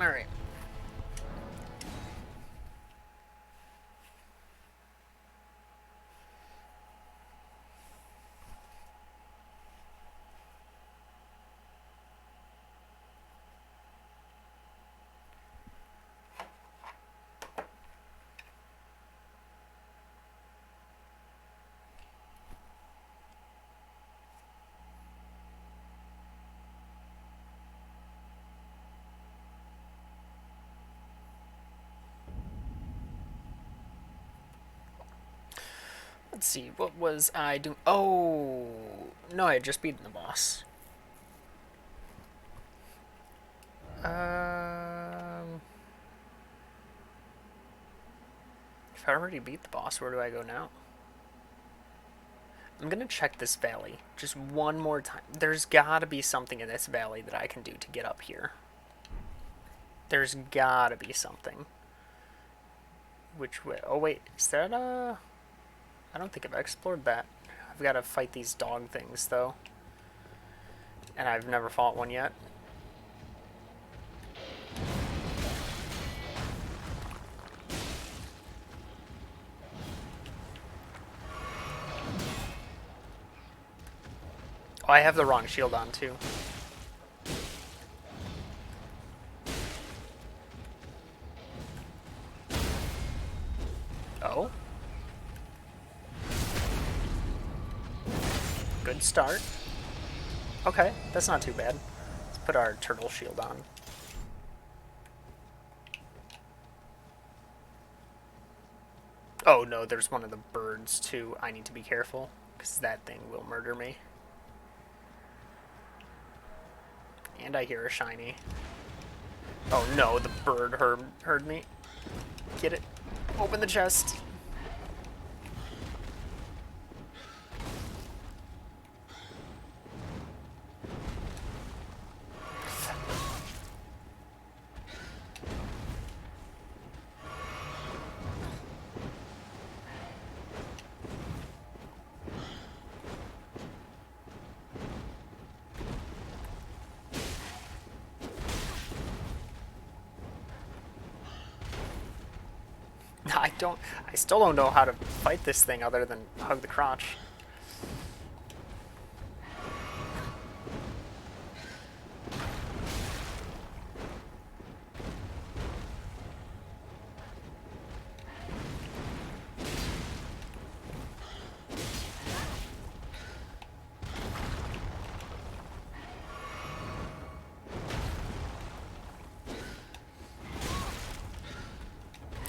Alright. Let's see, what was I doing? Oh, no, I had just beaten the boss. Um, if I already beat the boss, where do I go now? I'm gonna check this valley just one more time. There's gotta be something in this valley that I can do to get up here. There's gotta be something. Which way? Oh, wait, is that, I don't think I've explored that. I've gotta fight these dog things, though. And I've never fought one yet. Oh, I have the wrong shield on, too. Oh. Good start. Okay, that's not too bad. Let's put our turtle shield on. Oh no, there's one of the birds too. I need to be careful, because that thing will murder me. And I hear a shiny. Oh no, the bird heard me. Get it. Open the chest. I still don't know how to fight this thing other than hug the crotch.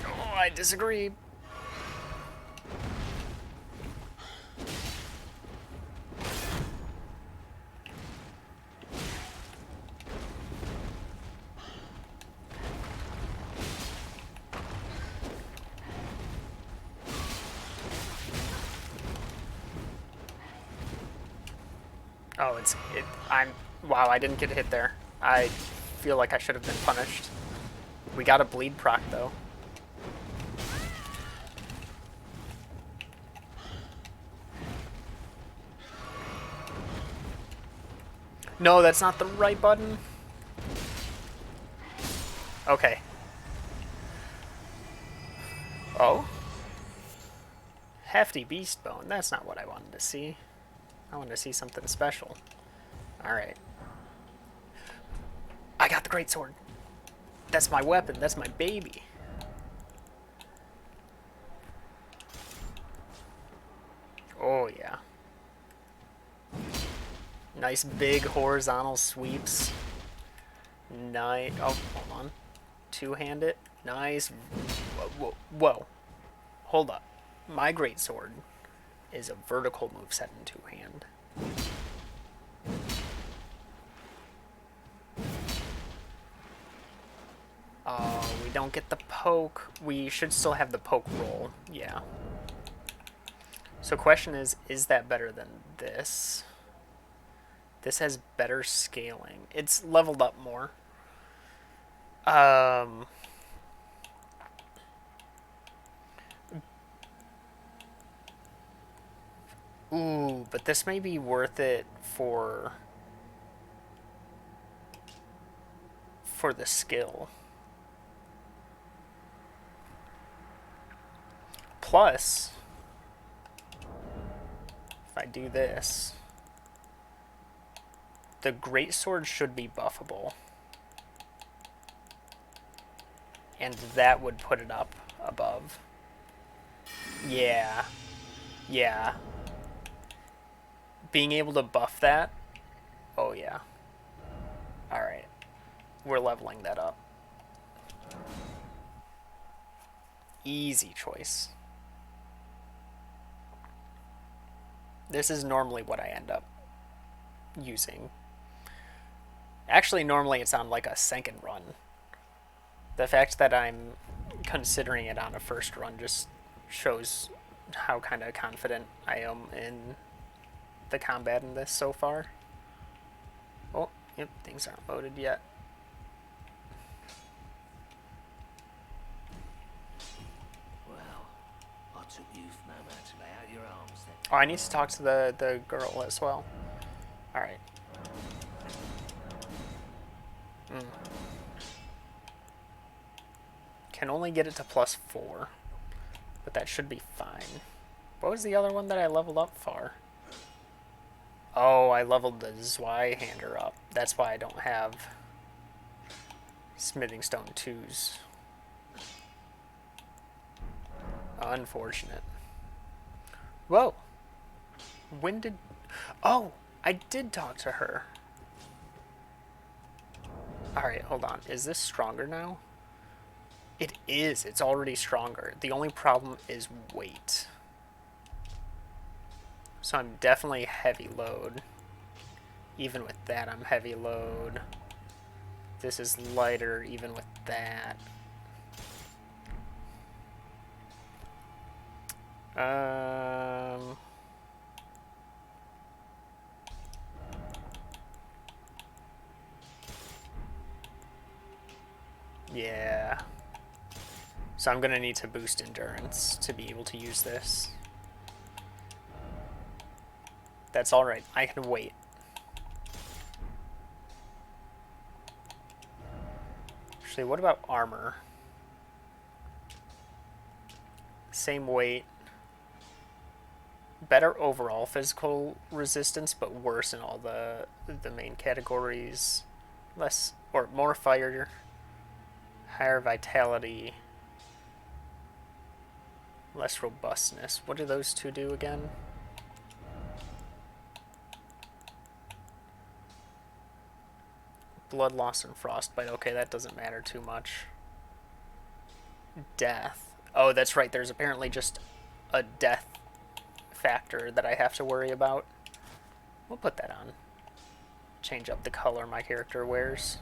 Oh, I disagree. Oh, wow, I didn't get hit there. I feel like I should have been punished. We got a bleed proc though. No, that's not the right button. Okay. Oh? Hefty beast bone. That's not what I wanted to see. I wanted to see something special. Alright. I got the greatsword. That's my weapon. That's my baby. Oh, yeah. Nice big horizontal sweeps. Nice. Oh, hold on. Two-hand it. Nice. Whoa, whoa, whoa. Hold up. My greatsword is a vertical moveset in two-hand. Oh, we don't get the poke. We should still have the poke roll. Yeah. So question is that better than this? This has better scaling. It's leveled up more. Ooh, but this may be worth it for the skill. Plus, if I do this, the greatsword should be buffable. And that would put it up above. Yeah. Yeah. Being able to buff that. Oh, yeah. Alright. We're leveling that up. Easy choice. This is normally what I end up using. Actually, normally it's on like a second run. The fact that I'm considering it on a first run just shows how kind of confident I am in the combat in this so far. Oh, yep, things aren't loaded yet. Well, I took you for no man to lay out your arms then. Oh, I need to talk to the girl as well. Alright. Can only get it to +4. But that should be fine. What was the other one that I leveled up for? Oh, I leveled the Zweihander up. That's why I don't have Smithing Stone 2s. Unfortunate. Whoa. When did... Oh, I did talk to her. Alright, hold on. Is this stronger now? It is. It's already stronger. The only problem is weight. So I'm definitely heavy load. Even with that, I'm heavy load. This is lighter even with that. Yeah. So I'm gonna need to boost endurance to be able to use this. That's alright. I can wait. Actually, what about armor? Same weight. Better overall physical resistance, but worse in all the main categories. Less or more fire, higher vitality, less robustness. What do those two do again? Blood loss and frostbite. Okay, that doesn't matter too much. Death. Oh, that's right. There's apparently just a death factor that I have to worry about. We'll put that on. Change up the color my character wears.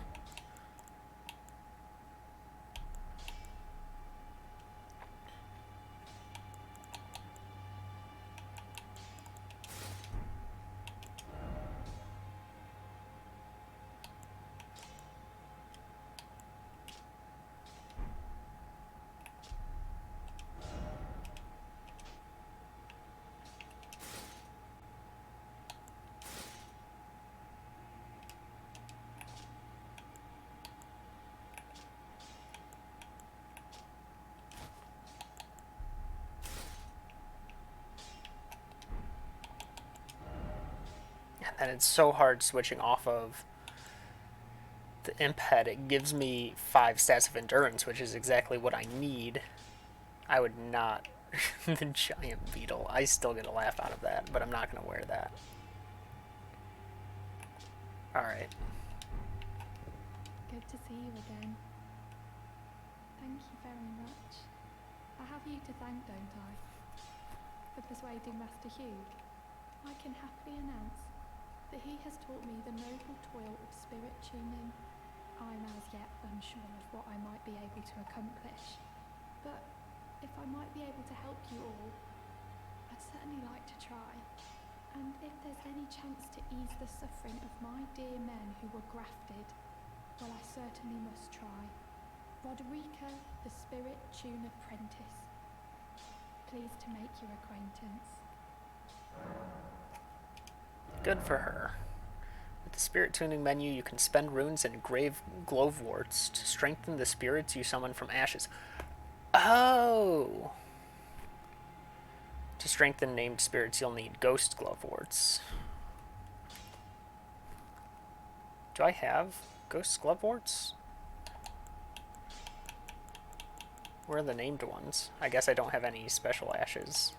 And it's so hard switching off of the imp head. It gives me 5 stats of endurance, which is exactly what I need. I would not. The giant beetle. I still get a laugh out of that, but I'm not going to wear that. Alright. Good to see you again. Thank you very much. I have you to thank, don't I? For persuading Master Hugh. I can happily announce that he has taught me the noble toil of spirit tuning. I'm as yet unsure of what I might be able to accomplish, but if I might be able to help you all, I'd certainly like to try. And if there's any chance to ease the suffering of my dear men who were grafted, well, I certainly must try. Roderica, the Spirit Tune Apprentice. Pleased to make your acquaintance. Good for her. With the spirit tuning menu, you can spend runes and grave gloveworts to strengthen the spirits you summon from ashes. Oh! To strengthen named spirits, you'll need ghost gloveworts. Do I have ghost gloveworts? Where are the named ones? I guess I don't have any special ashes.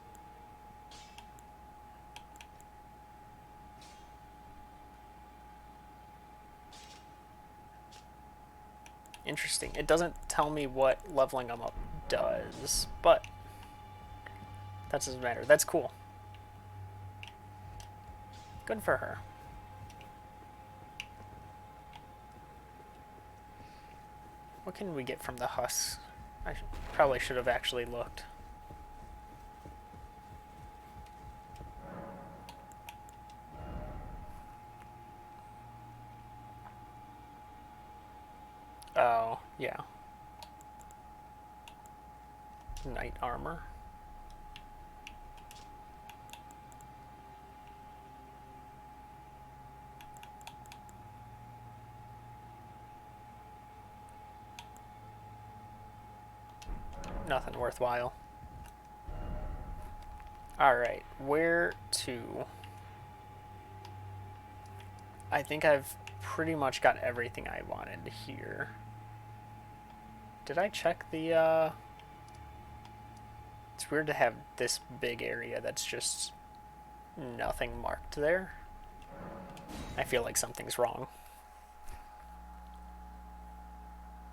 Interesting. It doesn't tell me what leveling them up does, but that doesn't matter. That's cool. Good for her. What can we get from the husks? I probably should have actually looked. Oh, yeah. Knight armor. Nothing worthwhile. Alright, where to? I think I've pretty much got everything I wanted here. Did I check the, It's weird to have this big area that's just nothing marked there. I feel like something's wrong.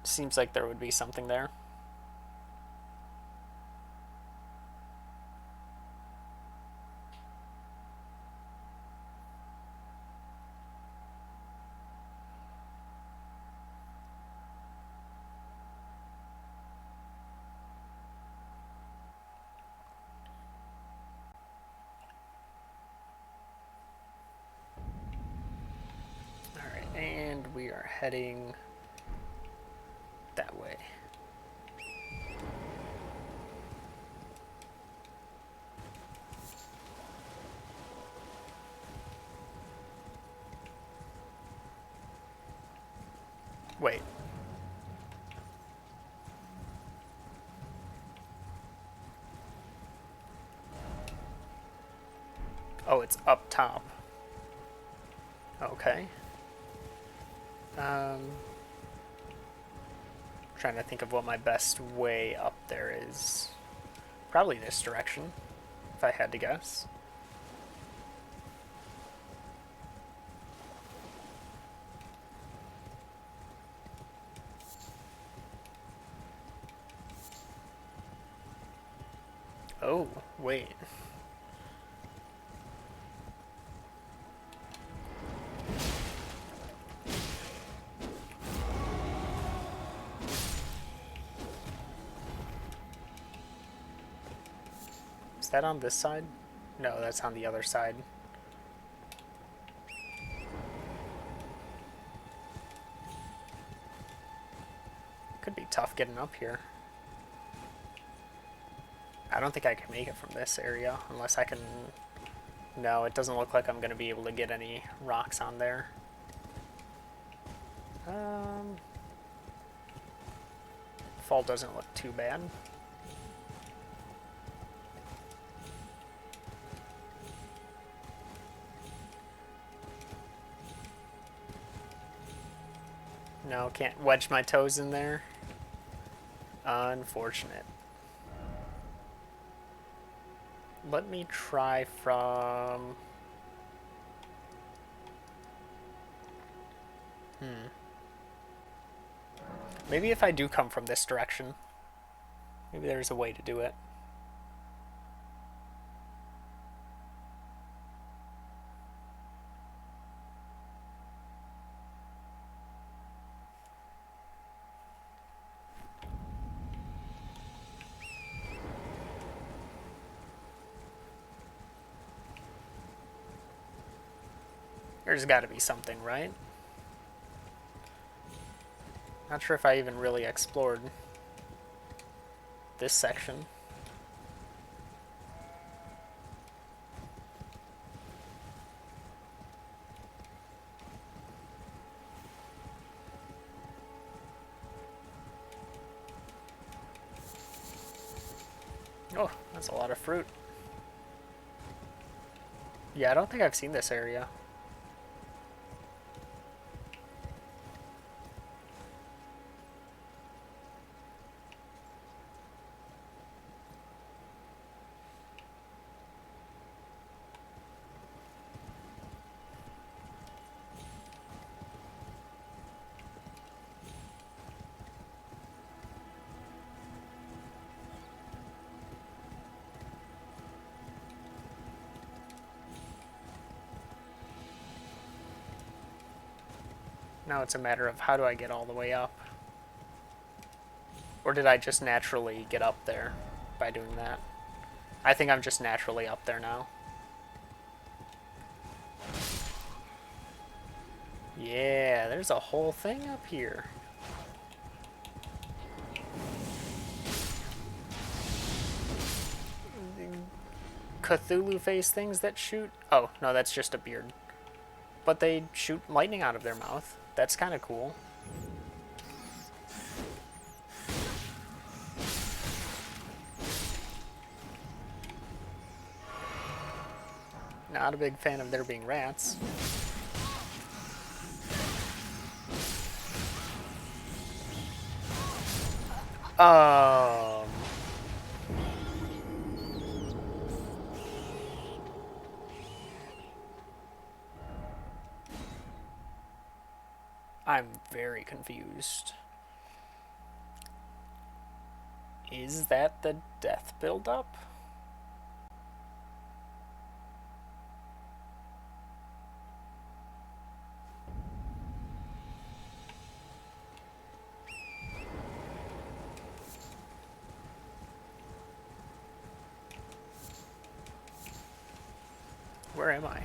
Seems like there would be something there. Alright, and we are heading that way. Wait. Oh, it's up top. Okay. Trying to think of what my best way up there is. Probably this direction, if I had to guess. Oh, wait. Is that on this side? No, that's on the other side. Could be tough getting up here. I don't think I can make it from this area unless I can... No, it doesn't look like I'm going to be able to get any rocks on there. Fall doesn't look too bad. No, can't wedge my toes in there. Unfortunate. Let me try from... Maybe if I do come from this direction, maybe there's a way to do it. There's got to be something, right? Not sure if I even really explored this section. Oh, that's a lot of fruit. Yeah, I don't think I've seen this area. Now it's a matter of how do I get all the way up? Or did I just naturally get up there by doing that? I think I'm just naturally up there now. Yeah, there's a whole thing up here. Cthulhu face things that shoot... Oh, no, that's just a beard. But they shoot lightning out of their mouth. That's kind of cool. Not a big fan of there being rats. I'm very confused. Is that the death buildup? Where am I?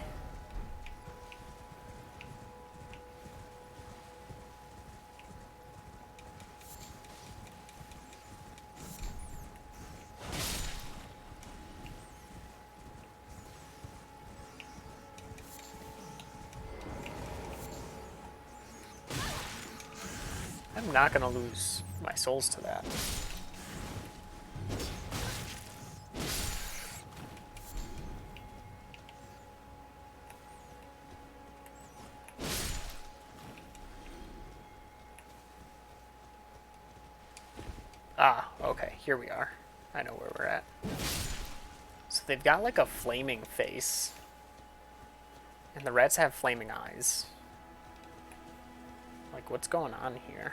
I'm not gonna lose my souls to that. Ah, okay, here we are. I know where we're at. So they've got like a flaming face. And the rats have flaming eyes. Like, what's going on here?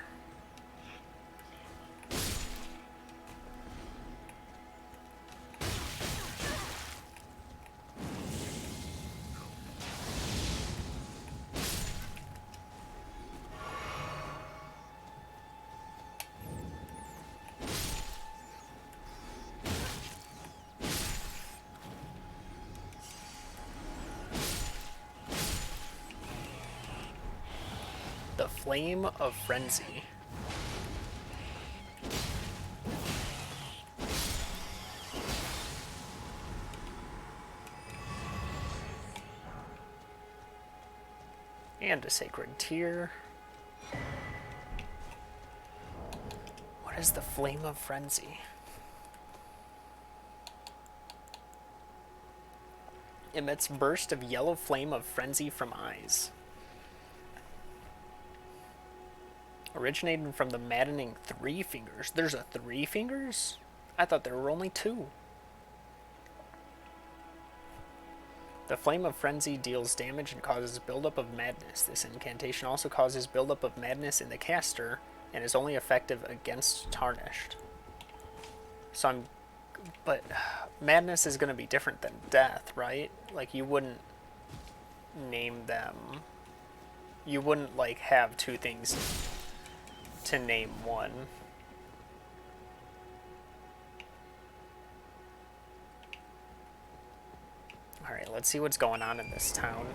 The Flame of Frenzy. And a Sacred Tear. What is the Flame of Frenzy? Emits burst of yellow flame of frenzy from eyes. Originating from the maddening Three Fingers. There's a Three Fingers? I thought there were only two. The Flame of Frenzy deals damage and causes buildup of madness. This incantation also causes buildup of madness in the caster and is only effective against Tarnished. So but madness is going to be different than death, right? Like, you wouldn't name them. You wouldn't, like, have two things to name one. Alright, let's see what's going on in this town.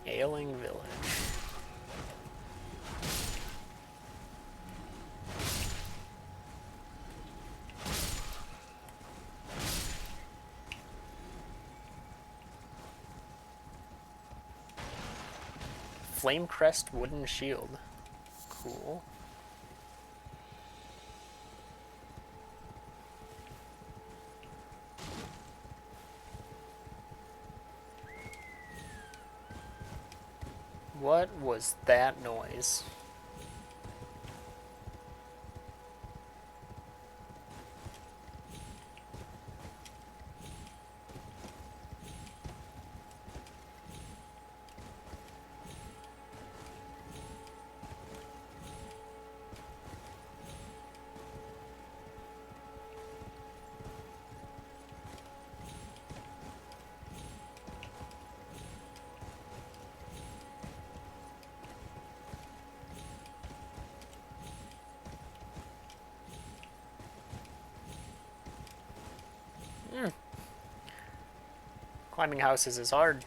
Ailing Village. Flame Crest Wooden Shield. Cool. What was that noise? Climbing houses is hard.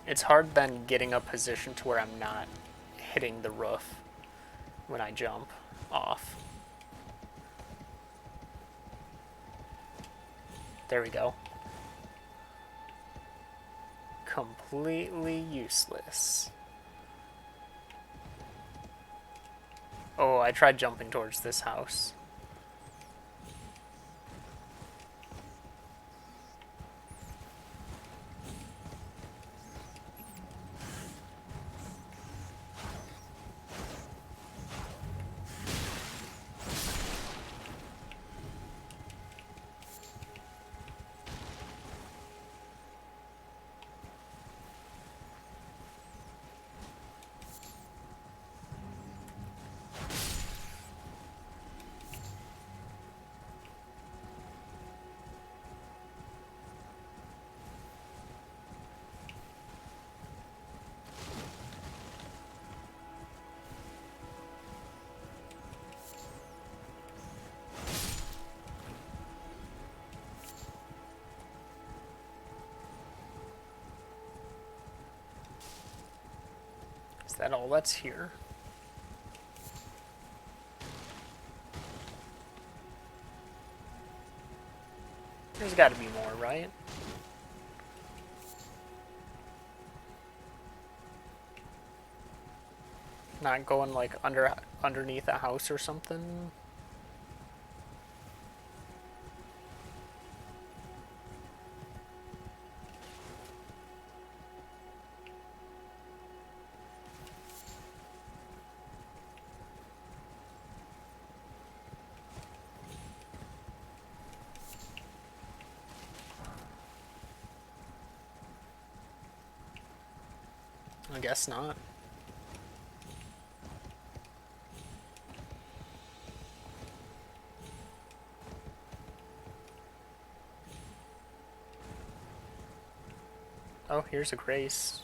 It's hard then getting a position to where I'm not hitting the roof when I jump off. There we go. Completely useless. Oh, I tried jumping towards this house. Is that all that's here? There's got to be more, right? Not going like underneath a house or something? I guess not. Oh, here's a grace.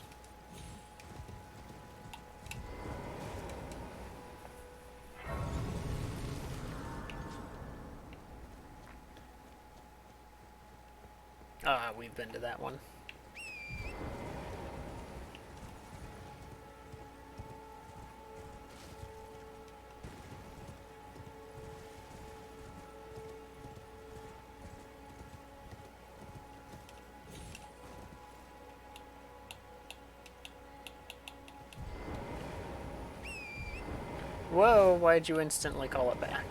Ah, we've been to that one. Whoa, why'd you instantly call it back?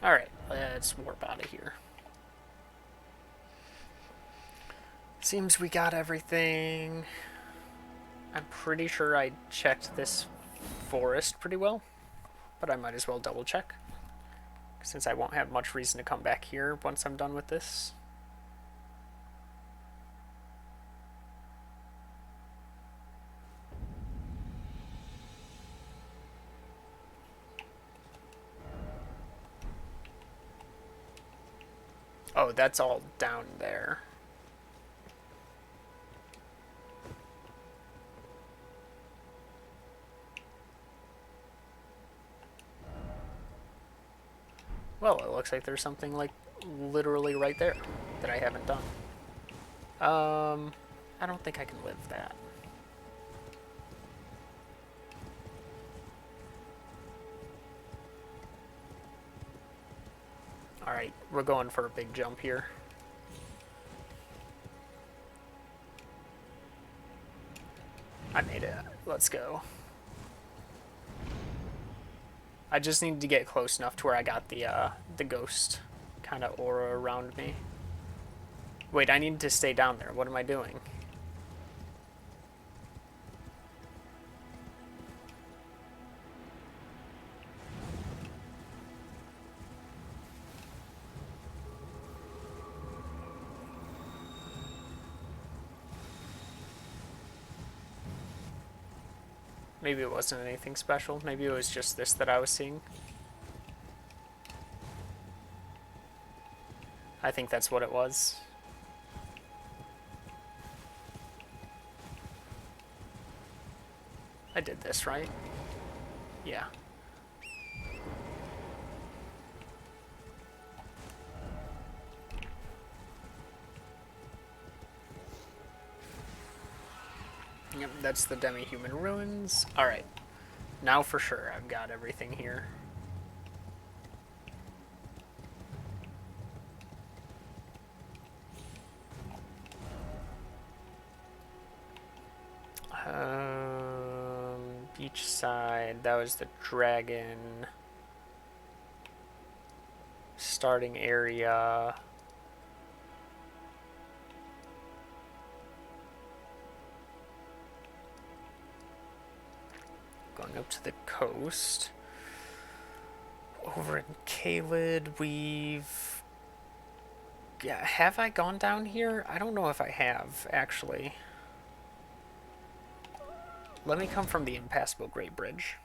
Alright, let's warp out of here. Seems we got everything. I'm pretty sure I checked this forest pretty well, but I might as well double check, since I won't have much reason to come back here once I'm done with this. Oh, that's all down there. Well, it looks like there's something like literally right there that I haven't done. I don't think I can live that. Alright, we're going for a big jump here. I made it. Let's go. I just need to get close enough to where I got the ghost kind of aura around me. Wait, I need to stay down there. What am I doing? Maybe it wasn't anything special. Maybe it was just this that I was seeing. I think that's what it was. I did this, right? Yeah. Yep, that's the demi-human ruins. Alright. Now for sure, I've got everything here. Beachside, that was the dragon. Starting area. Going up to the coast. Over in Kaled, we've... Yeah, have I gone down here? I don't know if I have, actually. Let me come from the Impassable Great Bridge.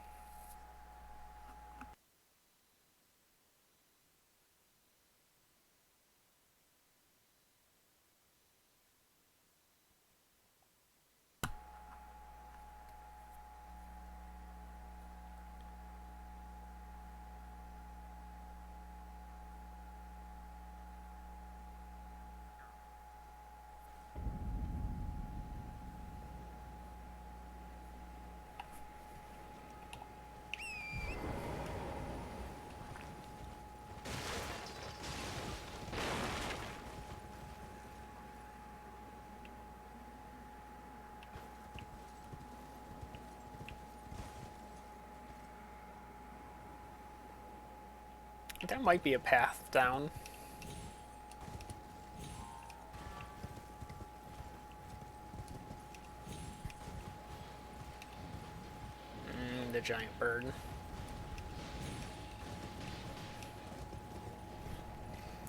That might be a path down. The giant bird.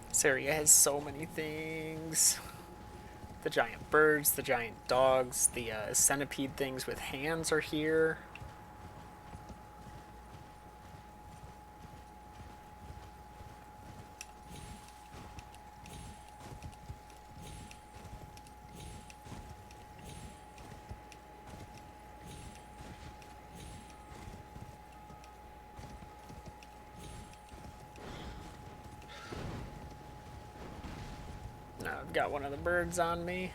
This area has so many things. The giant birds, the giant dogs, the centipede things with hands are here. Now I've got one of the birds on me.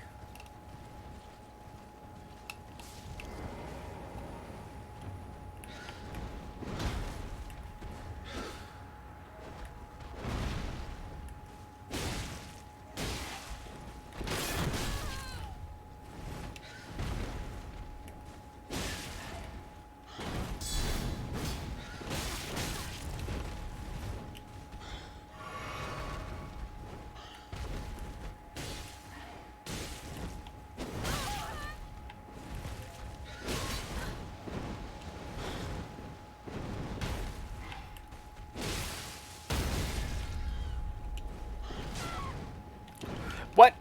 What?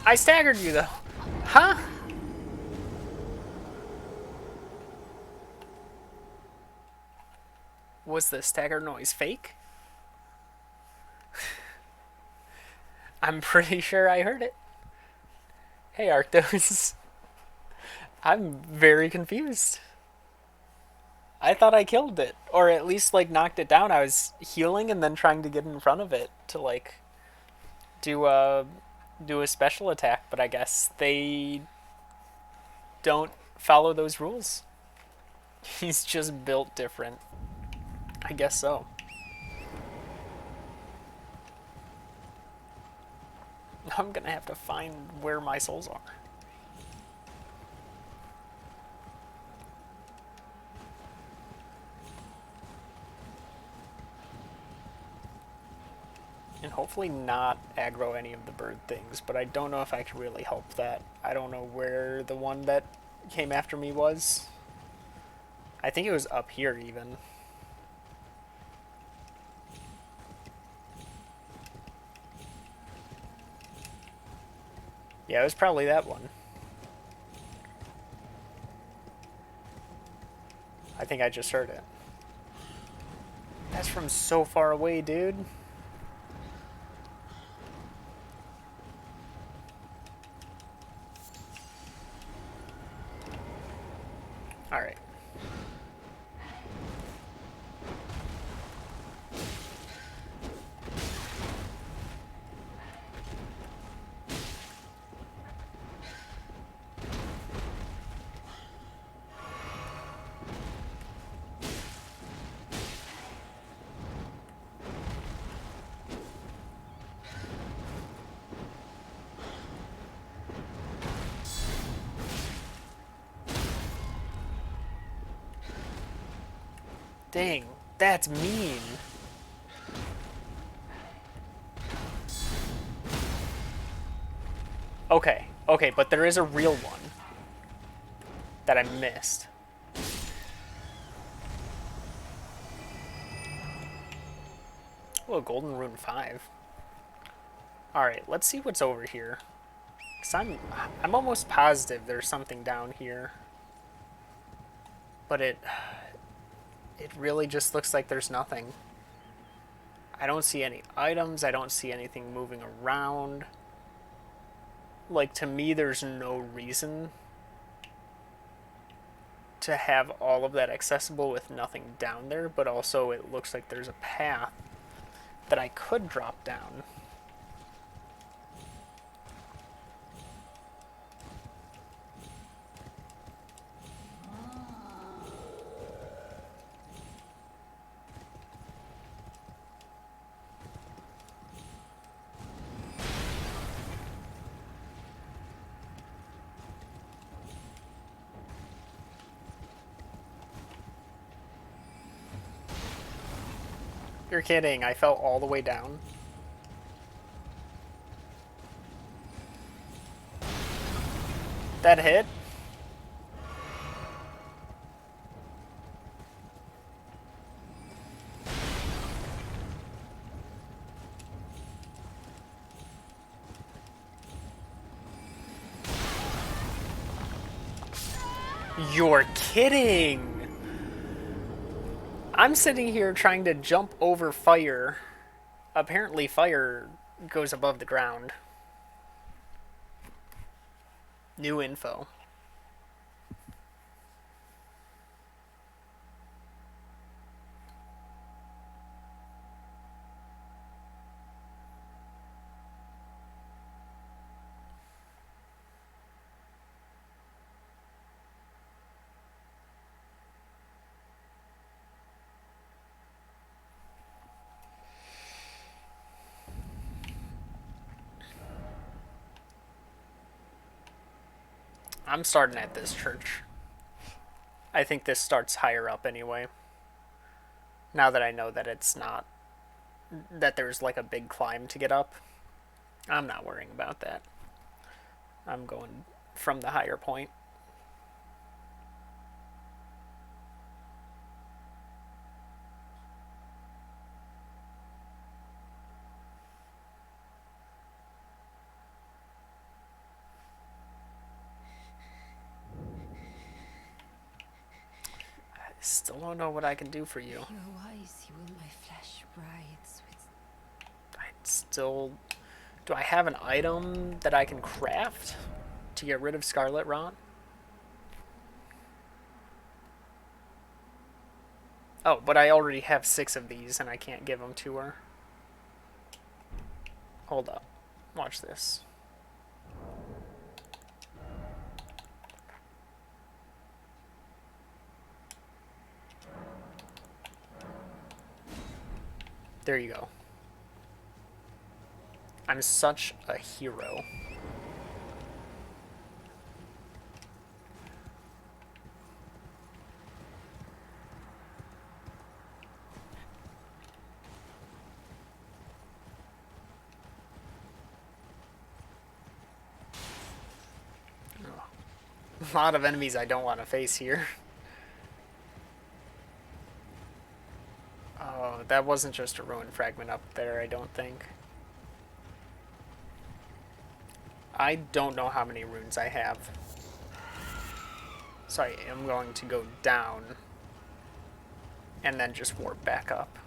I staggered you though. Huh? Was the stagger noise fake? I'm pretty sure I heard it. Hey, Arctos. I'm very confused. I thought I killed it. Or at least, like, knocked it down. I was healing and then trying to get in front of it to, like, do a special attack. But I guess they don't follow those rules. He's just built different. I guess so. I'm gonna have to find where my souls are. And hopefully not aggro any of the bird things, but I don't know if I can really help that. I don't know where the one that came after me was. I think it was up here even. Yeah, it was probably that one. I think I just heard it. That's from so far away, dude. Alright. Dang, that's mean. Okay, okay, but there is a real one that I missed. Oh, a golden rune 5. Alright, let's see what's over here. Cause I'm almost positive there's something down here. But it really just looks like there's nothing. I don't see any items, I don't see anything moving around. Like, to me, there's no reason to have all of that accessible with nothing down there, but also it looks like there's a path that I could drop down. You're kidding, I fell all the way down. That hit? You're kidding! I'm sitting here trying to jump over fire. Apparently fire goes above the ground. New info. I'm starting at this church. I think this starts higher up anyway. Now that I know that it's not, that there's like a big climb to get up, I'm not worrying about that. I'm going from the higher point. I still don't know what I can do for you. Your eyes, you will my flesh brides with. I still... Do I have an item that I can craft to get rid of Scarlet Rot? Oh, but I already have 6 of these and I can't give them to her. Hold up. Watch this. There you go. I'm such a hero. A lot of enemies I don't want to face here. Oh, that wasn't just a ruin fragment up there, I don't think. I don't know how many runes I have. So I am going to go down and then just warp back up.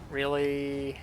Really?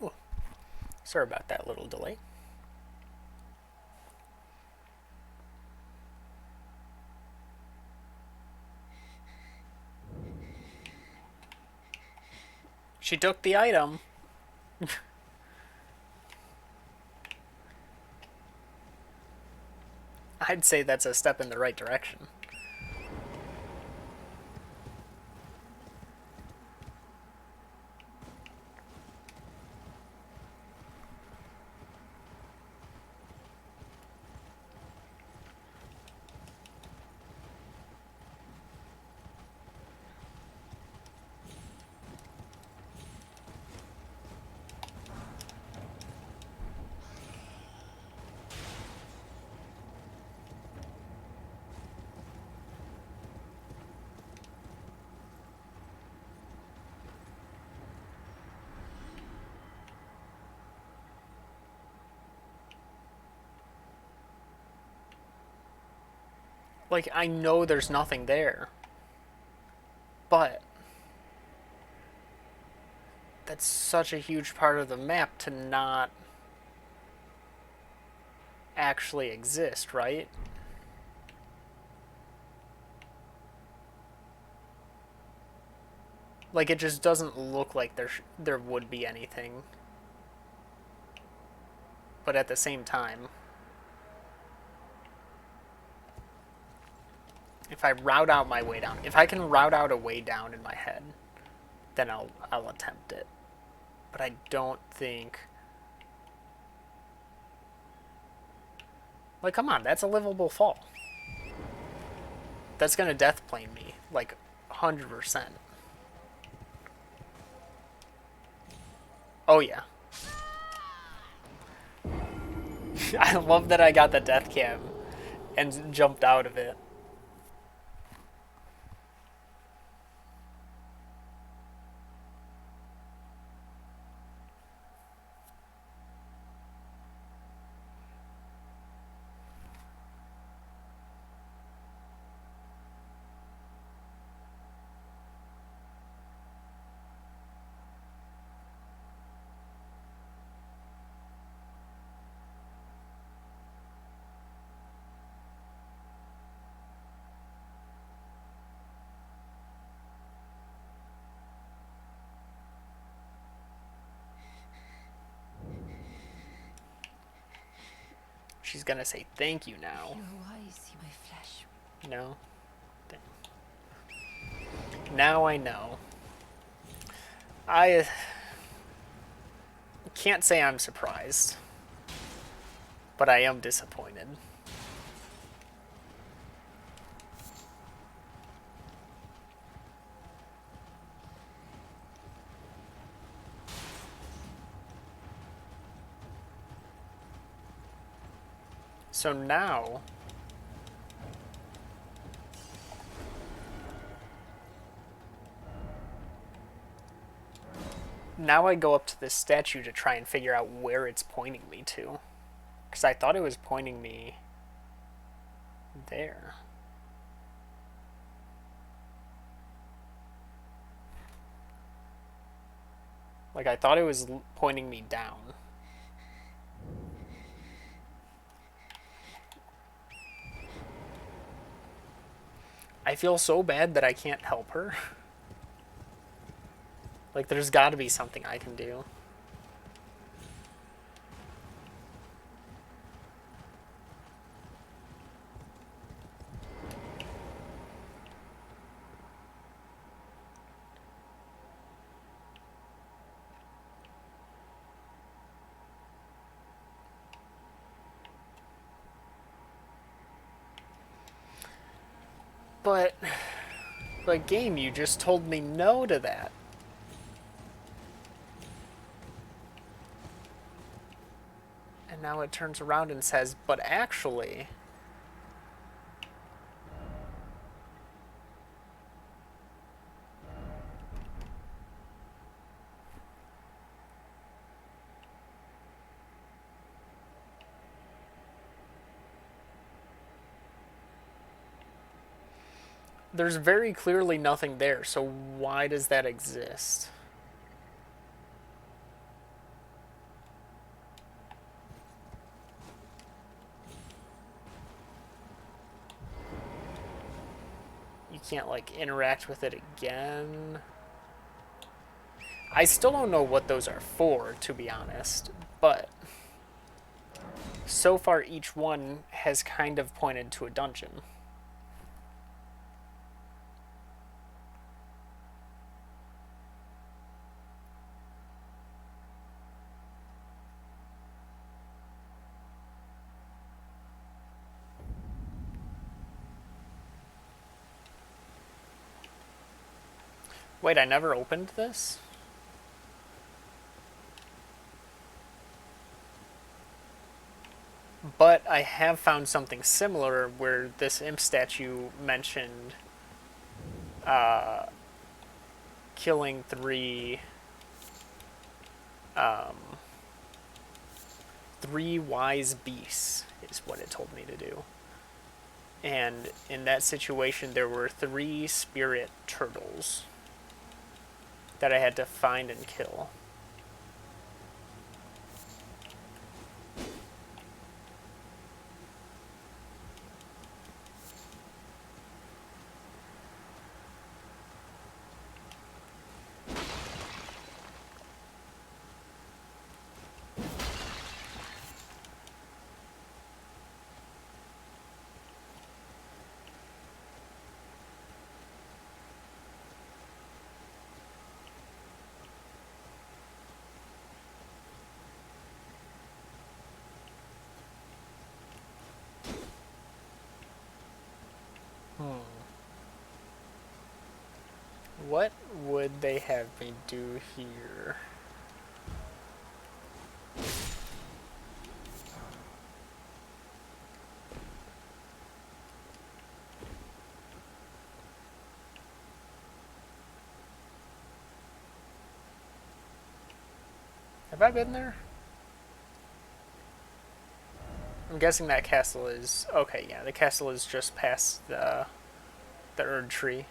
Oh, sorry about that little delay. She took the item. I'd say that's a step in the right direction. Like, I know there's nothing there. But that's such a huge part of the map to not actually exist, right? Like, it just doesn't look like there would be anything. But at the same time, if I route out my way down, if I can route out a way down in my head, then I'll attempt it. But I don't think. Like, come on, that's a livable fall. That's gonna death plane me, like, 100%. Oh yeah. I love that I got the death cam and jumped out of it. She's gonna say thank you now. Your eyes see my flesh. No? Dang. Now I know. I can't say I'm surprised, but I am disappointed. So now... Now I go up to this statue to try and figure out where it's pointing me to. Because I thought it was pointing me there. Like, I thought it was pointing me down. I feel so bad that I can't help her. Like, there's got to be something I can do. But game, you just told me no to that. And now it turns around and says, but actually... There's very clearly nothing there, so why does that exist? You can't, like, interact with it again. I still don't know what those are for, to be honest, but so far each one has kind of pointed to a dungeon. Wait, I never opened this? But I have found something similar where this imp statue mentioned killing three wise beasts is what it told me to do. And in that situation, there were 3 spirit turtles that I had to find and kill. What would they have me do here? Have I been there? I'm guessing that castle is... Okay, yeah, the castle is just past the Erd tree.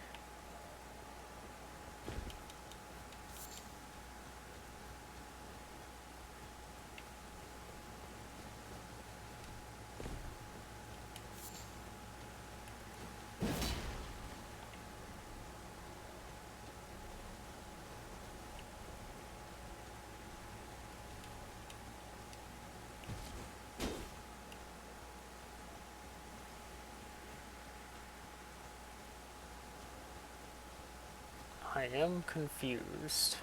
I am confused.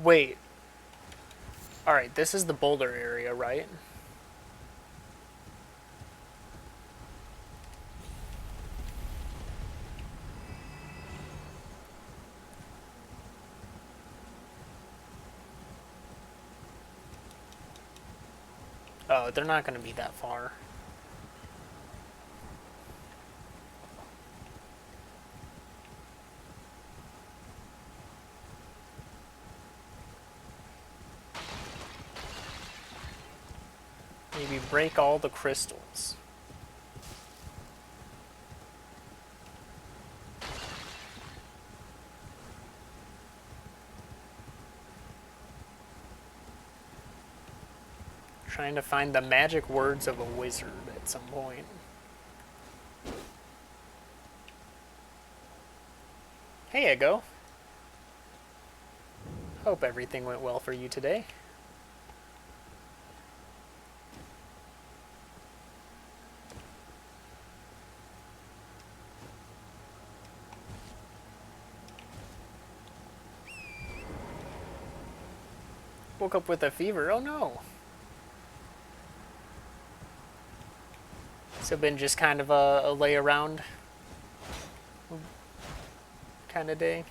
Wait. Alright, this is the boulder area, right? Oh, they're not going to be that far. Maybe break all the crystals. Trying to find the magic words of a wizard at some point. Hey, Ego. Hope everything went well for you today. Woke up with a fever. Oh no. So been just kind of a lay around kind of day.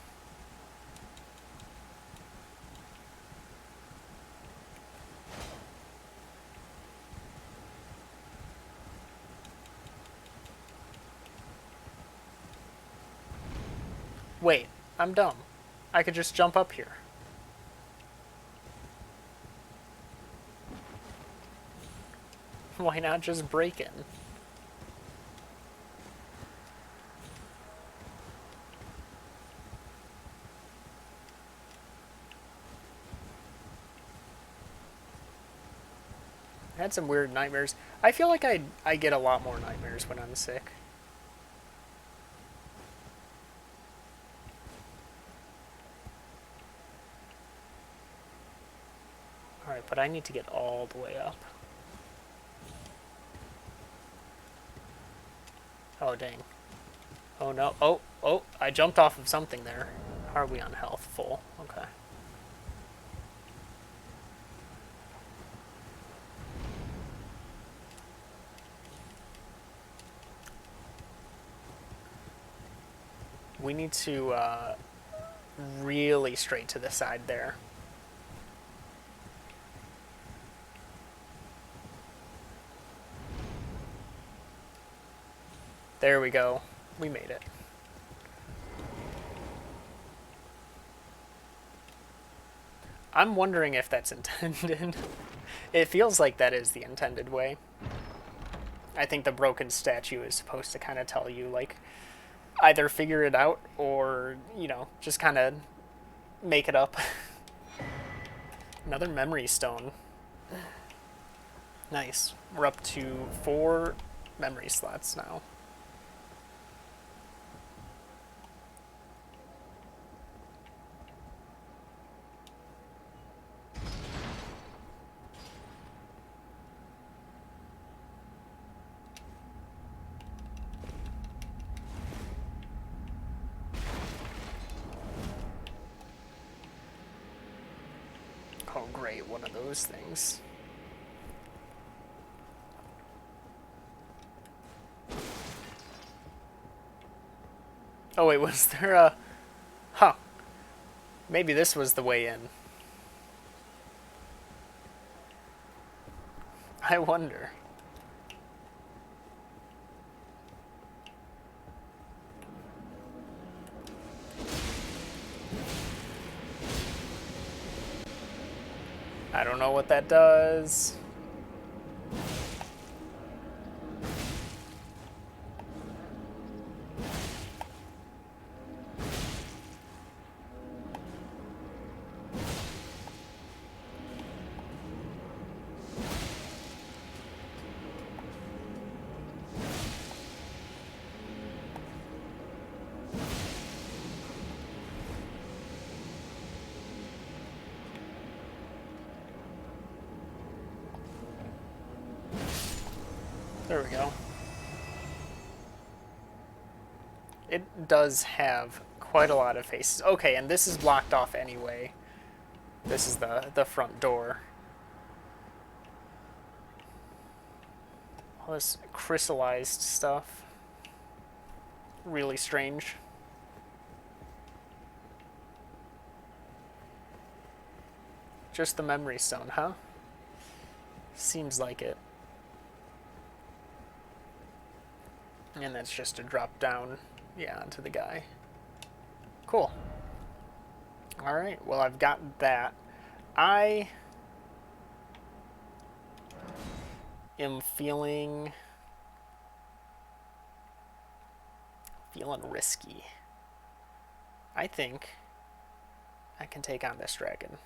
Wait, I'm dumb. I could just jump up here. Why not just break in? I had some weird nightmares. I feel like I get a lot more nightmares when I'm sick. Alright, but I need to get all the way up. Oh, dang. Oh, no. Oh, I jumped off of something there. How are we on health? Full. Okay. We need to really straight to the side there. There we go. We made it. I'm wondering if that's intended. It feels like that is the intended way. I think the broken statue is supposed to kind of tell you, like, either figure it out or, you know, just kind of make it up. Another memory stone. Nice. We're up to 4 memory slots now. Oh, great, one of those things. Oh, wait, was there a... Huh. Maybe this was the way in. I wonder. I don't know what that does. There we go. It does have quite a lot of faces. Okay, and this is blocked off anyway. This is the front door. All this crystallized stuff. Really strange. Just the memory stone, huh? Seems like it. And that's just a drop down, yeah, onto the guy. Cool. Alright, well, I've got that. I am feeling risky. I think I can take on this dragon.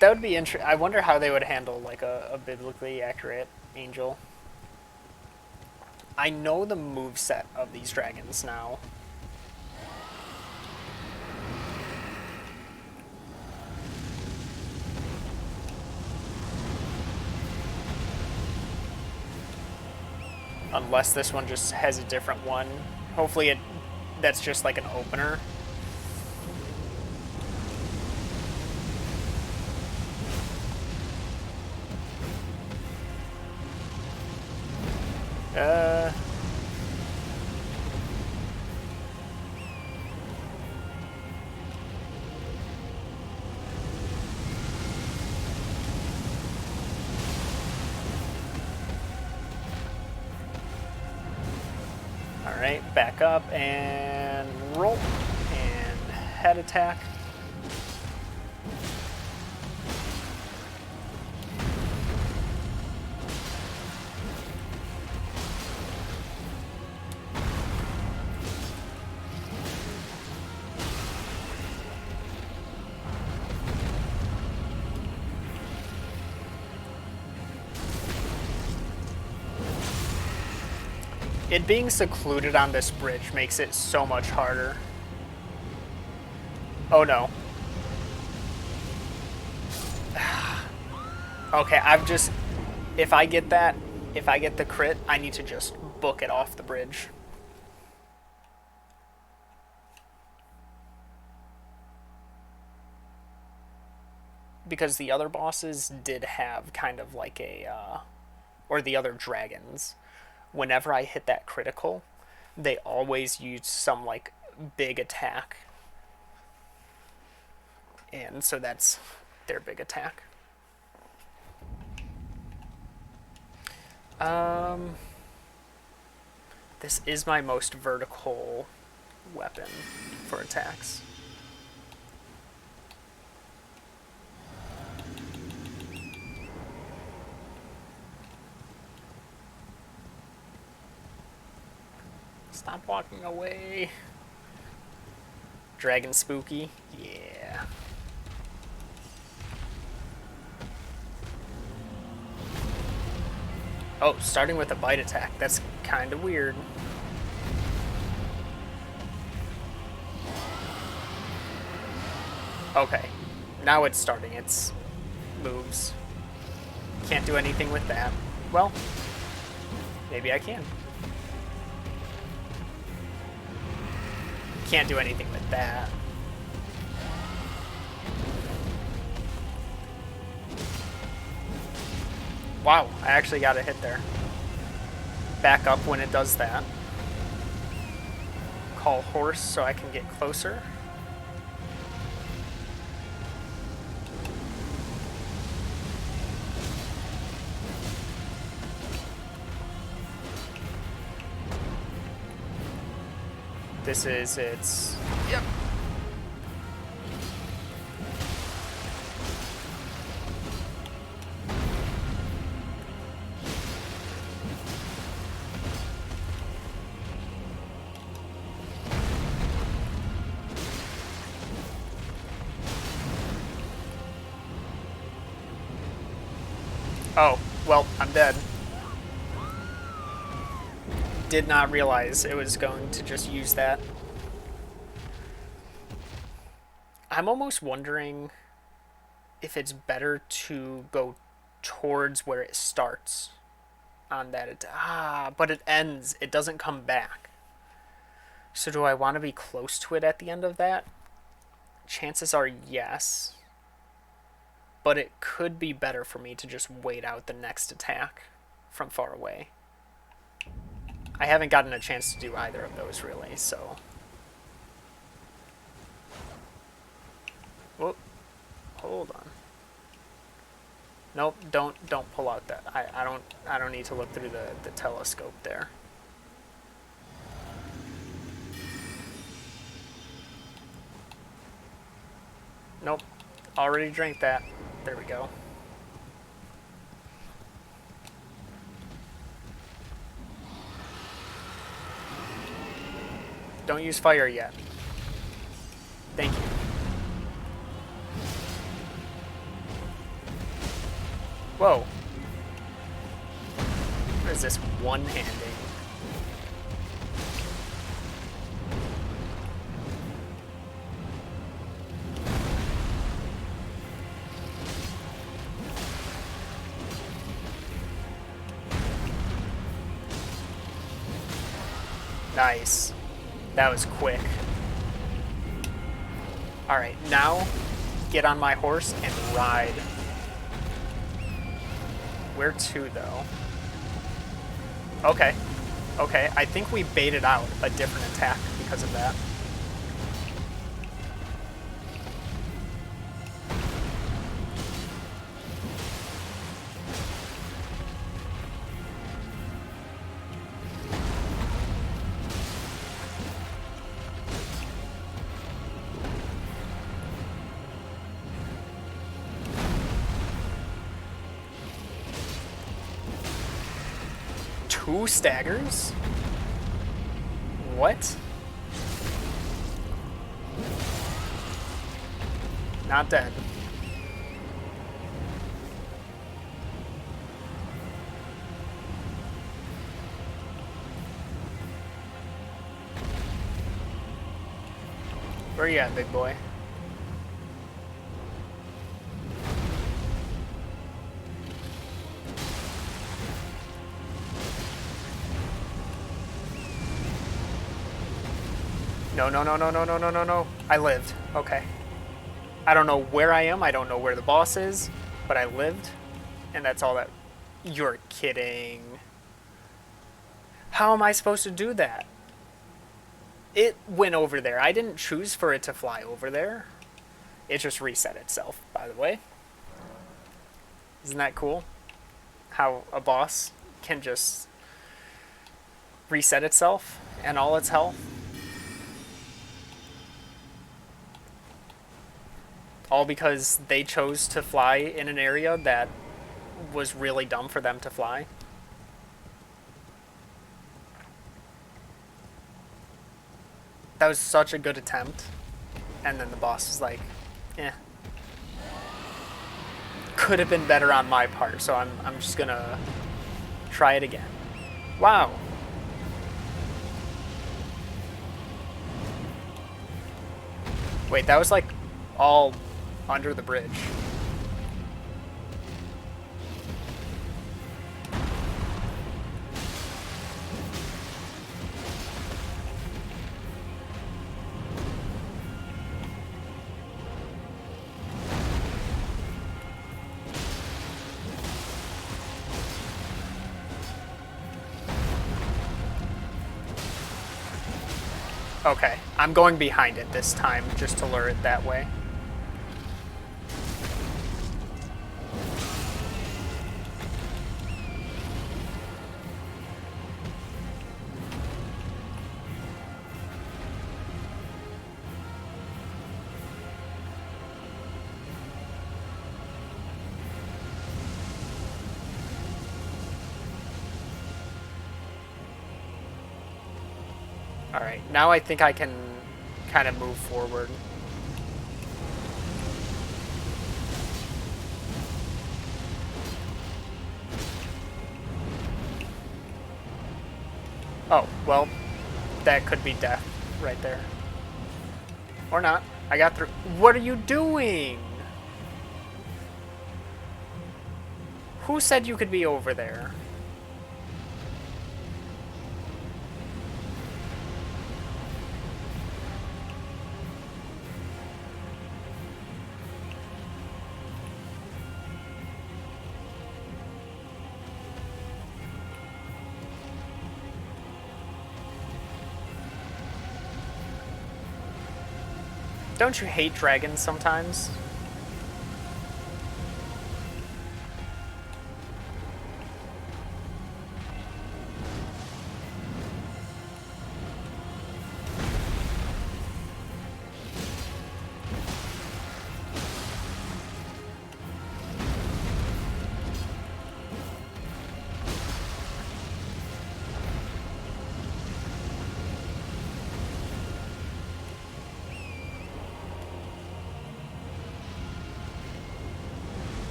That would be interesting. I wonder how they would handle like a biblically accurate angel. I know the moveset of these dragons now. Unless this one just has a different one. Hopefully that's just like an opener. Alright, back up and roll. And head attack. It being secluded on this bridge makes it so much harder. Oh no. Okay, if I get the crit, I need to just book it off the bridge. Because the other bosses did have kind of like or the other dragons, whenever I hit that critical, they always use some like big attack. And so that's their big attack. This is my most vertical weapon for attacks. Stop walking away. Dragon spooky. Yeah. Oh, starting with a bite attack. That's kind of weird. Okay. Now it's starting its moves. Can't do anything with that. Well, maybe I can. Can't do anything with that. Wow, I actually got a hit there. Back up when it does that. Call horse so I can get closer. This is its... Yep. Oh, well, I'm dead. Did not realize it was going to just use that. I'm almost wondering if it's better to go towards where it starts on that. But it ends. It doesn't come back. So do I want to be close to it at the end of that? Chances are yes. But it could be better for me to just wait out the next attack from far away. I haven't gotten a chance to do either of those really, so. Whoop. Hold on. Nope, don't pull out that. I don't need to look through the telescope there. Nope. Already drank that. There we go. Don't use fire yet. Thank you. Whoa. What is this one-handing? Nice. That was quick. Alright, now get on my horse and ride. Where to, though? Okay. Okay, I think we baited out a different attack because of that. Two staggers? What? Not dead. Where you at, big boy? No, no, no, no, no, no, no, no, no. I lived. Okay. I don't know where I am. I don't know where the boss is. But I lived. And that's all that... You're kidding. How am I supposed to do that? It went over there. I didn't choose for it to fly over there. It just reset itself, by the way. Isn't that cool? How a boss can just reset itself and all its health. All because they chose to fly in an area that was really dumb for them to fly. That was such a good attempt. And then the boss was like, eh. Could have been better on my part, so I'm just gonna try it again. Wow. Wait, that was like all under the bridge. Okay, I'm going behind it this time just to lure it that way. Alright, now I think I can kind of move forward. Oh, well, that could be death right there. Or not. I got through. What are you doing? Who said you could be over there? Don't you hate dragons sometimes?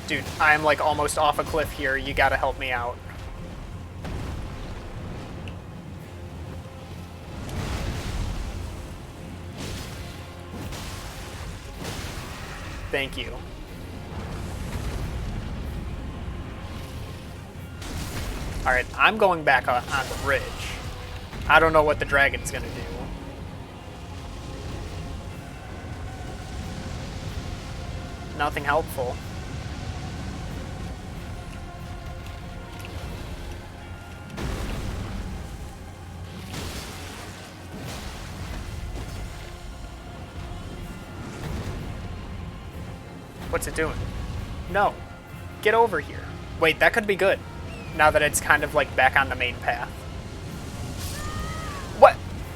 Dude, I'm like almost off a cliff here. You gotta help me out. Thank you. Alright, I'm going back on the bridge. I don't know what the dragon's gonna do. Nothing helpful. What's it doing? No. Get over here. Wait, that could be good. Now that it's kind of like back on the main path. What?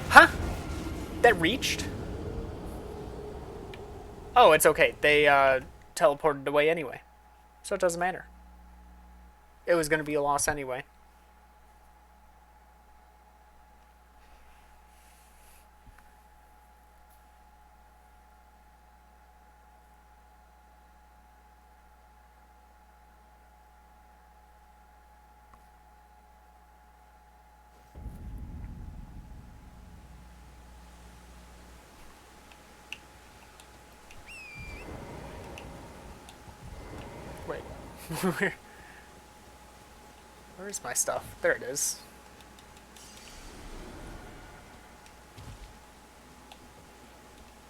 Huh? That reached? Oh, it's okay. They teleported away anyway. So it doesn't matter. It was going to be a loss anyway. Wait. Where's my stuff? There it is.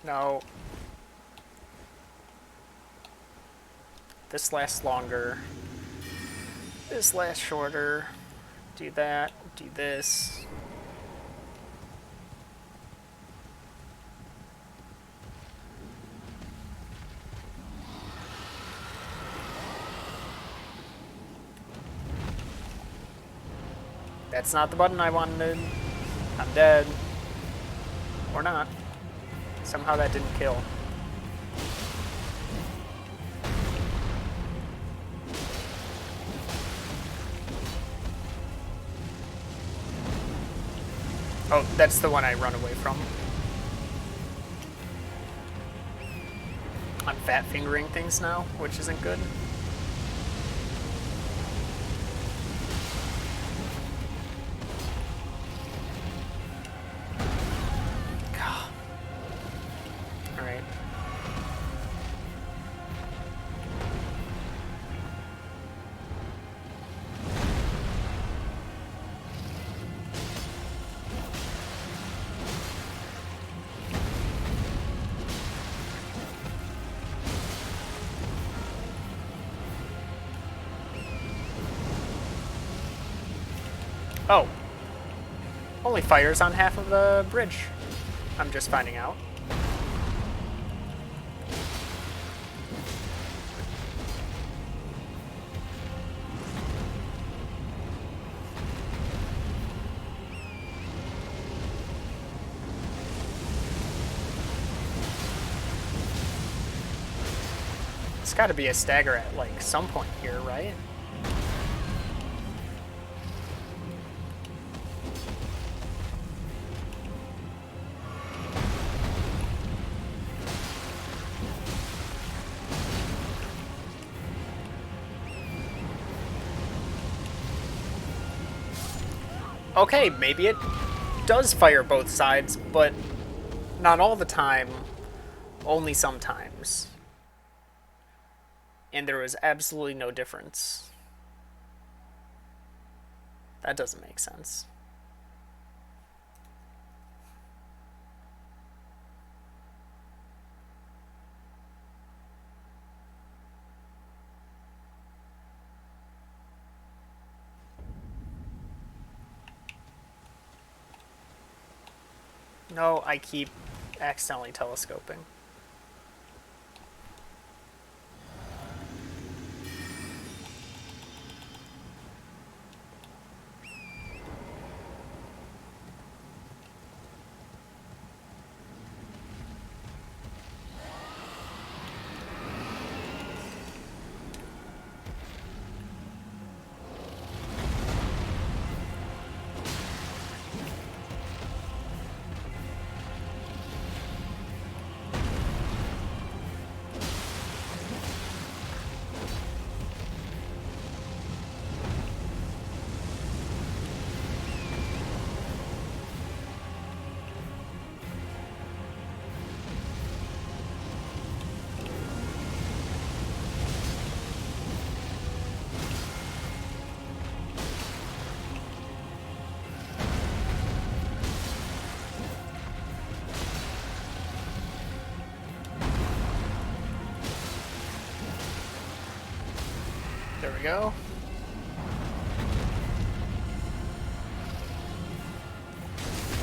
No. This lasts longer. This lasts shorter. Do that. Do this. That's not the button I wanted. I'm dead. Or not. Somehow that didn't kill. Oh, that's the one I run away from. I'm fat fingering things now, which isn't good. Alright. Oh. Only fires on half of the bridge. I'm just finding out. It's got to be a stagger at like some point here, right? Okay, maybe it does fire both sides, but not all the time, only sometimes. And there was absolutely no difference. That doesn't make sense. No, I keep accidentally telescoping. There we go.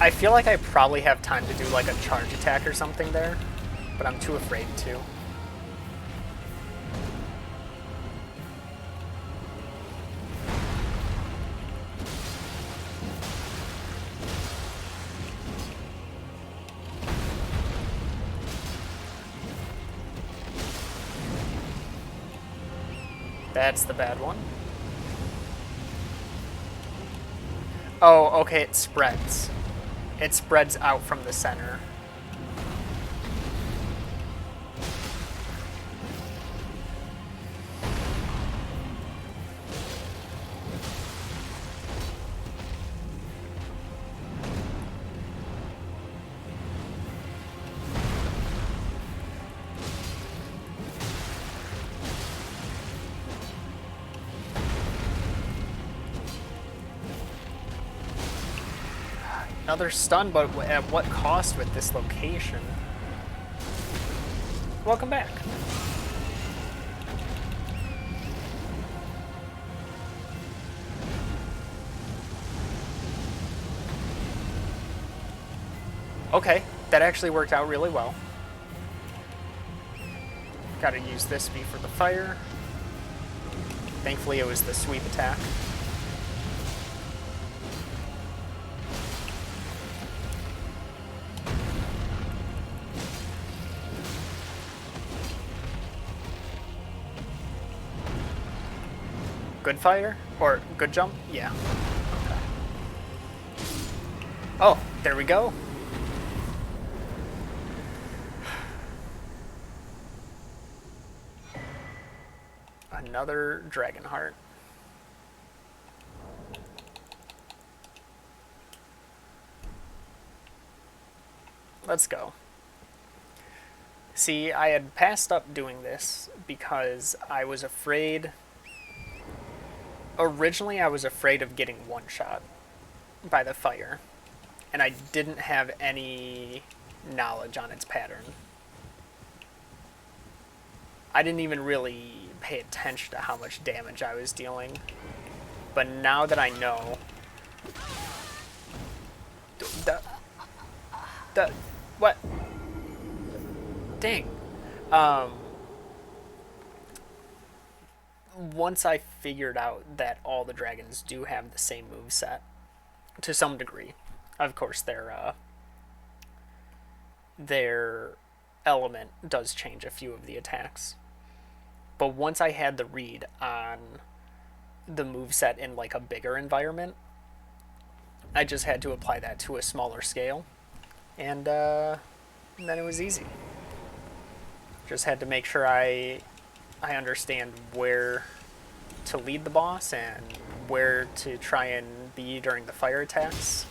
I feel like I probably have time to do like a charge attack or something there, but I'm too afraid to. That's the bad one. Oh, okay, it spreads. It spreads out from the center. Another stun, but at what cost with this location? Welcome back. Okay, that actually worked out really well. Gotta use this V for the fire. Thankfully it was the sweep attack. Good fire? Or good jump? Yeah. Okay. Oh, there we go. Another dragon heart. Let's go. See, I had passed up doing this because I was afraid... Originally, I was afraid of getting one-shot by the fire, and I didn't have any knowledge on its pattern. I didn't even really pay attention to how much damage I was dealing, but now that I know... What? Dang. Once I figured out that all the dragons do have the same moveset, to some degree, of course their element does change a few of the attacks. But once I had the read on the moveset in like a bigger environment, I just had to apply that to a smaller scale, and then it was easy. Just had to make sure I understand where to lead the boss and where to try and be during the fire attacks.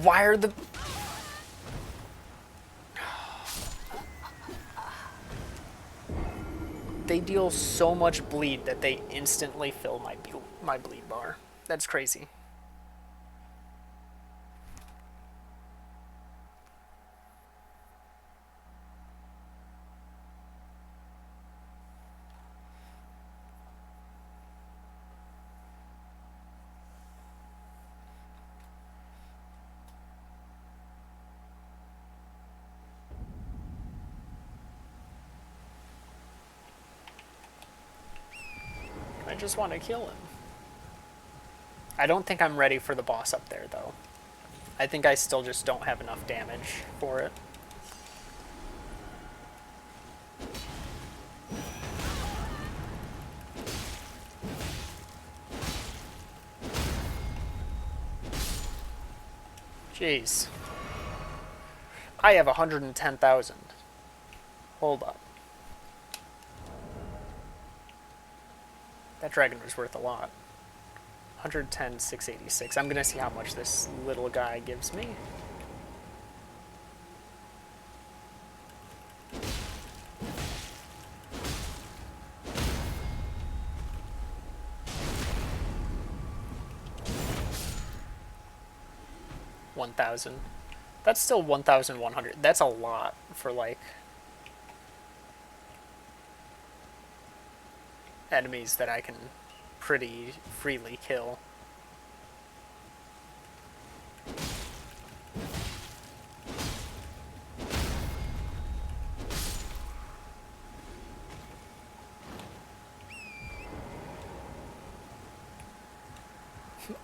Why are the... They deal so much bleed that they instantly fill my bleed bar. That's crazy. I just want to kill him. I don't think I'm ready for the boss up there, though. I think I still just don't have enough damage for it. Jeez. I have 110,000. Hold up. That dragon was worth a lot. 110,686. I'm gonna see how much this little guy gives me. $1,000. That's still 1,100. That's a lot for like enemies that I can pretty freely kill.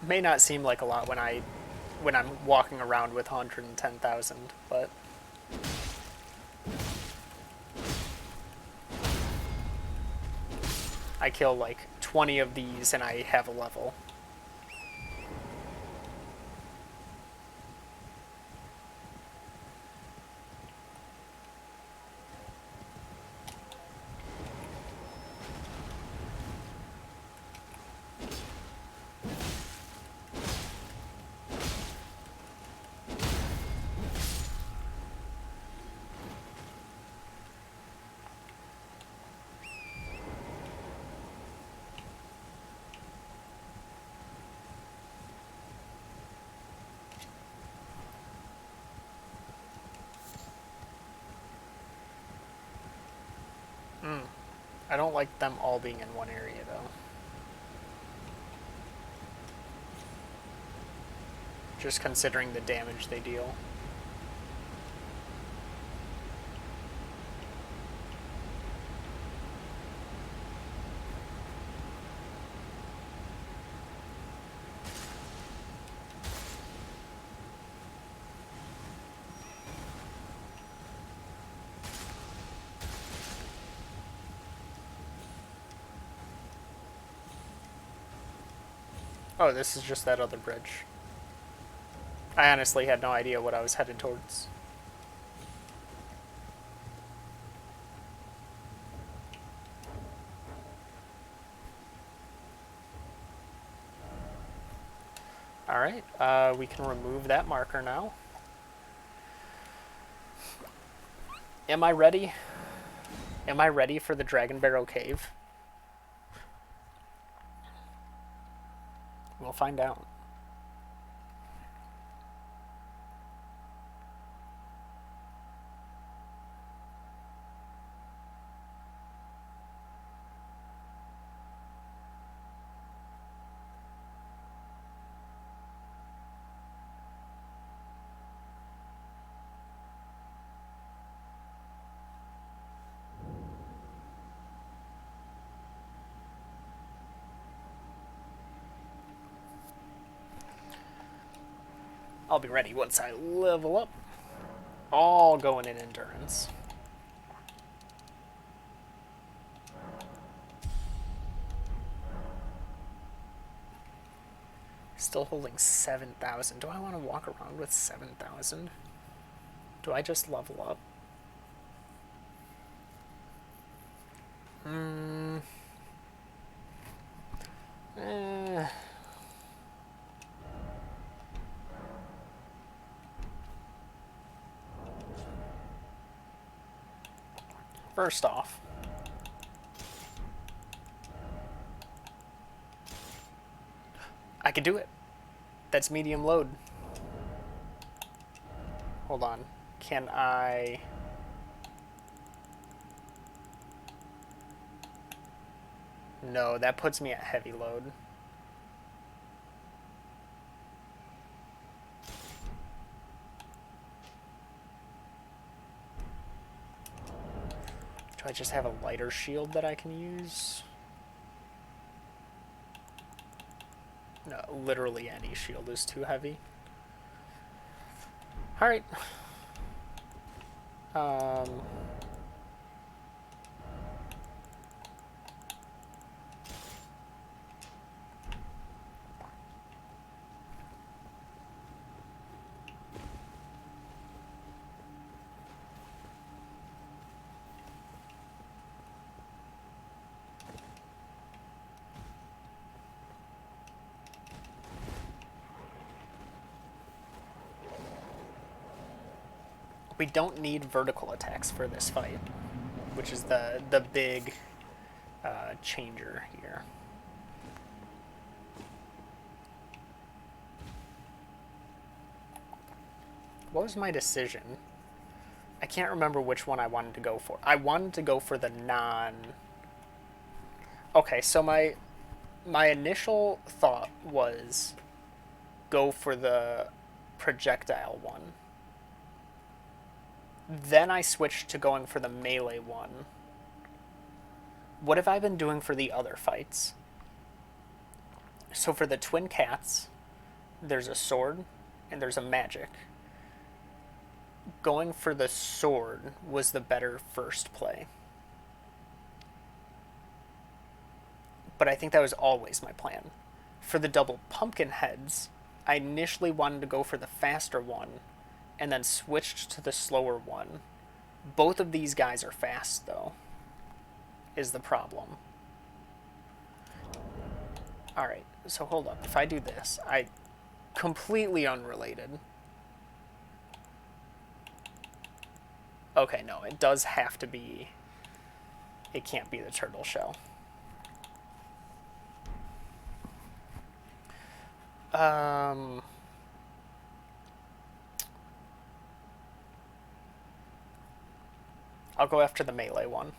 May not seem like a lot when I'm walking around with 110,000, but I kill like 20 of these and I have a level. I don't like them all being in one area, though. Just considering the damage they deal. Oh, this is just that other bridge. I honestly had no idea what I was headed towards. Alright, we can remove that marker now. Am I ready? Am I ready for the Dragon Barrow Cave? We'll find out. I'll be ready once I level up. All going in endurance. Still holding 7,000. Do I want to walk around with 7,000? Do I just level up? First off, I could do it. That's medium load. Hold on. Can I... No, that puts me at heavy load. Do I just have a lighter shield that I can use? literally any shield is too heavy. Alright. We don't need vertical attacks for this fight, which is the big changer here. What was my decision? I can't remember which one I wanted to go for. I wanted to go for the non... Okay, so my initial thought was go for the projectile one. Then I switched to going for the melee one. What have I been doing for the other fights? So for the twin cats, there's a sword and there's a magic. Going for the sword was the better first play. But I think that was always my plan. For the double pumpkin heads, I initially wanted to go for the faster one and then switched to the slower one. Both of these guys are fast, though, is the problem. Alright, so hold up. If I do this, completely unrelated. Okay, no, it does have to be... It can't be the turtle shell. I'll go after the melee one.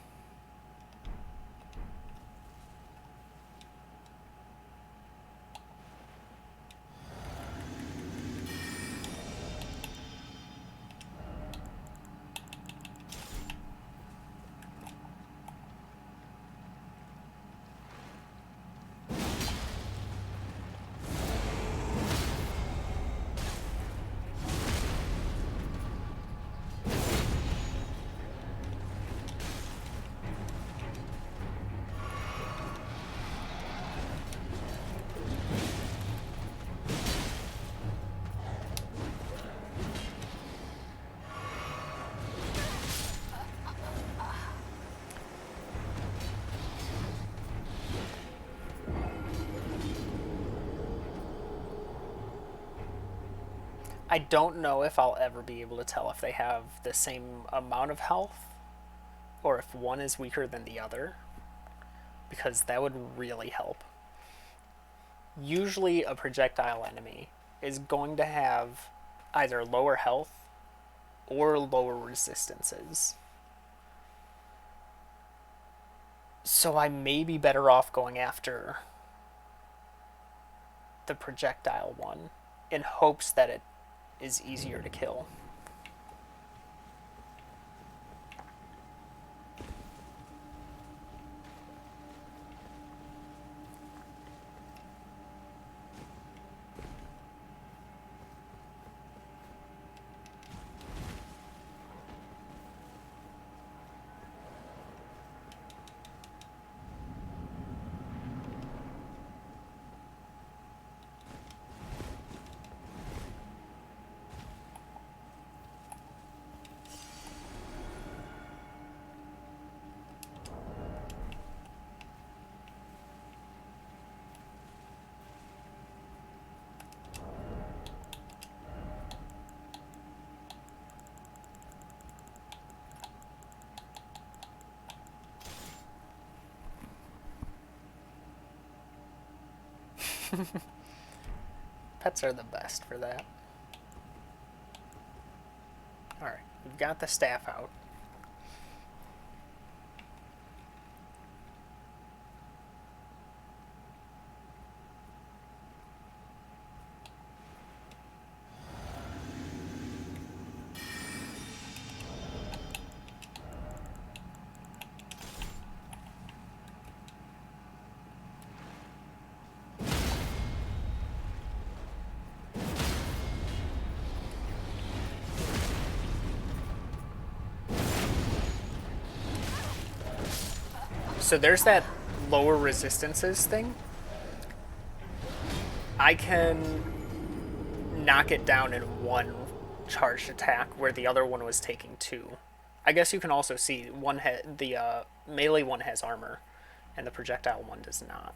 I don't know if I'll ever be able to tell if they have the same amount of health or if one is weaker than the other, because that would really help. Usually a projectile enemy is going to have either lower health or lower resistances. So I may be better off going after the projectile one in hopes that it is easier to kill. Pets are the best for that. Alright, we've got the staff out. So there's that lower resistances thing. I can knock it down in one charged attack where the other one was taking two. I guess you can also see the melee one has armor, and the projectile one does not.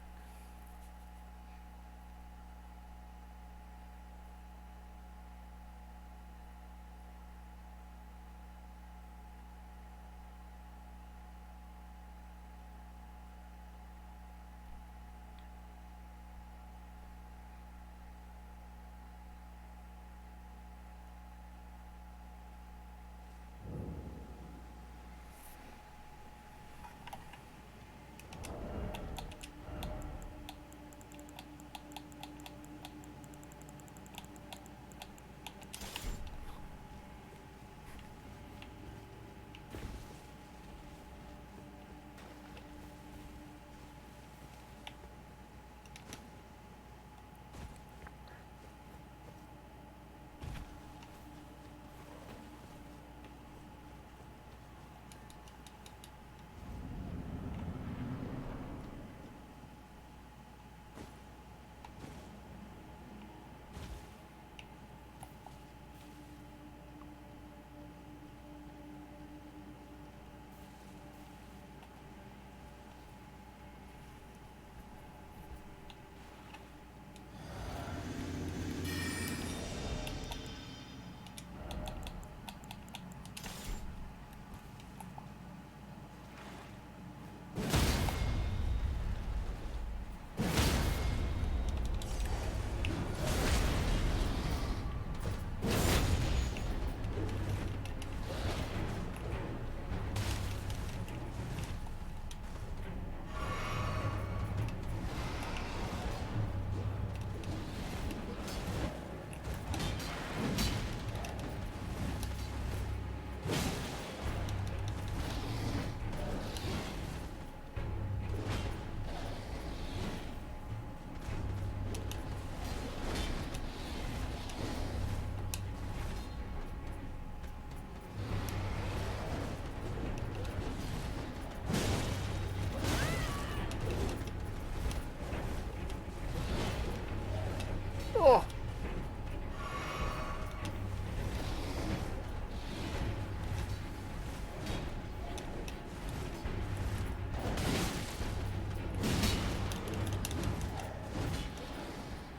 Oh.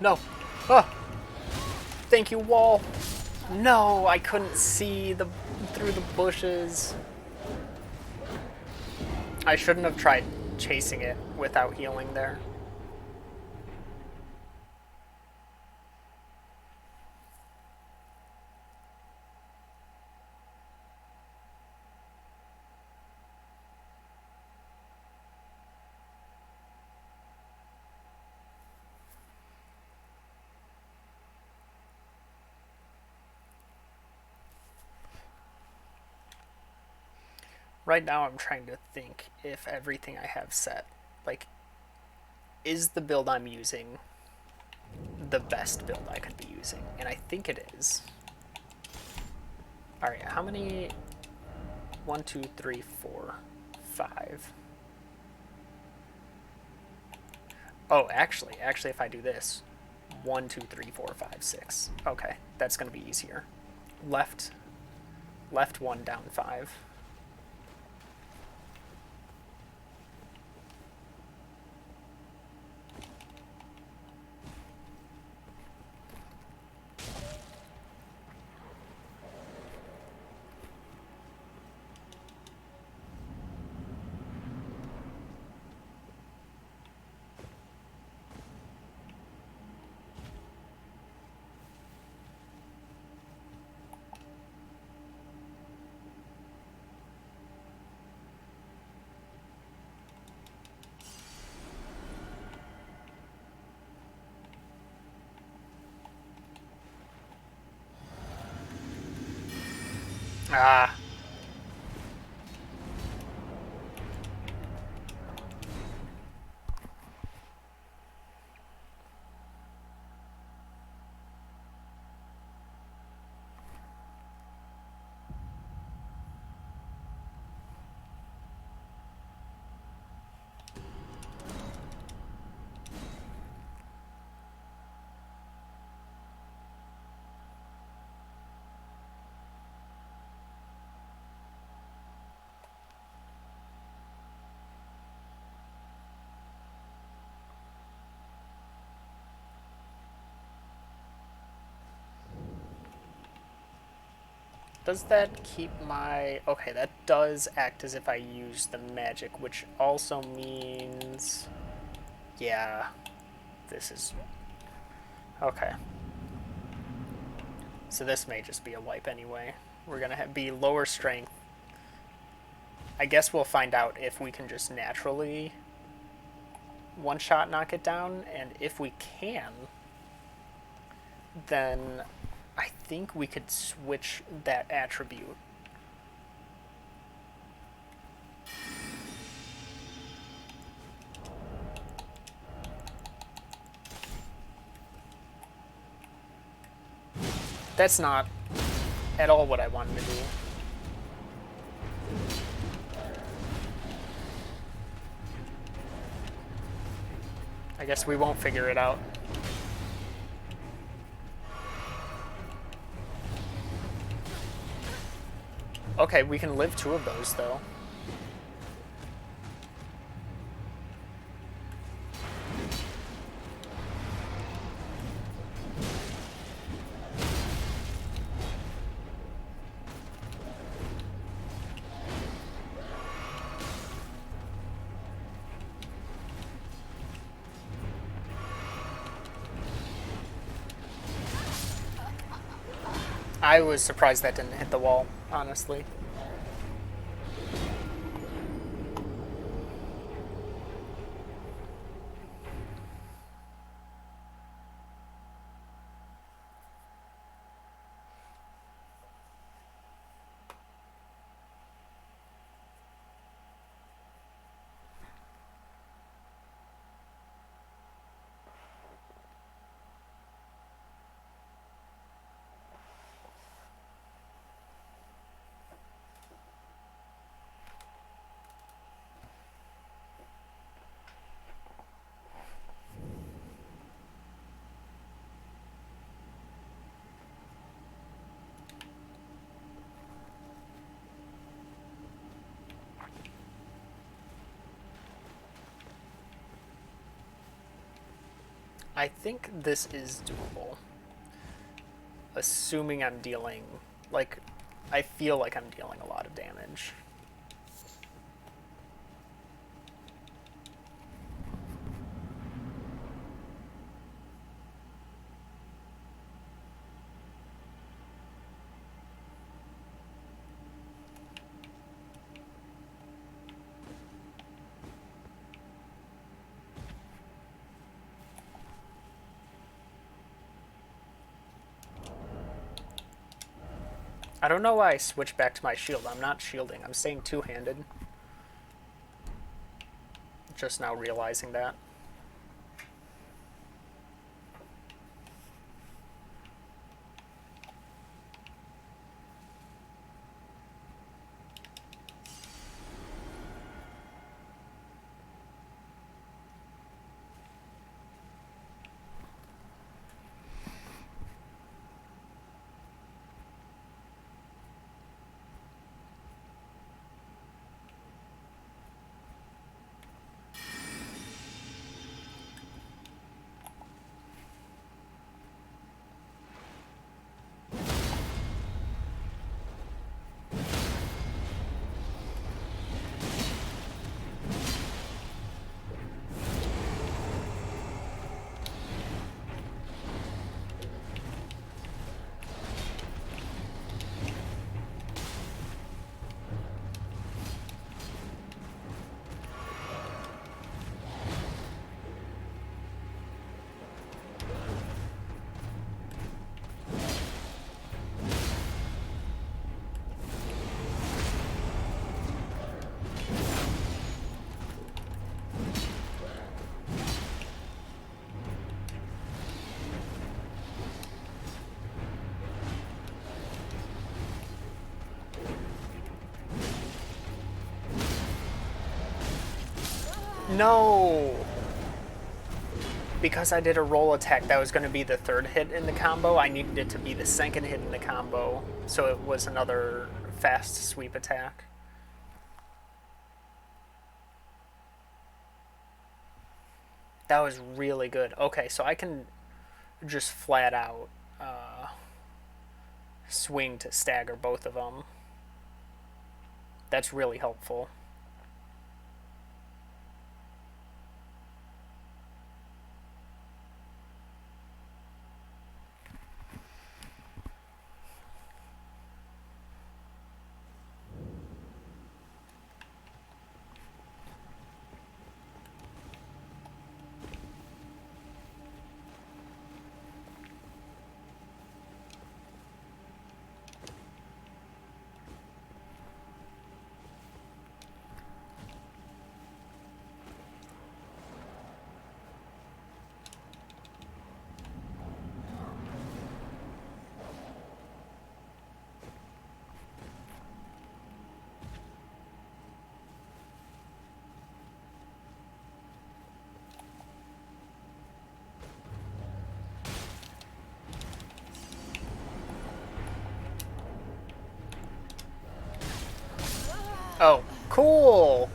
No. Oh. Thank you, wall. No, I couldn't see through the bushes. I shouldn't have tried chasing it without healing there. Right now I'm trying to think if everything I have set, like, is the build I'm using the best build I could be using? And I think it is. Alright, how many? 1, 2, 3, 4, 5. Oh, actually, if I do this, 1, 2, 3, 4, 5, 6. Okay, that's gonna be easier. Left 1, down 5. Ah. Does that keep my... Okay, that does act as if I use the magic, which also means... Yeah, this is... Okay. So this may just be a wipe anyway. We're going to be lower strength. I guess we'll find out if we can just naturally one-shot knock it down, and if we can, then I think we could switch that attribute. That's not at all what I wanted to do. I guess we won't figure it out. Okay, we can live 2 of those, though. I was surprised that didn't hit the wall, honestly. I think this is doable. Assuming I'm dealing, like, I feel like I'm dealing a lot of damage. I don't know why I switched back to my shield. I'm not shielding. I'm staying two-handed. Just now realizing that. No! Because I did a roll attack that was going to be the 3rd hit in the combo, I needed it to be the 2nd hit in the combo, so it was another fast sweep attack. That was really good. Okay, so I can just flat out swing to stagger both of them. That's really helpful. Oh, cool!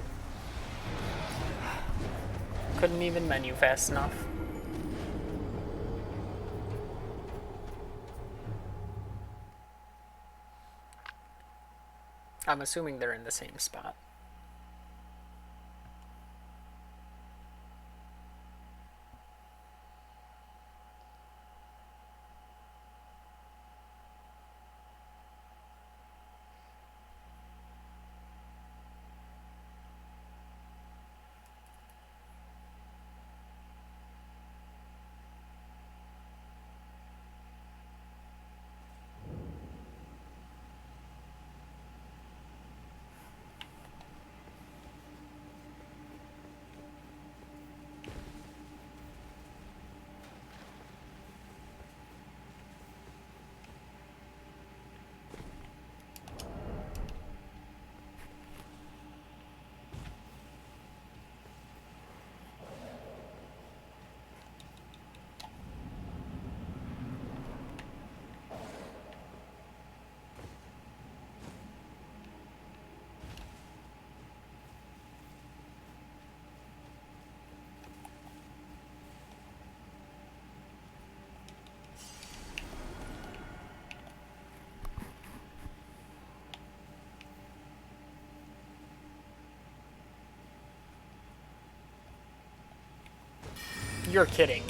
Couldn't even menu fast enough. I'm assuming they're in the same spot. You're kidding.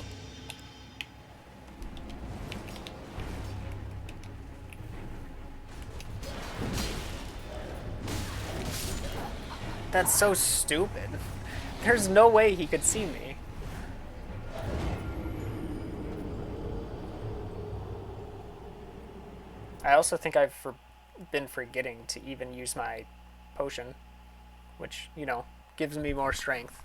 That's so stupid. There's no way he could see me. I also think I've been forgetting to even use my potion, which, you know, gives me more strength.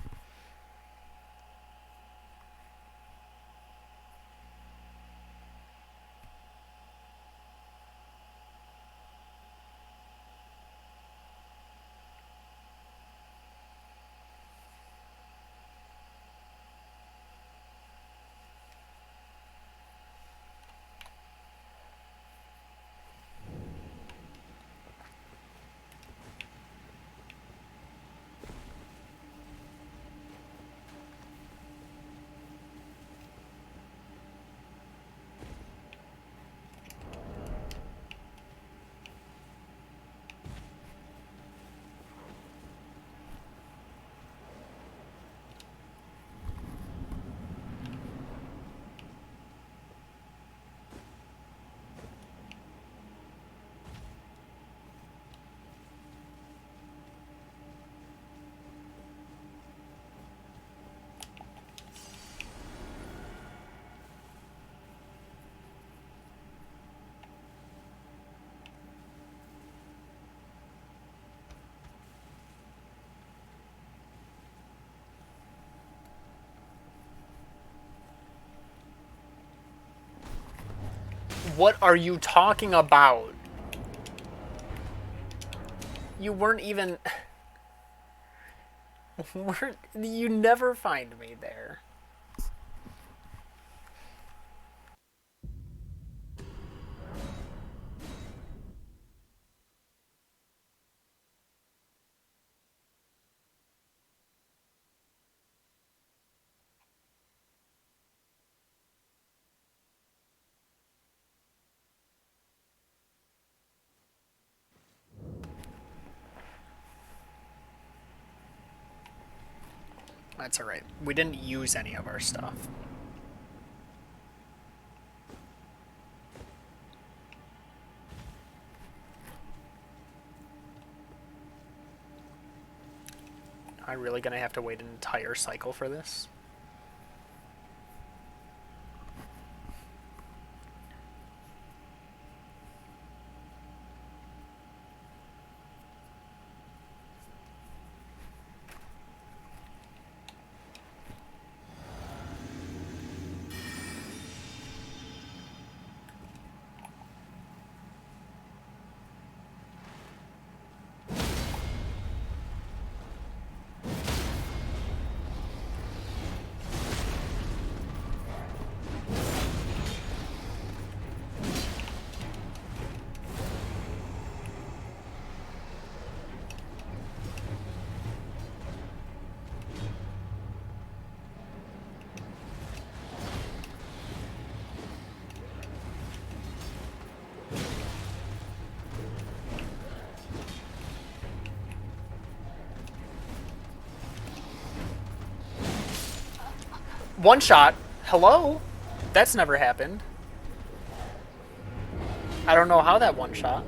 What are you talking about? You weren't even... You never find me there. That's alright. We didn't use any of our stuff. Am I really gonna have to wait an entire cycle for this? One shot. Hello? That's never happened. I don't know how that one shot.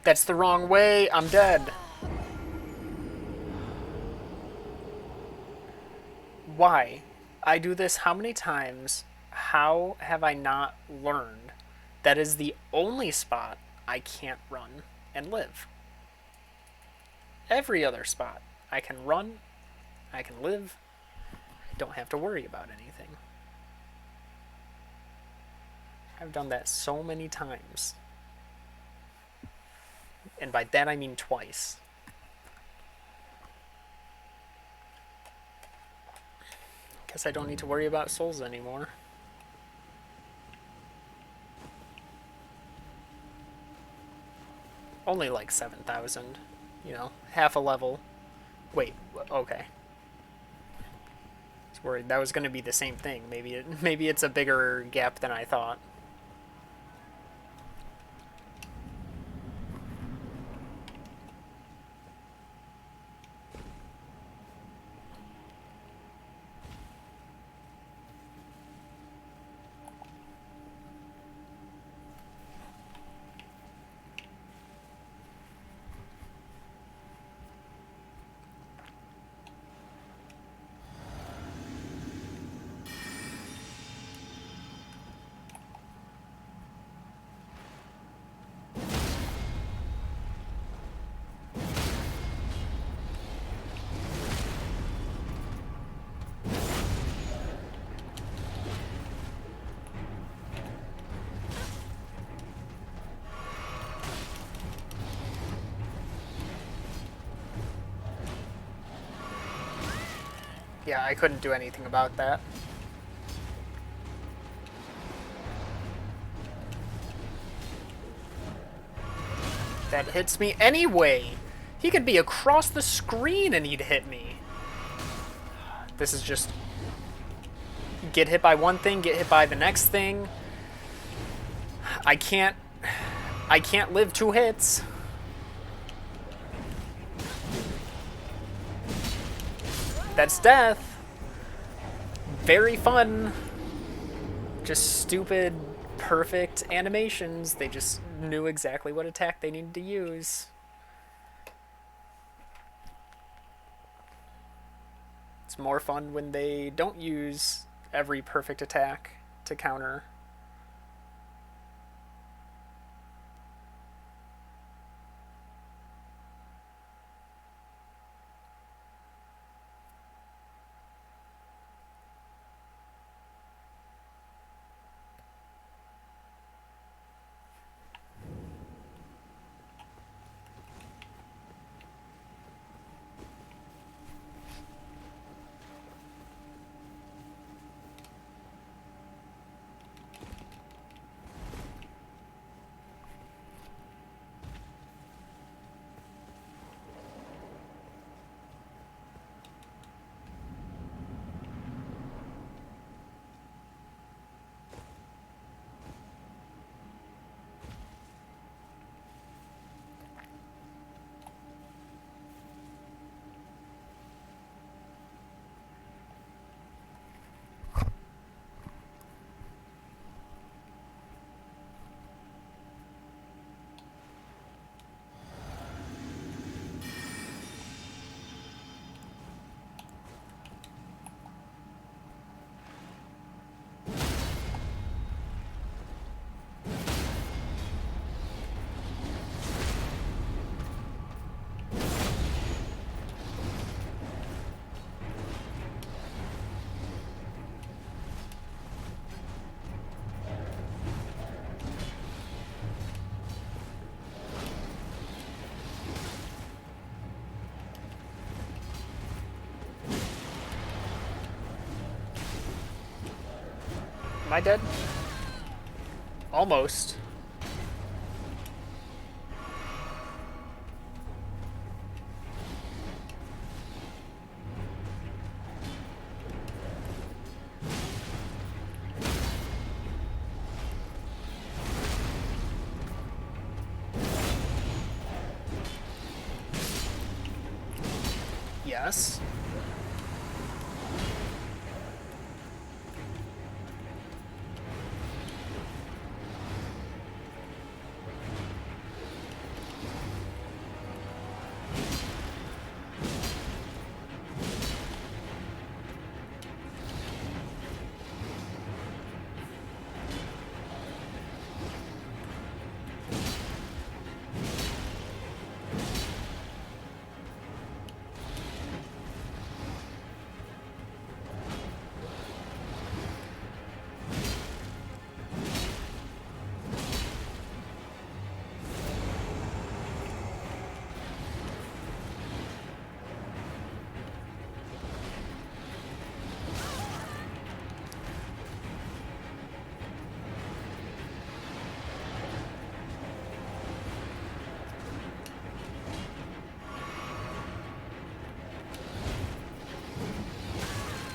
That's the wrong way. I'm dead. Why? I do this how many times? How have I not learned that is the only spot I can't run and live? Every other spot I can run, I can live, I don't have to worry about anything. I've done that so many times. And by that I mean twice. Guess I don't need to worry about souls anymore. Only like 7,000. You know, half a level. Wait, okay. I was worried that was going to be the same thing. Maybe it's a bigger gap than I thought. Yeah, I couldn't do anything about that. That hits me anyway. He could be across the screen and he'd hit me. This is just... get hit by one thing, get hit by the next thing. I can't live 2 hits. That's death. Very fun. Just stupid, perfect animations. They just knew exactly what attack they needed to use. It's more fun when they don't use every perfect attack to counter. I dead? Almost. Yes.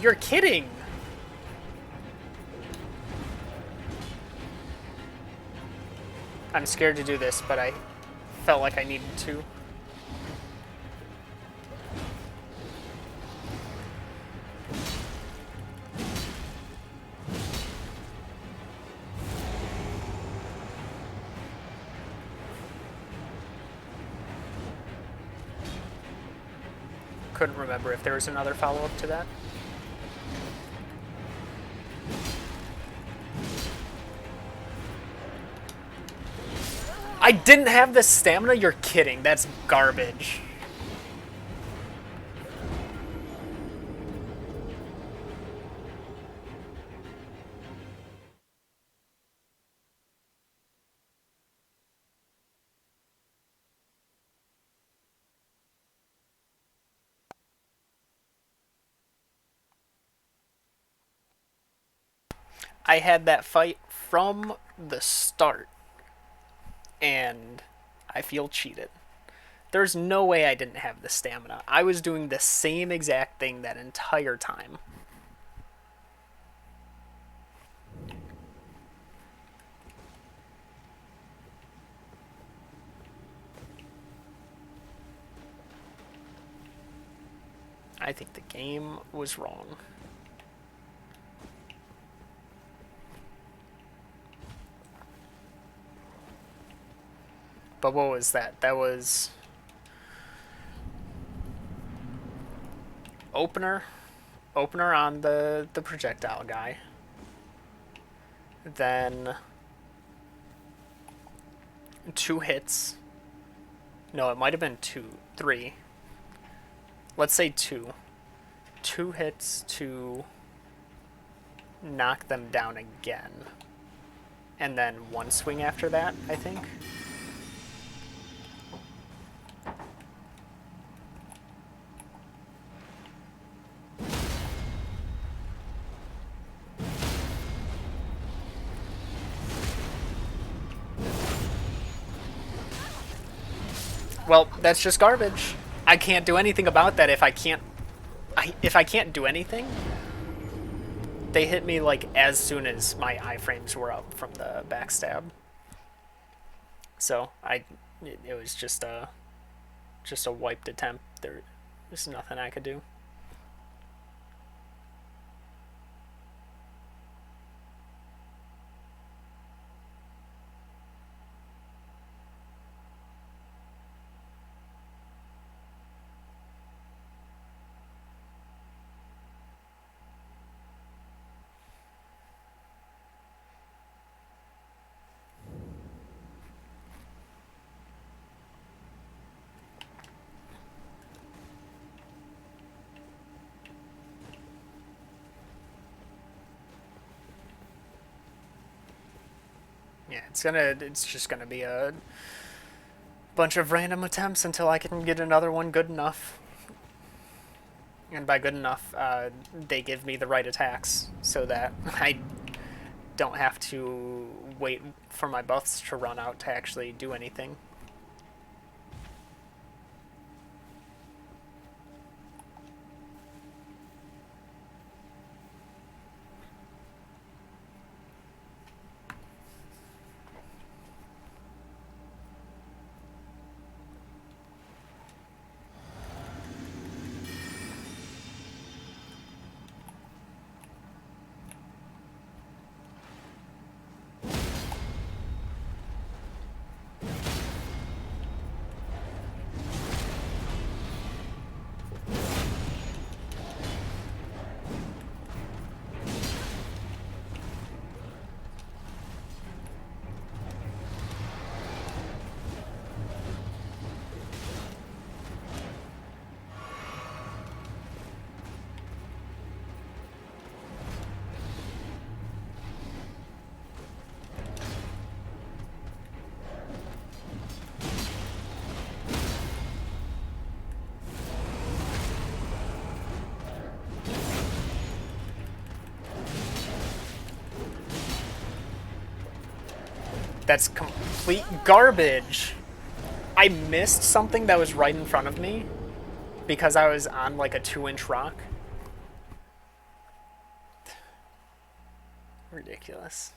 You're kidding! I'm scared to do this, but I felt like I needed to. Couldn't remember if there was another follow-up to that. I didn't have the stamina? You're kidding. That's garbage. I had that fight from the start, and I feel cheated. There's no way I didn't have the stamina. I was doing the same exact thing that entire time. I think the game was wrong. But what was that? That was opener on the projectile guy. Then 2 hits. No, it might have been 3. Let's say 2. 2 hits to knock them down again. And then 1 swing after that, I think. Well, that's just garbage. I can't do anything about that if I can't do anything. They hit me like as soon as my iframes were up from the backstab. So it was just a wiped attempt. There's nothing I could do. Yeah, it's just gonna be a bunch of random attempts until I can get another one good enough. And by good enough, they give me the right attacks so that don't have to wait for my buffs to run out to actually do anything. That's complete garbage. I missed something that was right in front of me because I was on like a 2-inch rock. Ridiculous.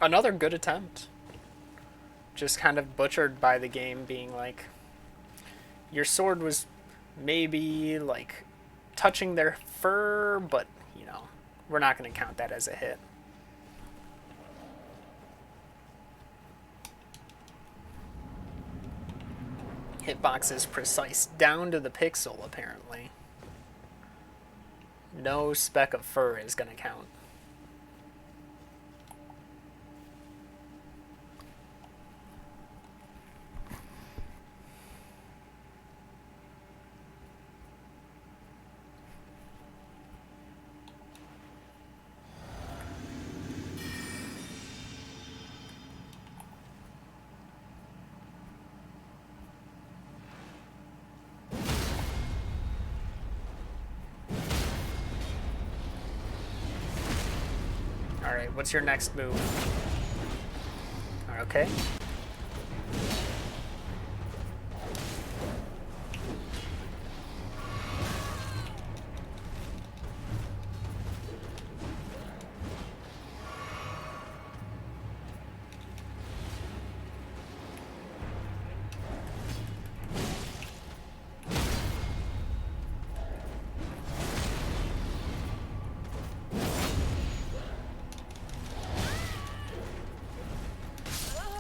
Another good attempt. Just kind of butchered by the game being like, your sword was maybe like touching their fur, but you know, we're not going to count that as a hit. Hitbox is precise down to the pixel, apparently. No speck of fur is going to count. Alright, what's your next move? Okay.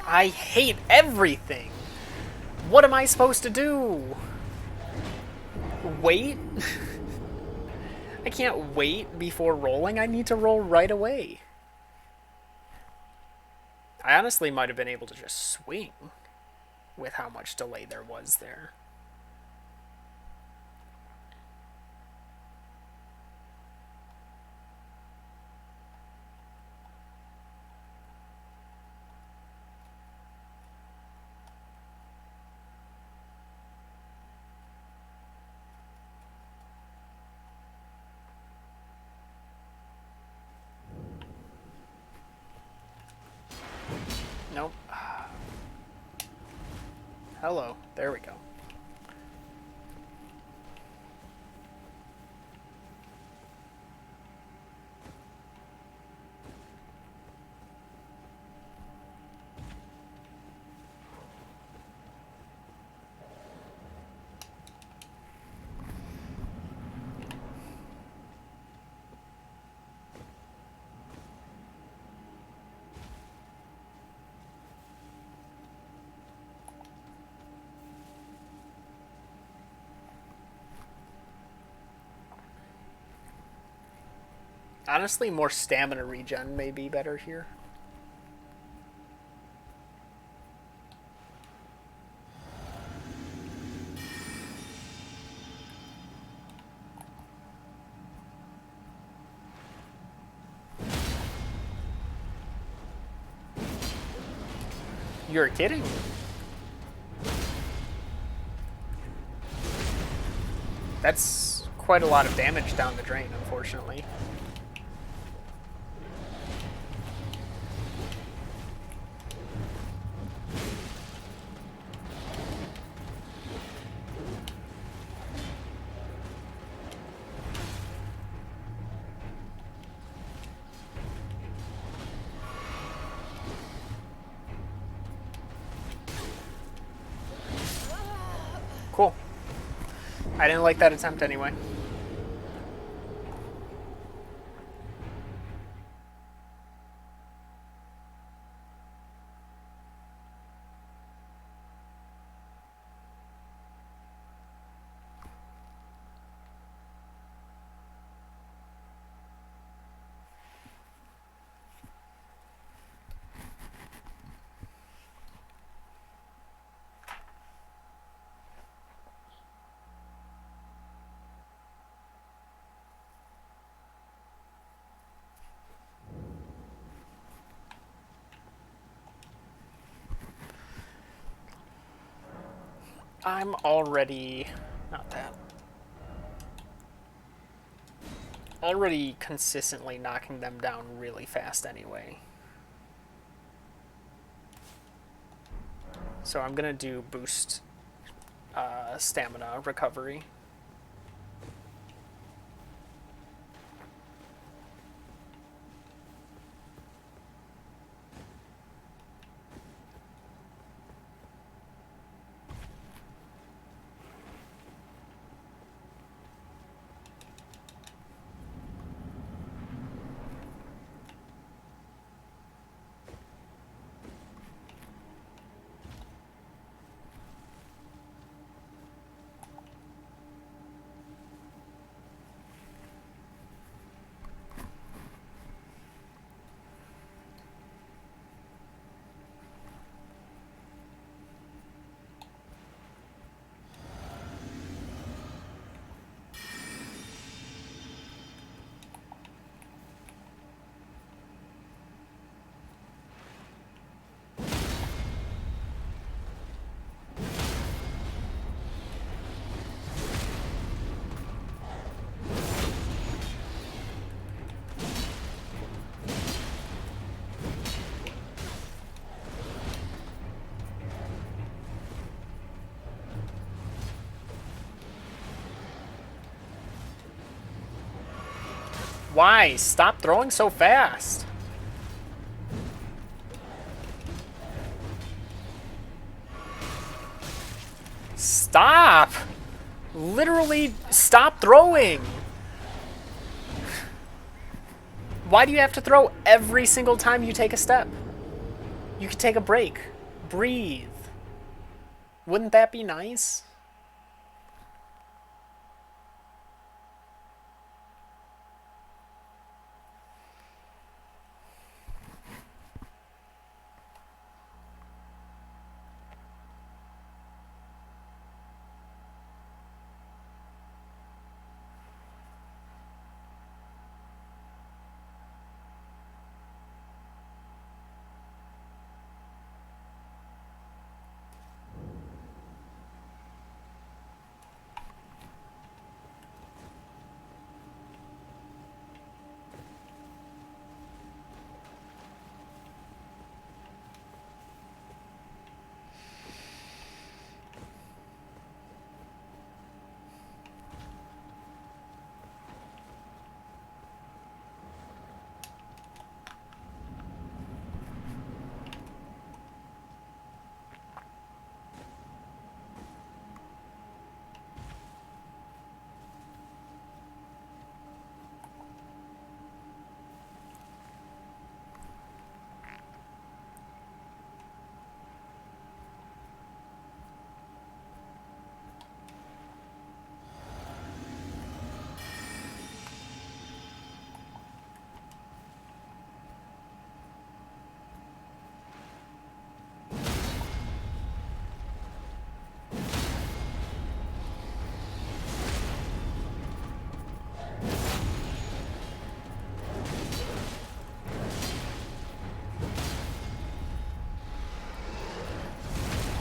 I hate everything. What am I supposed to do? Wait? I can't wait before rolling. I need to roll right away. I honestly might have been able to just swing with how much delay there was there. Nope. Hello. There we go. Honestly, more stamina regen may be better here. You're kidding. That's quite a lot of damage down the drain, unfortunately. Cool. I didn't like that attempt anyway. I'm already... not that. Already consistently knocking them down really fast anyway. So I'm gonna do boost stamina recovery. Why? Stop throwing so fast. Stop! Literally, stop throwing! Why do you have to throw every single time you take a step? You could take a break. Breathe. Wouldn't that be nice?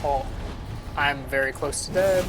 Oh, I'm very close to dead.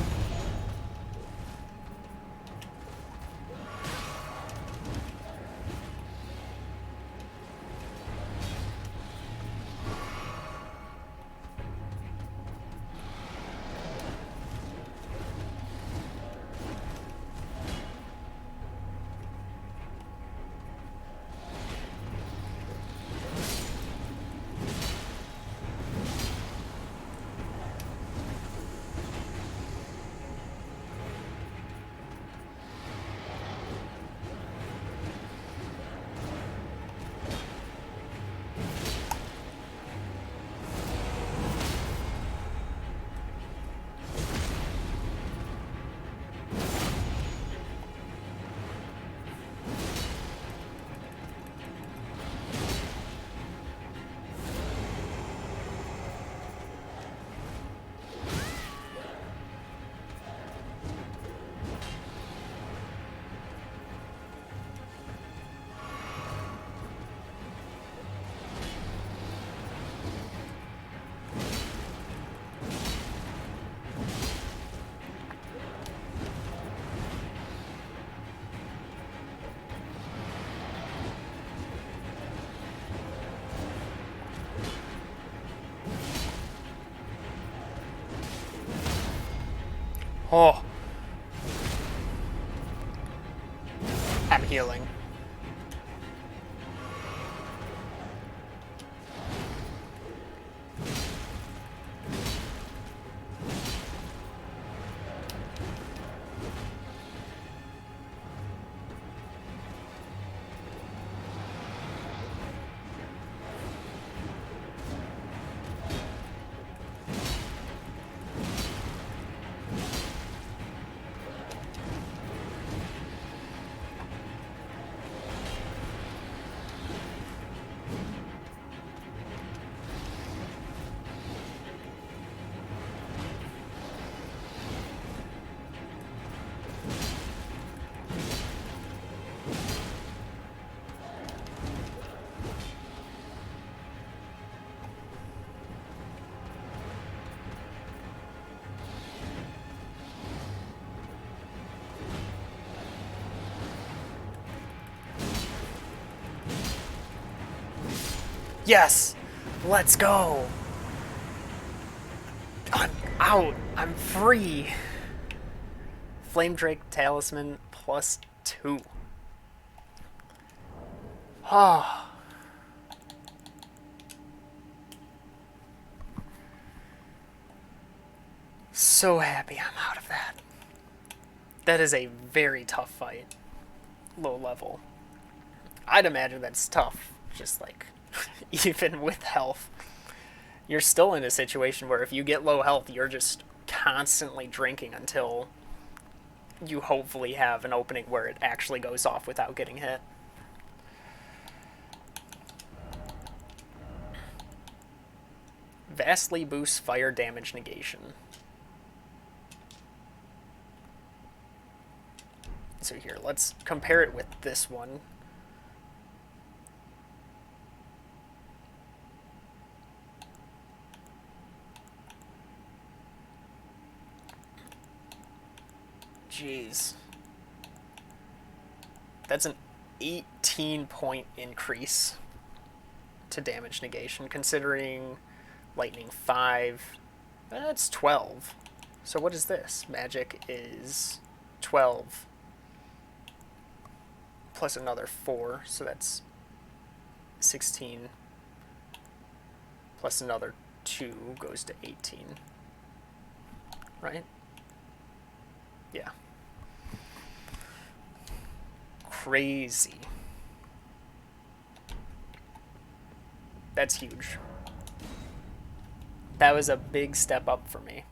Oh, I'm healing. Yes! Let's go! I'm out! I'm free! Flame Drake Talisman +2. Ah. So happy I'm out of that. That is a very tough fight. Low level. I'd imagine that's tough, just like, even with health. You're still in a situation where if you get low health, you're just constantly drinking until you hopefully have an opening where it actually goes off without getting hit. Vastly boosts fire damage negation. So here, let's compare it with this one. Jeez. That's an 18-point increase to damage negation, considering lightning 5. That's 12. So what is this? Magic is 12 plus another 4, so that's 16 plus another 2 goes to 18. Right? Yeah. Crazy. That's huge. That was a big step up for me.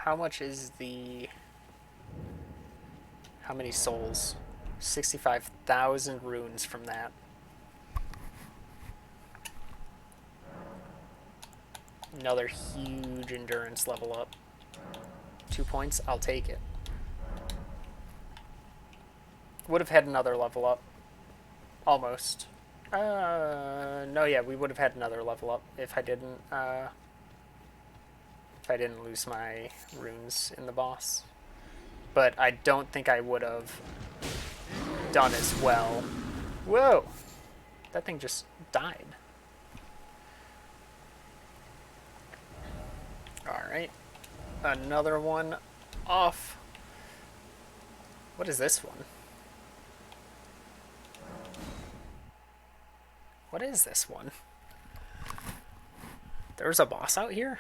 How much is the... How many souls? 65,000 runes from that. Another huge endurance level up. 2 points, I'll take it. Would have had another level up. Almost. No, yeah, we would have had another level up if I didn't lose my runes in the boss. But I don't think I would have done as well. Whoa! That thing just died. Alright. Another one off. What is this one? What is this one? There's a boss out here?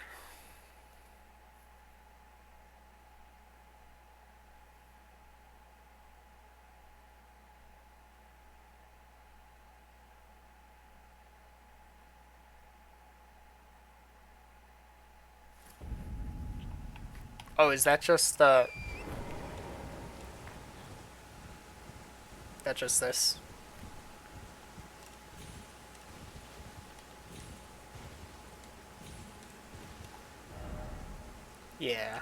Oh, is that just the... That's just this? Yeah.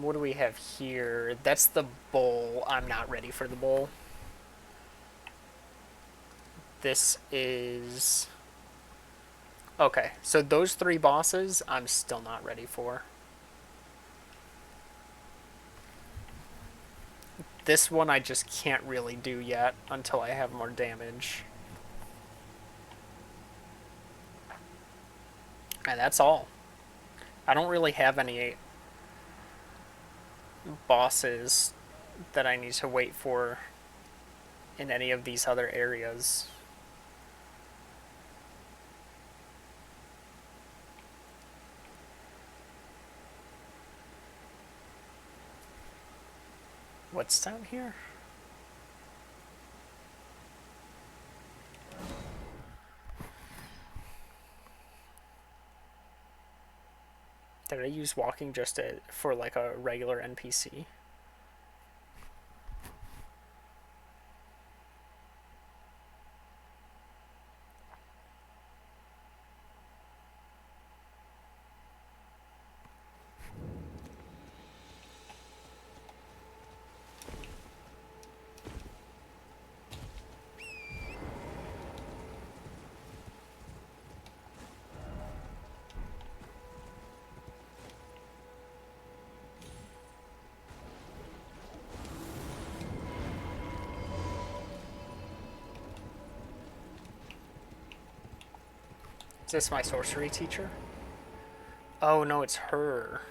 What do we have here? That's the bowl. I'm not ready for the bowl. This is... Okay, so those 3 bosses, I'm still not ready for. This one I just can't really do yet until I have more damage. And that's all. I don't really have any bosses that I need to wait for in any of these other areas. What's down here? Did I use walking just for like a regular NPC? Is this my sorcery teacher? Oh no, it's her.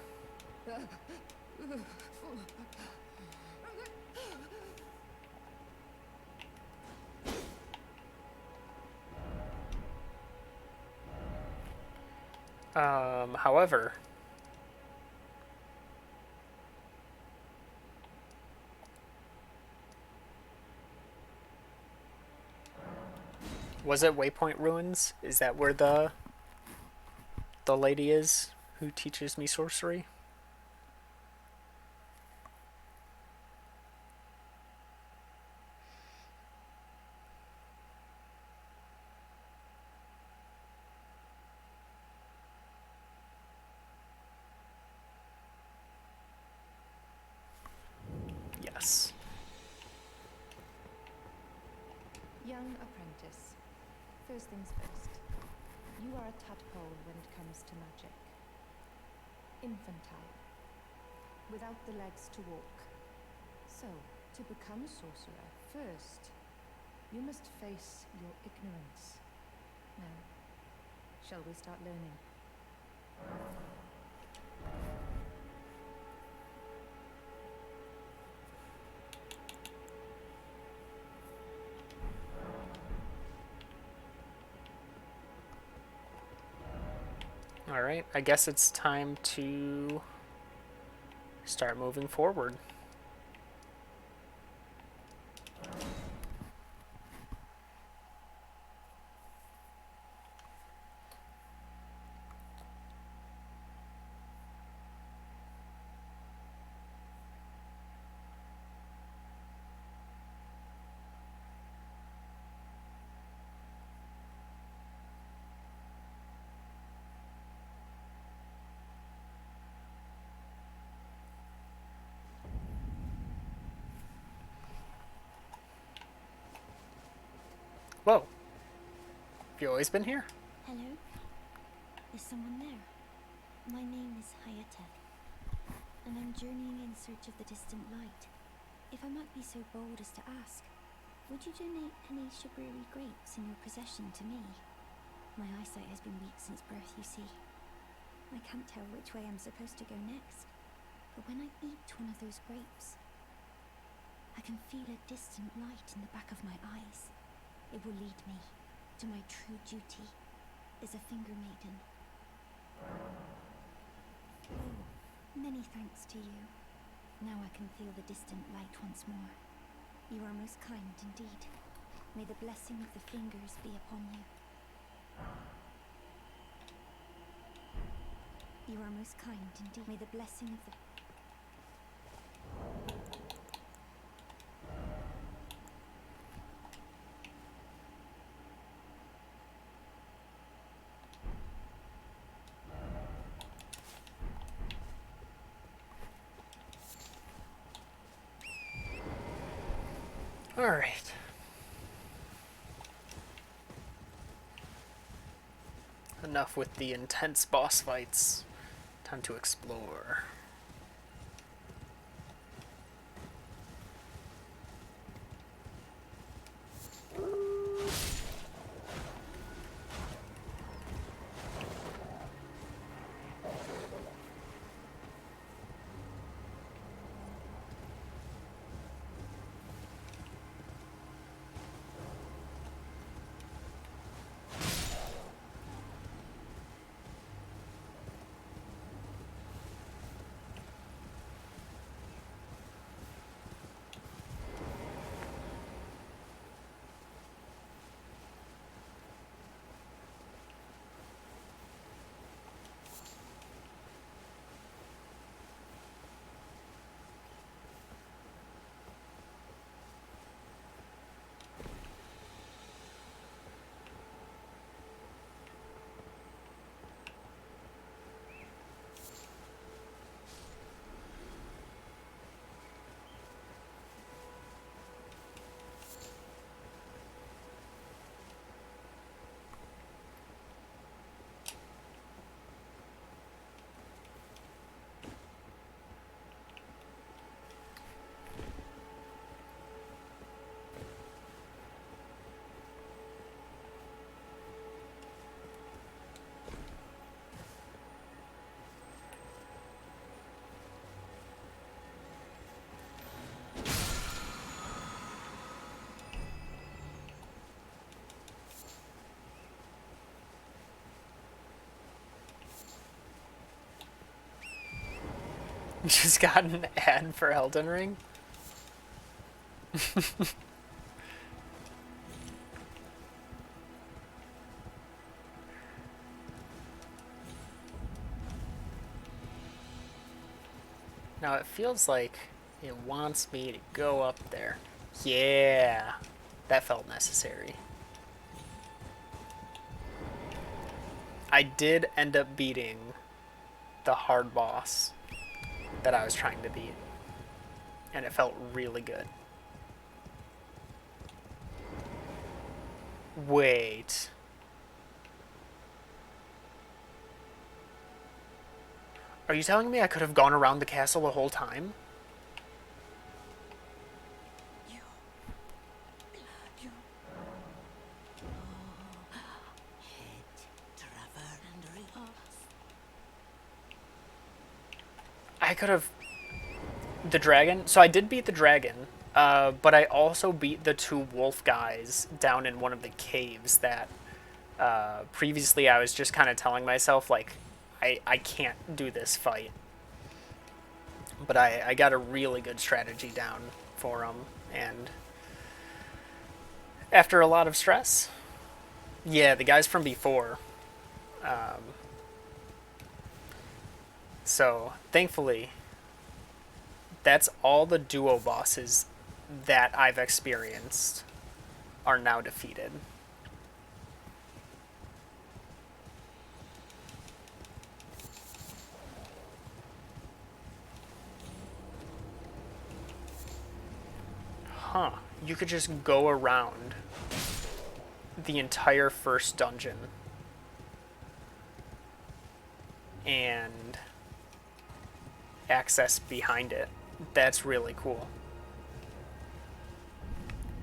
However... Was it Waypoint Ruins? Is that where the lady is who teaches me sorcery? Yes. Young apprentice. First things first. You are a tadpole when it comes to magic. Infantile. Without the legs to walk. So, to become a sorcerer, first, you must face your ignorance. Now, shall we start learning? Alright, I guess it's time to start moving forward. Whoa. Have you always been here? Hello? Is someone there? My name is Hayata, and I'm journeying in search of the distant light. If I might be so bold as to ask, would you donate any Shabriri grapes in your possession to me? My eyesight has been weak since birth, you see. I can't tell which way I'm supposed to go next, but when I eat one of those grapes, I can feel a distant light in the back of my eyes. It will lead me to my true duty as a finger maiden. Oh, many thanks to you. Now I can feel the distant light once more. You are most kind indeed. May the blessing of the fingers be upon you. You are most kind indeed. May the blessing of the... Alright. Enough with the intense boss fights. Time to explore. Just got an ad for Elden Ring. Now it feels like it wants me to go up there. Yeah, that felt necessary. I did end up beating the hard boss that I was trying to beat, and it felt really good. Wait. Are you telling me I could have gone around the castle the whole time? I could have... The dragon? So I did beat the dragon, but I also beat the two wolf guys down in one of the caves that previously I was just kind of telling myself, like, I can't do this fight. But I got a really good strategy down for them, and after a lot of stress, yeah, the guys from before. So, thankfully, that's all the duo bosses that I've experienced are now defeated. Huh. You could just go around the entire first dungeon and access behind it. That's really cool.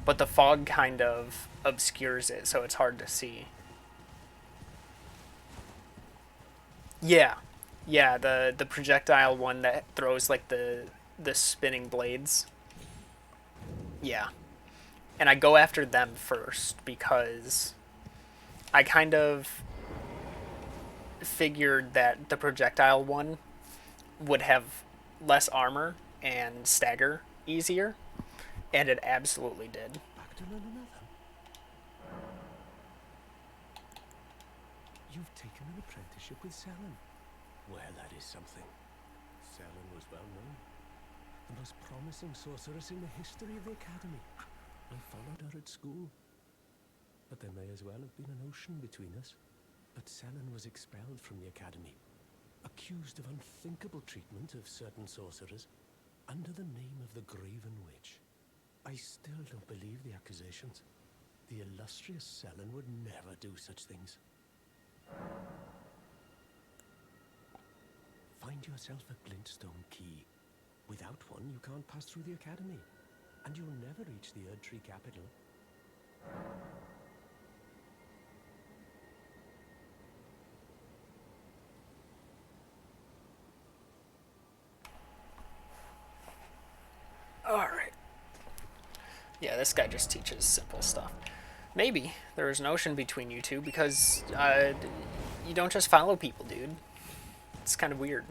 But the fog kind of obscures it, so it's hard to see. Yeah. Yeah, the projectile one that throws like the spinning blades. Yeah. And I go after them first because I kind of figured that the projectile one would have less armor and stagger easier, and it absolutely did. Back to learn another. You've taken an apprenticeship with Selin. Well, that is something. Selin was well known. The most promising sorceress in the history of the Academy. I followed her at school. But there may as well have been an ocean between us. But Selin was expelled from the Academy, accused of unthinkable treatment of certain sorcerers, under the name of the Graven Witch. I still don't believe the accusations. The illustrious Selin would never do such things. Find yourself a glintstone key. Without one, you can't pass through the Academy, and you'll never reach the Erd Tree capital. Alright. Yeah, this guy just teaches simple stuff. Maybe there was an ocean between you two because you don't just follow people, dude. It's kind of weird.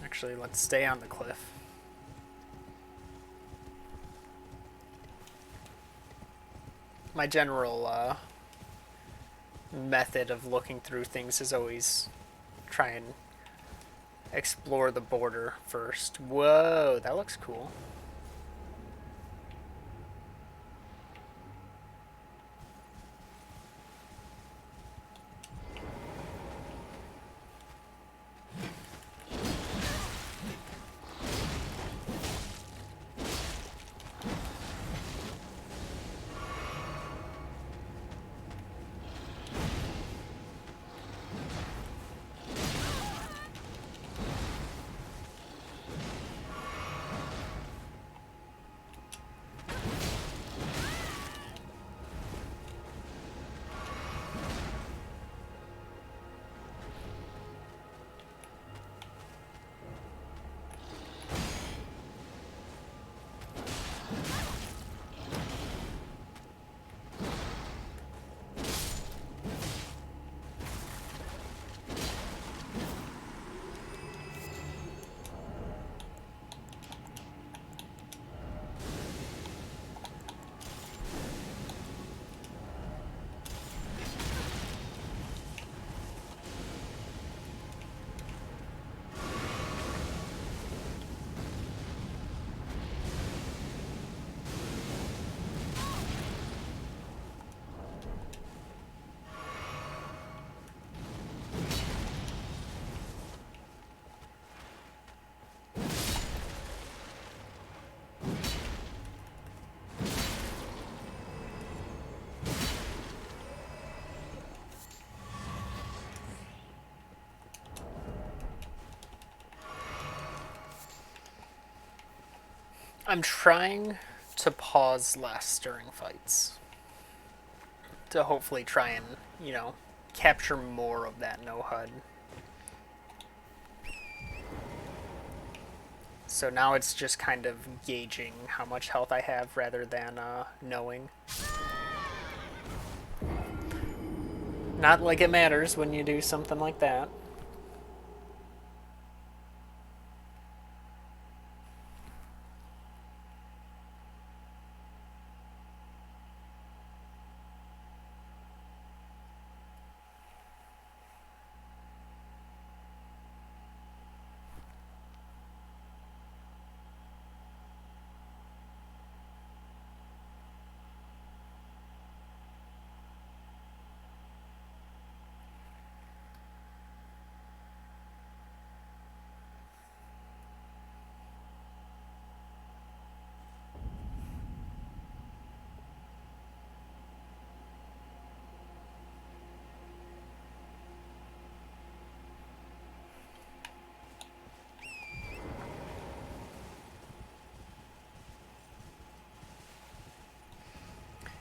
Actually, let's stay on the cliff. My general method of looking through things is always try and explore the border first. Whoa, that looks cool. I'm trying to pause less during fights to hopefully try and, capture more of that no HUD. So now it's just kind of gauging how much health I have rather than knowing. Not like it matters when you do something like that.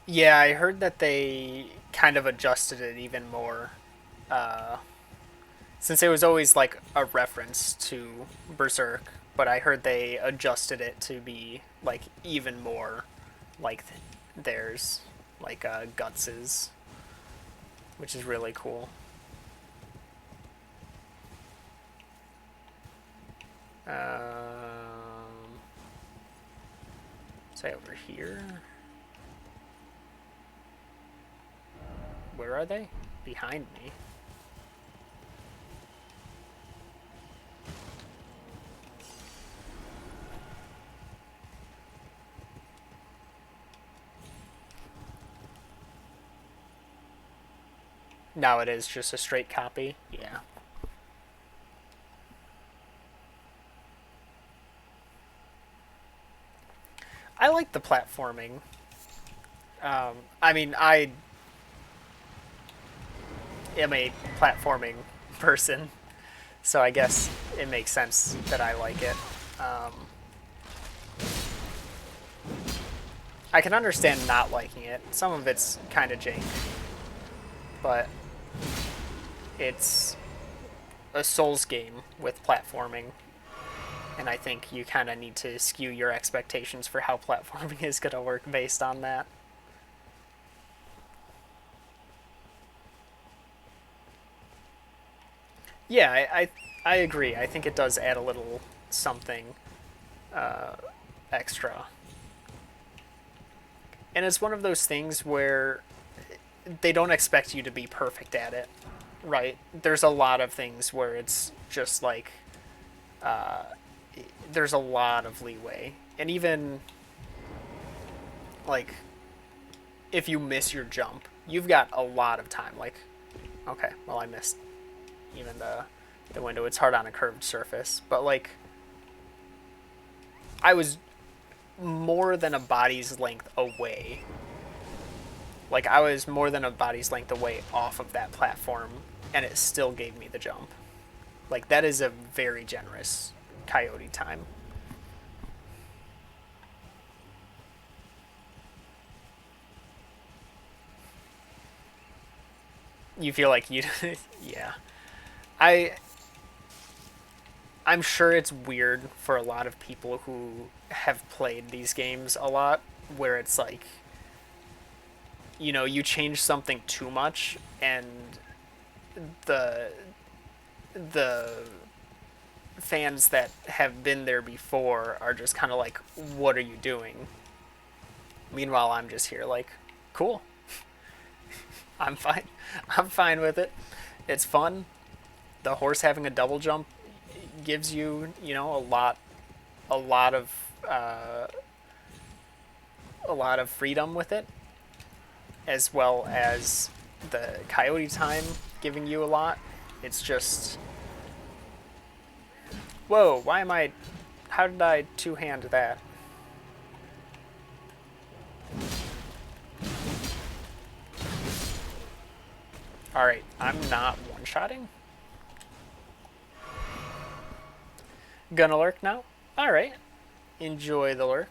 Yeah, I heard that they kind of adjusted it even more. Uh, since it was always like a reference to Berserk, but I heard they adjusted it to be like even more like theirs, like Guts's, which is really cool. Say over here. Where are they? Behind me. Now it is just a straight copy. Yeah. I like the platforming. I mean, I am a platforming person, so I guess it makes sense that I like it. I can understand not liking it. Some of it's kind of jank, but it's a Souls game with platforming, and I think you kind of need to skew your expectations for how platforming is going to work based on that. Yeah, I agree. I think it does add a little something extra. And it's one of those things where they don't expect you to be perfect at it, right? There's a lot of things where it's just like there's a lot of leeway. And even like if you miss your jump, you've got a lot of time. Like, okay, well I missed even the window. It's hard on a curved surface, but like I was more than a body's length away. Like I was more than a body's length away off of that platform, and it still gave me the jump. Like that is a very generous coyote time. You feel like you, yeah. I I'm sure it's weird for a lot of people who have played these games a lot, where it's like, you know, you change something too much, and the the fans that have been there before are just kind of like, what are you doing? Meanwhile, I'm just here like, cool. I'm fine. I'm fine with it. It's fun. The horse having a double jump gives you, you know, a lot of uh, a lot of freedom with it, as well as the coyote time giving you a lot. It's just, whoa, why am I, how did I two-hand that? Alright, I'm not one-shotting. Gonna lurk now? Alright, enjoy the lurk.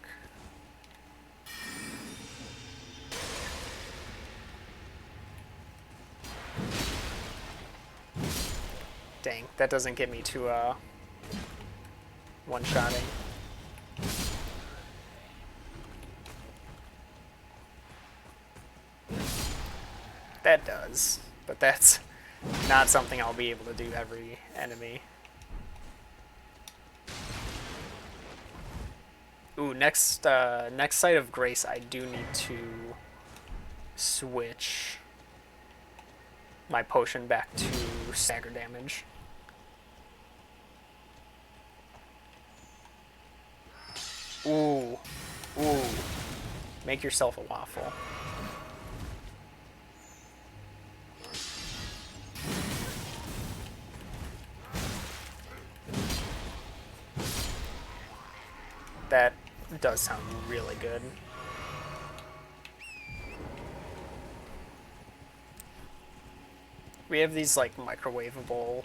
Dang, that doesn't get me to one-shotting. That does, but that's not something I'll be able to do every enemy. Ooh, next Site of Grace, I do need to switch my potion back to stagger damage. Ooh, ooh, make yourself a waffle. That does sound really good. We have these like microwavable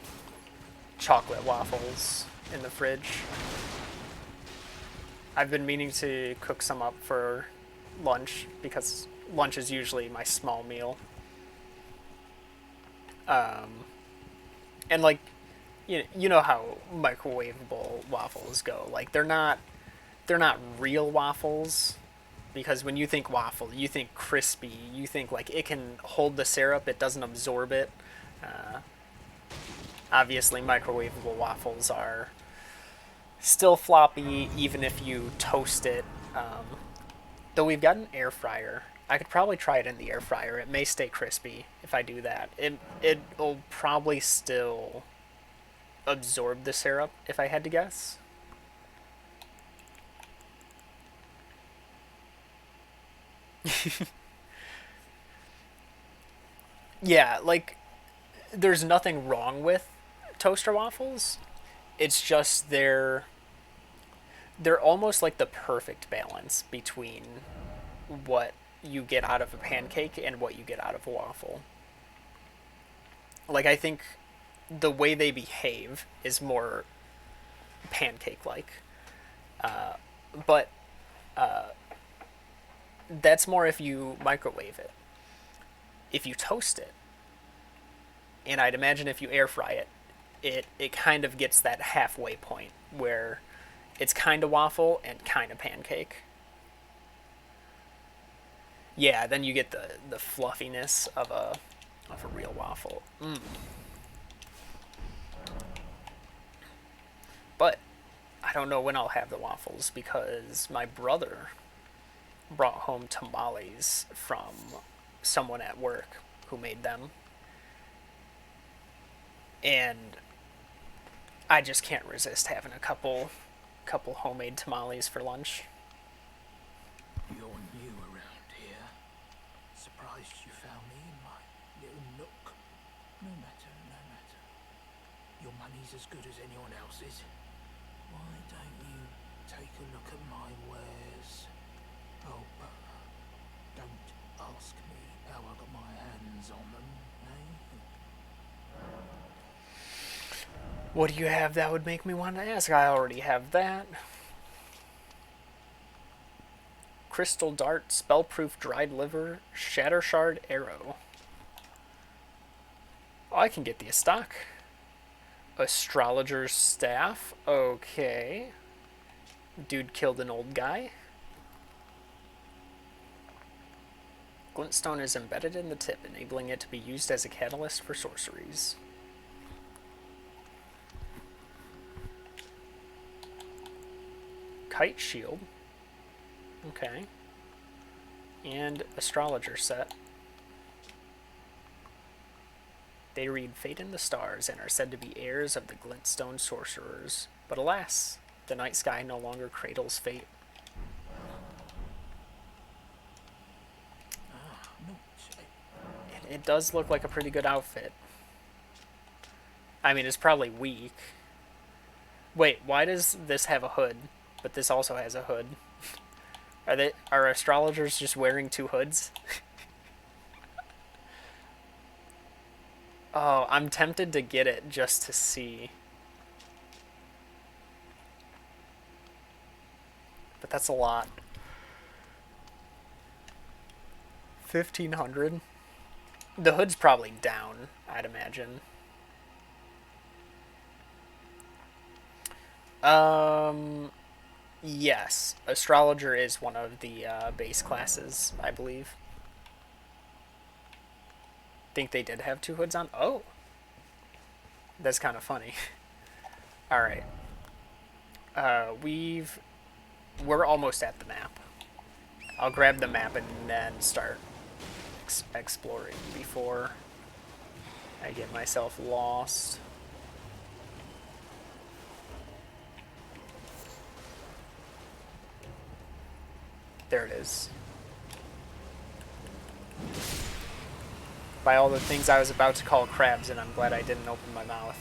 chocolate waffles in the fridge. I've been meaning to cook some up for lunch because lunch is usually my small meal. And like, you know how microwavable waffles go. Like they're not real waffles, because when you think waffle, you think crispy. You think like it can hold the syrup, it doesn't absorb it. Uh, Obviously, microwavable waffles are still floppy even if you toast it. Though we've got an air fryer, I could probably try it in the air fryer. It may stay crispy if I do that. It'll probably still absorb the syrup if I had to guess. Yeah, like there's nothing wrong with toaster waffles. It's just they're almost like the perfect balance between what you get out of a pancake and what you get out of a waffle. Like I think the way they behave is more pancake like. But that's more if you microwave it. If you toast it, and I'd imagine if you air fry it, it kind of gets that halfway point where it's kind of waffle and kind of pancake. Yeah, then you get the fluffiness of a real waffle. But I don't know when I'll have the waffles because my brother brought home tamales from someone at work who made them. And I just can't resist having a couple homemade tamales for lunch. You're new around here. Surprised you found me in my little nook. No matter, no matter. Your money's as good as anyone else's. Why don't you take a look at my wares? Oh, but don't ask me how I got my hands on them, eh? What do you have that would make me want to ask? I already have that. Crystal Dart, Spellproof Dried Liver, Shatter Shard Arrow. Oh, I can get the stock. Astrologer's Staff. Okay. Dude killed an old guy. Glintstone is embedded in the tip, enabling it to be used as a catalyst for sorceries. Kite Shield. Okay. And Astrologer Set. They read fate in the stars and are said to be heirs of the Glintstone sorcerers. But alas, the night sky no longer cradles fate. It does look like a pretty good outfit. I mean, it's probably weak. Wait, why does this have a hood, but this also has a hood? Are astrologers just wearing two hoods? Oh, I'm tempted to get it just to see. But that's a lot. 1,500. The hood's probably down, I'd imagine. Yes. Astrologer is one of the base classes, I believe. Think they did have two hoods on? Oh. That's kind of funny. Alright. We're almost at the map. I'll grab the map and then start exploring before I get myself lost. There it is. By all the things I was about to call crabs, and I'm glad I didn't open my mouth.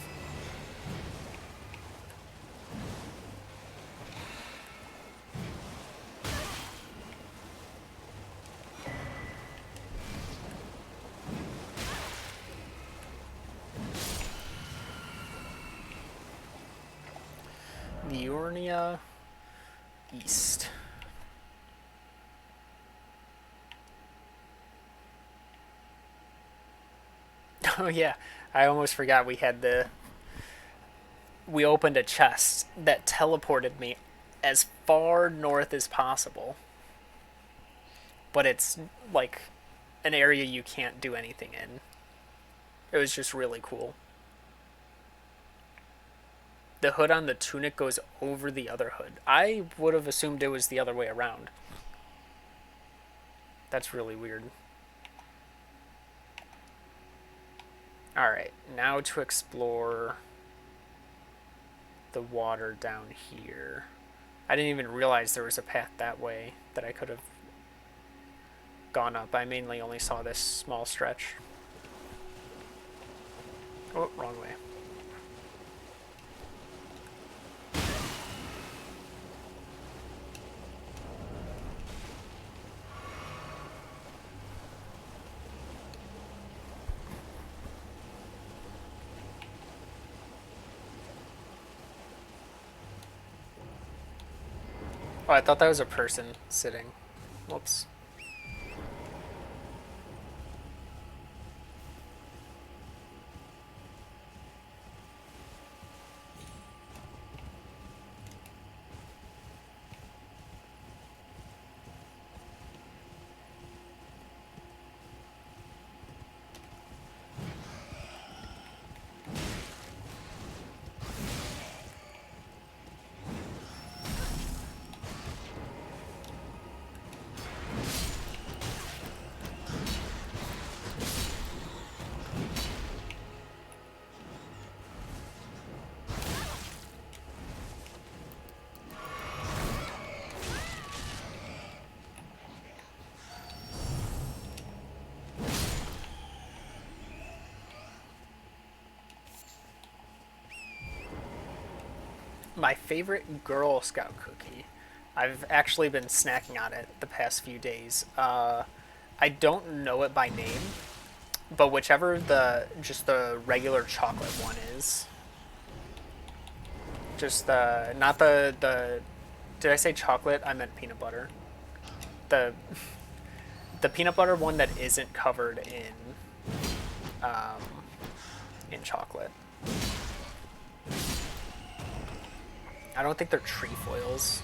Liurnia East. Oh yeah, I almost forgot we had we opened a chest that teleported me as far north as possible. But it's like an area you can't do anything in. It was just really cool. The hood on the tunic goes over the other hood. I would have assumed it was the other way around. That's really weird. Alright, now to explore the water down here. I didn't even realize there was a path that way that I could have gone up. I mainly only saw this small stretch. Oh, wrong way. Oh, I thought that was a person sitting. Whoops. My favorite Girl Scout cookie. I've actually been snacking on it the past few days. I don't know it by name, but whichever just the regular chocolate one is. Just the not the did I say chocolate? I meant peanut butter. The the peanut butter one that isn't covered um, in chocolate. I don't think they're trefoils.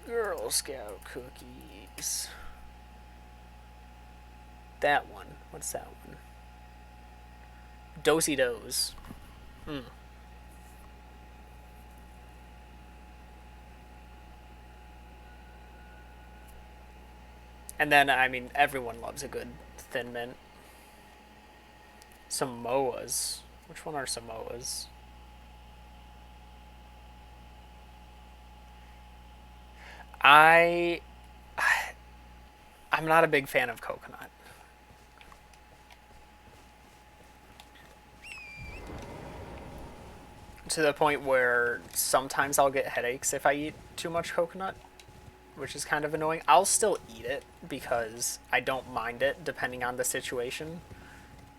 Girl Scout cookies. That one. What's that one? Dosey Does. And then, I mean, everyone loves a good Thin Mint. Samoas. Which one are Samoas? I I'm not a big fan of coconut. To the point where sometimes I'll get headaches if I eat too much coconut, which is kind of annoying. I'll still eat it because I don't mind it depending on the situation,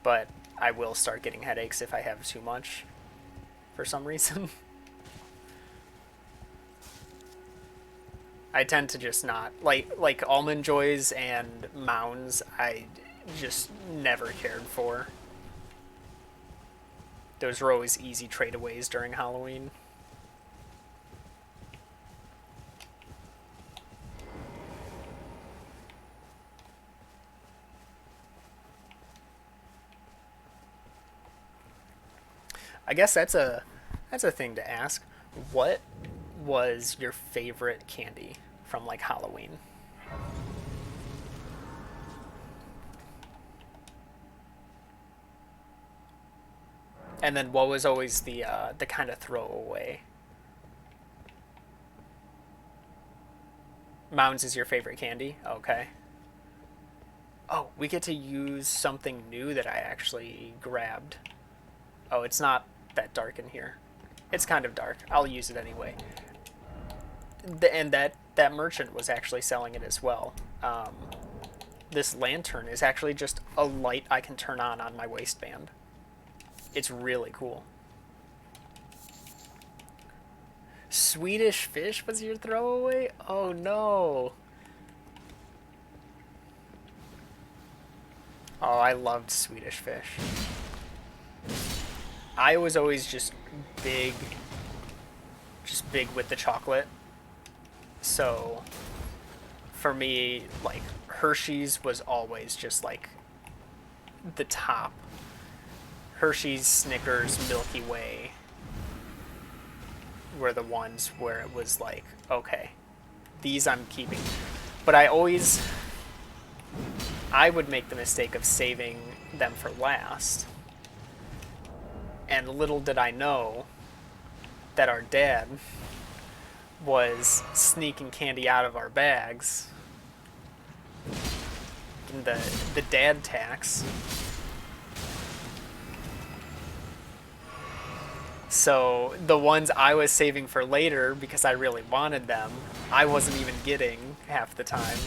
but I will start getting headaches if I have too much for some reason. I tend to just not like Almond Joys and Mounds. I just never cared for. Those were always easy tradeaways during Halloween. I guess that's a thing to ask. What was your favorite candy from like Halloween? And then what was always the kind of throwaway? Mounds is your favorite candy? Okay. Oh, we get to use something new that I actually grabbed. Oh, it's not that dark in here. It's kind of dark. I'll use it anyway. And that merchant was actually selling it as well. This lantern is actually just a light I can turn on my waistband. It's really cool. Swedish fish was your throwaway? Oh no. Oh, I loved Swedish Fish. I was always big, just big with the chocolate. So for me, like Hershey's was always just like the top. Hershey's, Snickers, Milky Way were the ones where it was like, okay, these I'm keeping. But I would make the mistake of saving them for last. And little did I know that our dad was sneaking candy out of our bags in the dad tax. So the ones I was saving for later because I really wanted them, I wasn't even getting half the time.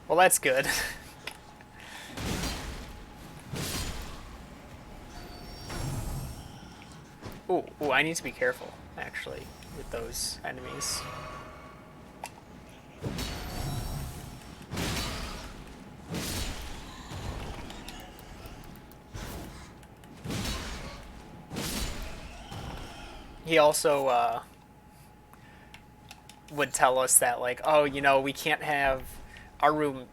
Well, that's good. Ooh, I need to be careful, actually, with those enemies. He also would tell us that, like, oh, we can't have our room,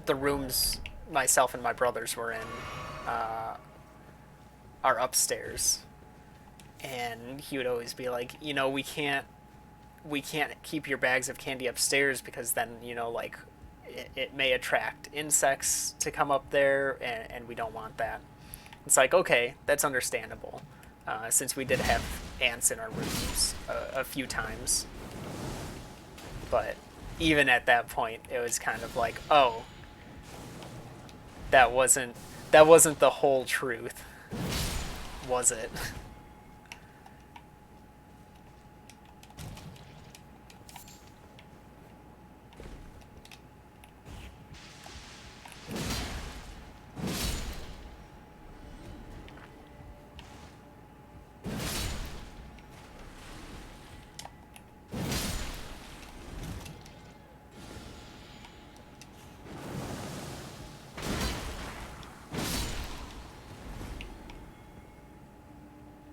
the rooms myself and my brothers were in, are upstairs. And he would always be like, we can't keep your bags of candy upstairs because then, like, it may attract insects to come up there, and we don't want that. It's like, okay, that's understandable, since we did have ants in our rooms a few times. But even at that point, it was kind of like, oh, that wasn't the whole truth, was it?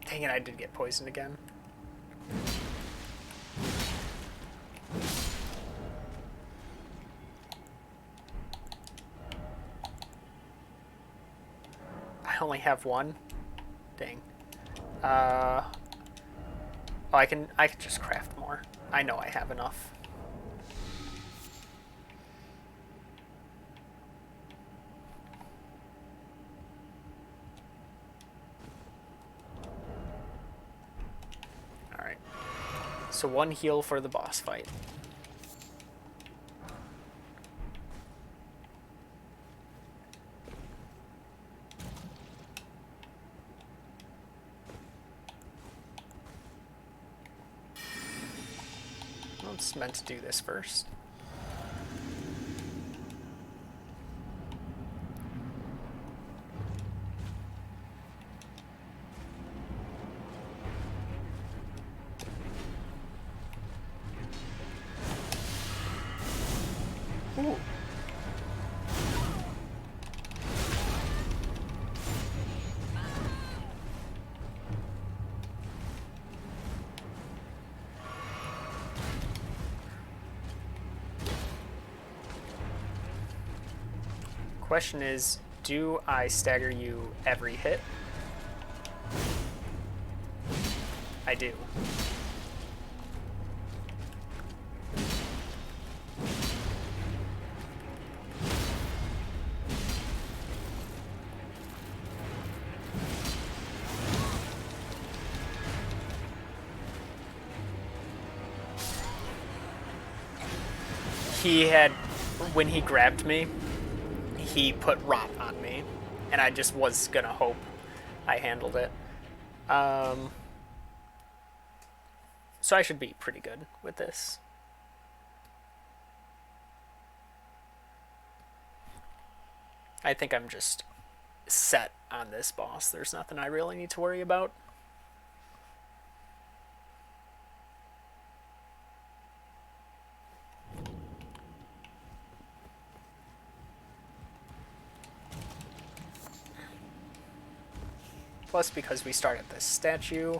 Dang it, I did get poisoned again. I only have one. Dang. Oh, I can just craft more. I know I have enough. Alright. So one heal for the boss fight. Well, it's meant to do this first. Ooh. Question is, do I stagger you every hit? I do. He had, when he grabbed me, he put rot on me, and I just was gonna hope I handled it. So I should be pretty good with this. I think I'm just set on this boss. There's nothing I really need to worry about. Plus, because we start at this statue,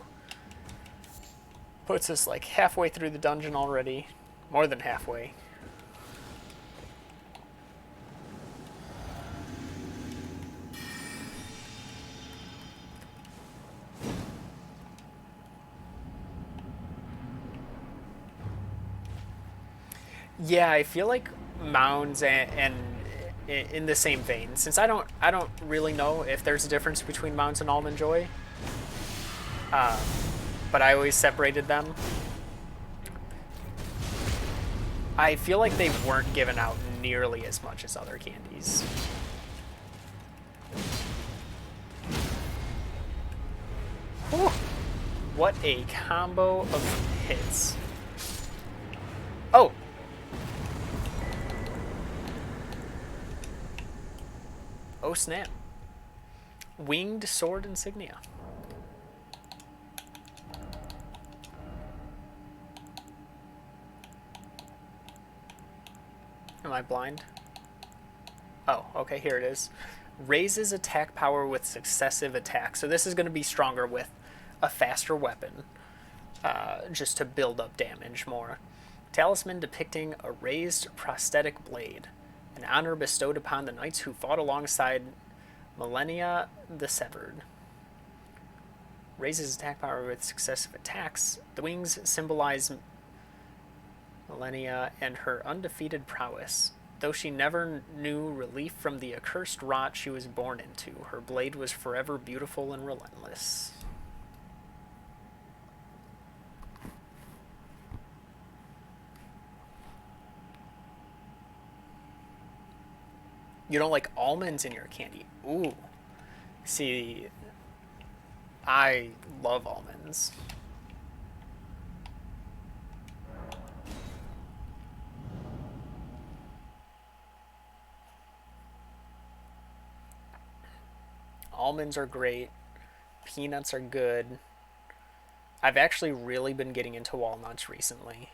puts us like halfway through the dungeon already. More than halfway. Yeah, I feel like mounds and in the same vein, since I don't really know if there's a difference between mounds and almond joy, but I always separated them. I feel like they weren't given out nearly as much as other candies. Whew. What a combo of hits. Oh! Oh snap. Winged sword insignia. Am I blind? Oh, okay, here it is. Raises attack power with successive attacks. So this is going to be stronger with a faster weapon, just to build up damage more. Talisman depicting a raised prosthetic blade, an honor bestowed upon the knights who fought alongside Millennia the Severed. Raises attack power with successive attacks. The wings symbolize Millennia and her undefeated prowess. Though she never knew relief from the accursed rot she was born into, her blade was forever beautiful and relentless. You don't like almonds in your candy? Ooh. See, I love almonds. Almonds are great. Peanuts are good. I've actually really been getting into walnuts recently.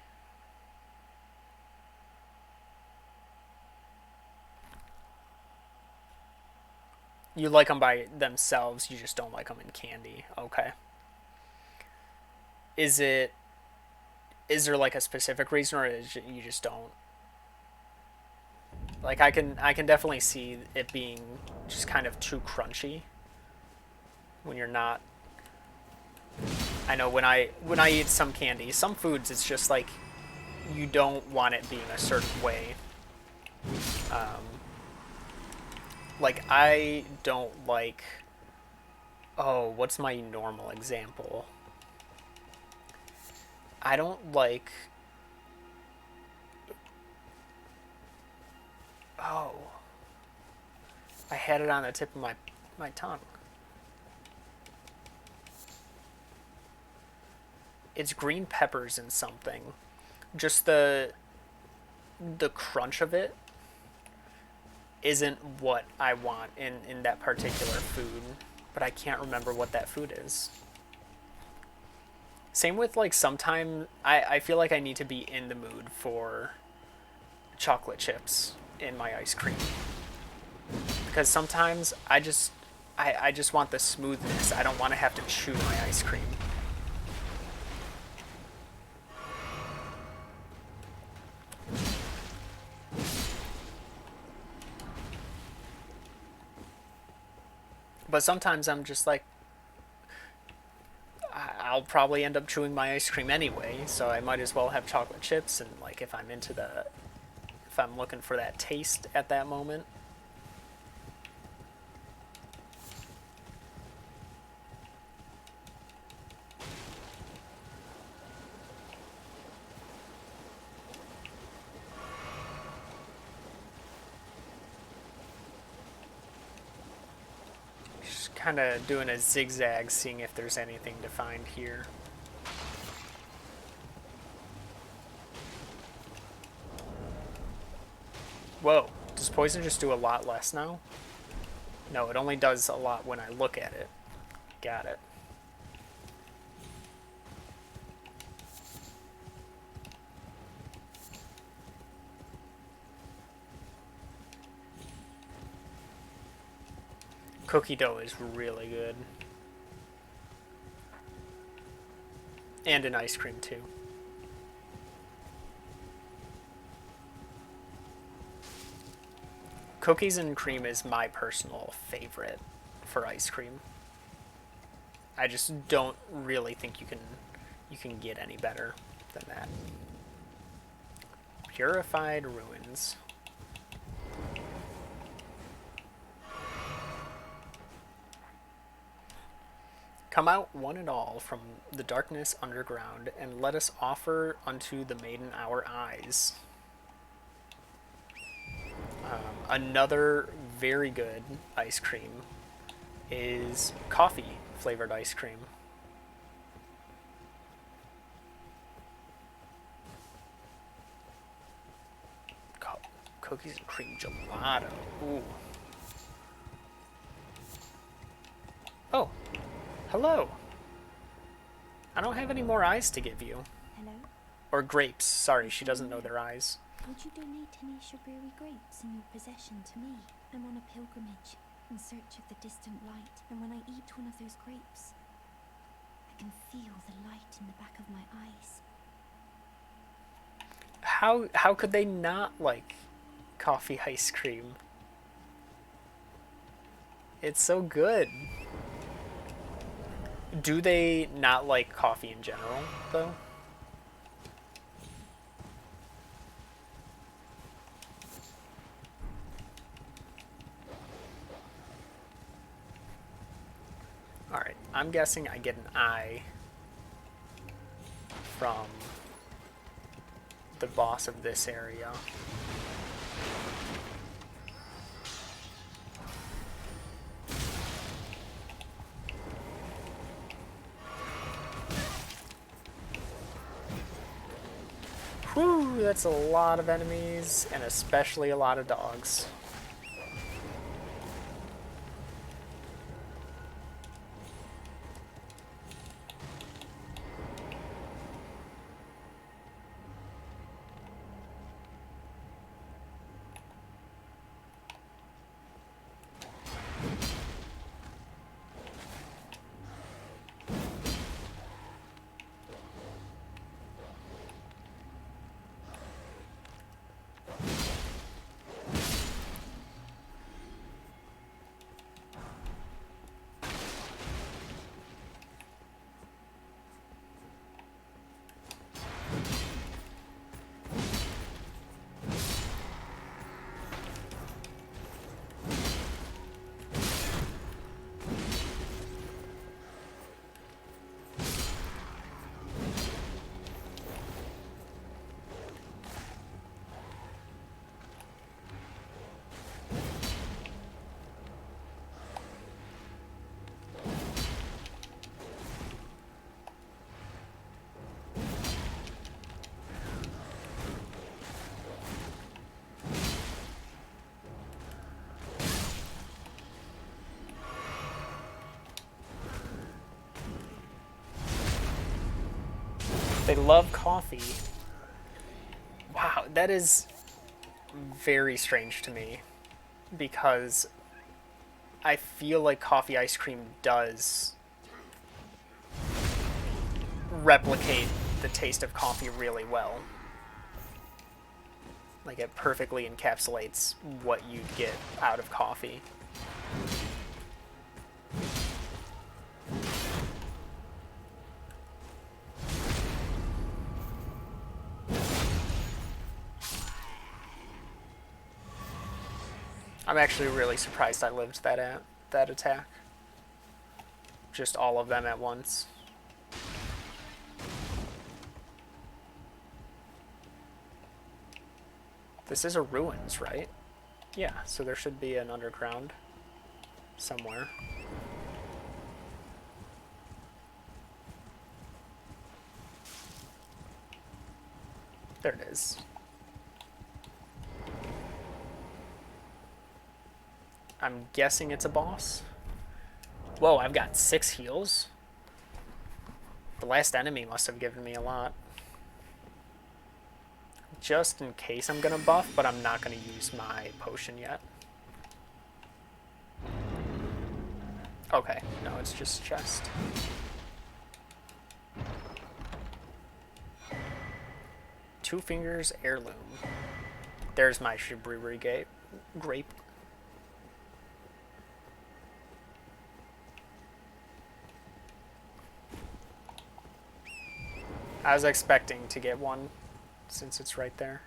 You like them by themselves, you just don't like them in candy. Okay. Is there like a specific reason, or is it you just don't? Like I can definitely see it being just kind of too crunchy when you're not. I know when I eat some candy, some foods, it's just like you don't want it being a certain way. Like I don't like. Oh, what's my normal example? I don't like. Oh. I had it on the tip of my tongue. It's green peppers and something. Just the crunch of it isn't what I want in that particular food, but I can't remember what that food is. Same with like sometimes I feel like I need to be in the mood for chocolate chips in my ice cream. Because sometimes I just want the smoothness. I don't want to have to chew my ice cream. But sometimes I'm just like, I'll probably end up chewing my ice cream anyway, so I might as well have chocolate chips. And like, if I'm looking for that taste at that moment. Kind of doing a zigzag, seeing if there's anything to find here. Whoa, does poison just do a lot less now? No, it only does a lot when I look at it. Got it. Cookie dough is really good. And an ice cream too. Cookies and cream is my personal favorite for ice cream. I just don't really think you can get any better than that. Purified ruins. Come out one and all from the darkness underground, and let us offer unto the maiden our eyes. Another very good ice cream is coffee flavored ice cream. Cookies and cream gelato. Ooh. Oh. Hello. I don't have any more eyes to give you. Hello? Or grapes. Sorry, she doesn't know their eyes. Would you donate any strawberry grapes in your possession to me? I'm on a pilgrimage in search of the distant light, and when I eat one of those grapes, I can feel the light in the back of my eyes. How could they not like coffee ice cream? It's so good. Do they not like coffee in general, though? Alright, I'm guessing I get an eye from the boss of this area. Whew, that's a lot of enemies, and especially a lot of dogs. They love coffee. Wow, that is very strange to me because I feel like coffee ice cream does replicate the taste of coffee really well. Like, it perfectly encapsulates what you'd get out of coffee. I'm actually really surprised I lived that attack. Just all of them at once. This is a ruins, right? Yeah, so there should be an underground somewhere. There it is. I'm guessing it's a boss. Whoa, I've got 6 heals. The last enemy must have given me a lot. Just in case I'm gonna buff, but I'm not gonna use my potion yet. Okay, no, it's just chest. Two Fingers Heirloom. There's my Shibriri grape. I was expecting to get one since it's right there.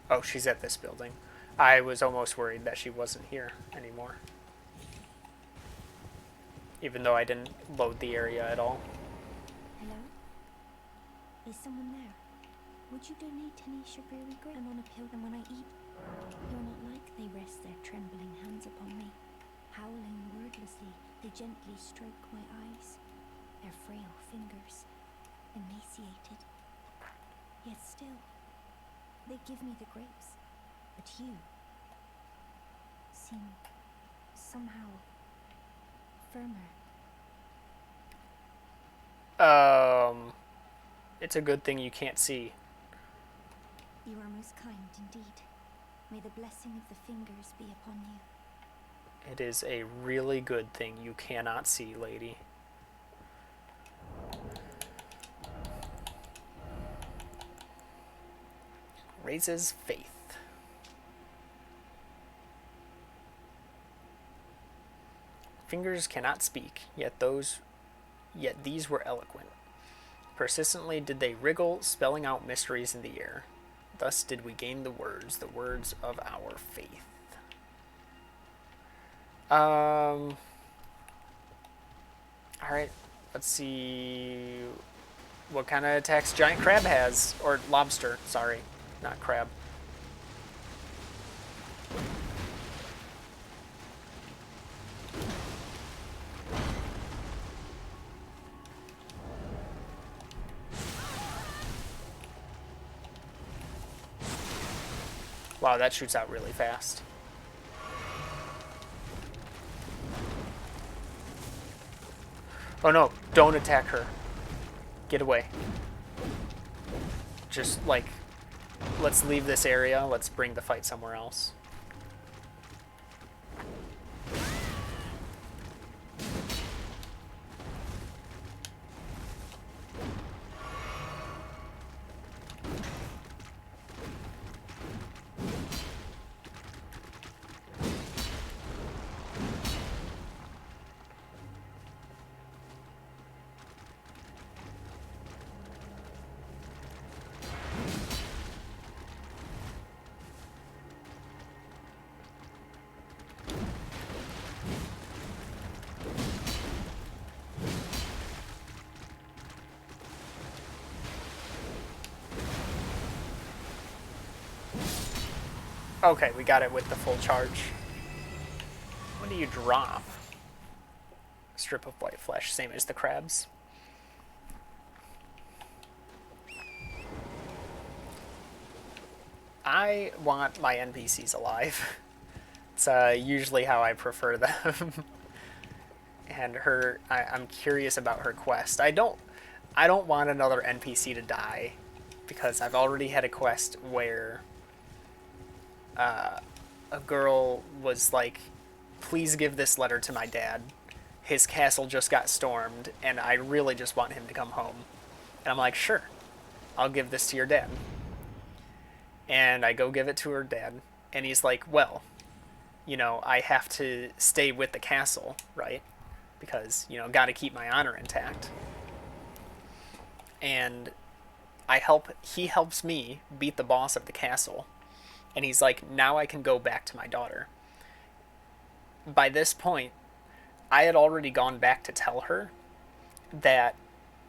Oh, she's at this building. I was almost worried that she wasn't here anymore. Even though I didn't load the area at all. Hello? Is someone there? Would you donate any Shibriri grape? I'm on a pill, and when I eat, you're not like they rest their trembling hands upon me. Howling wordlessly, they gently stroke my eyes, their frail fingers, emaciated. Yet still, they give me the grapes. But you seem somehow firmer. It's a good thing you can't see. You are most kind indeed. May the blessing of the fingers be upon you. It is a really good thing you cannot see, lady. Raises faith. Fingers cannot speak, yet these were eloquent. Persistently did they wriggle, spelling out mysteries in the air. Thus did we gain the words of our faith. Alright, let's see what kind of attacks Giant Crab has. Or Lobster, sorry, not Crab. Wow, that shoots out really fast. Oh no, don't attack her. Get away. Just, like, let's leave this area. Let's bring the fight somewhere else. Okay, we got it with the full charge. What do you drop? A strip of white flesh, same as the crabs. I want my NPCs alive. It's usually how I prefer them. And I'm curious about her quest. I don't want another NPC to die because I've already had a quest where a girl was like, "Please give this letter to my dad. His castle just got stormed, and I really just want him to come home." And I'm like, "Sure, I'll give this to your dad." And I go give it to her dad, and he's like, "Well, I have to stay with the castle, right? Because, got to keep my honor intact." And he helps me beat the boss of the castle. And he's like, "Now I can go back to my daughter." By this point, I had already gone back to tell her that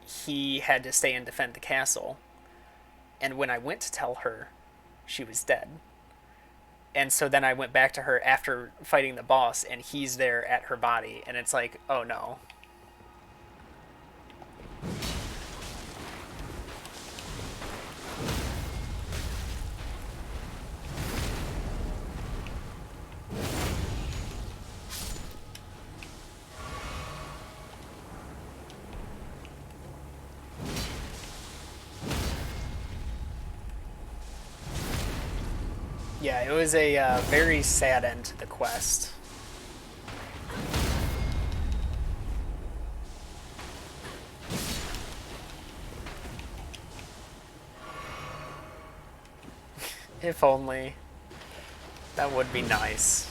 he had to stay and defend the castle. And when I went to tell her, she was dead. And so then I went back to her after fighting the boss, and he's there at her body. And it's like, oh no. Yeah, it was a very sad end to the quest. If only. That would be nice.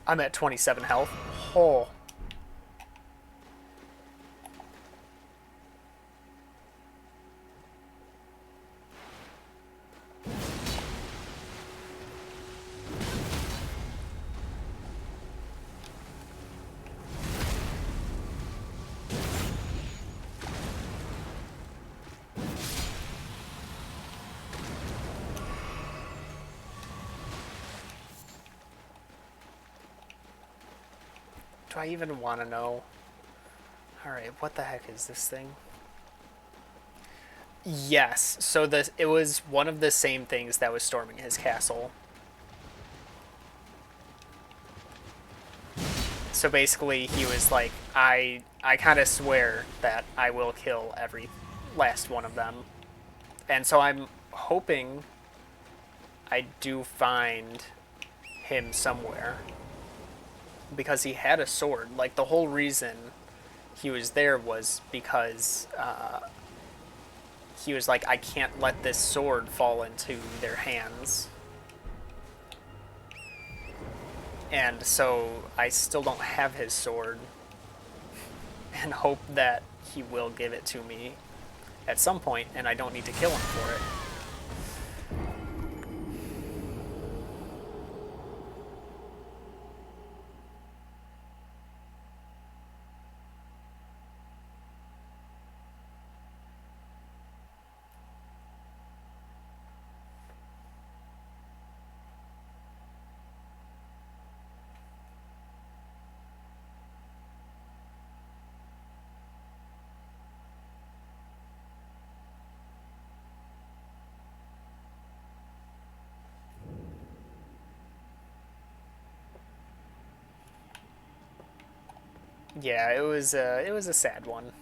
I'm at 27 health. Oh. Do I even want to know? Alright, what the heck is this thing? Yes, so it was one of the same things that was storming his castle. So basically, he was like, I kind of swear that I will kill every last one of them. And so I'm hoping I do find him somewhere. Because he had a sword. Like, the whole reason he was there was because he was like, I can't let this sword fall into their hands. And so I still don't have his sword. And hope that he will give it to me at some point, and I don't need to kill him for it. Yeah, it was a sad one.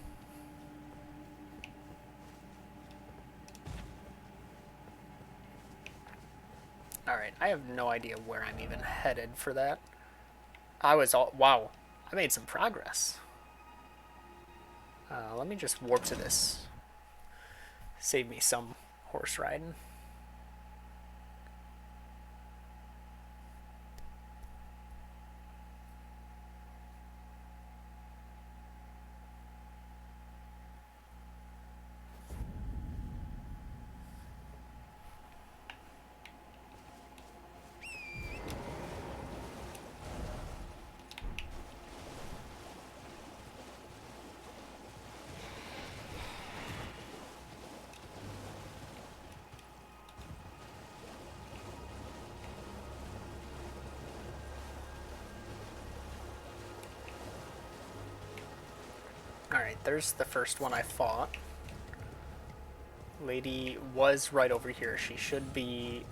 Alright, I have no idea where I'm even headed for that. Wow, I made some progress. Let me just warp to this. Save me some horse riding. Alright, there's the first one I fought. Lady was right over here. She should be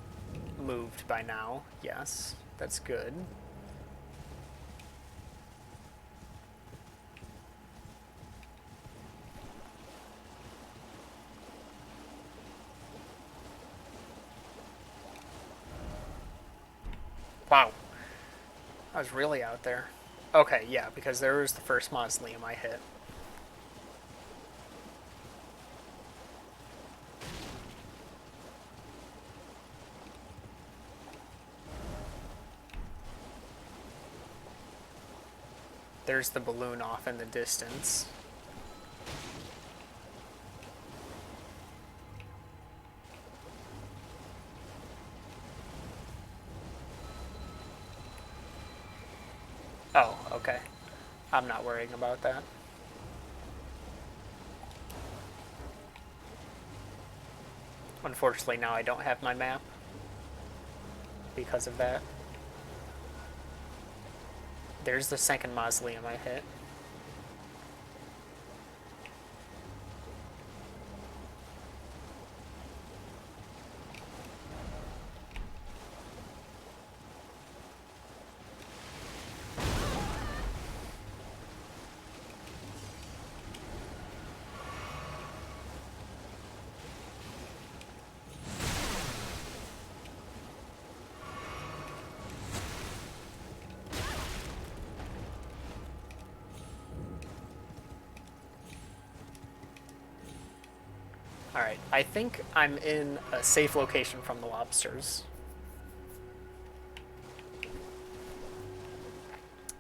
moved by now. Yes, that's good. Wow. I was really out there. Okay, yeah, because there was the first mausoleum I hit. There's the balloon off in the distance. Oh, okay. I'm not worrying about that. Unfortunately, now I don't have my map because of that. There's the second mausoleum I hit. Alright, I think I'm in a safe location from the lobsters.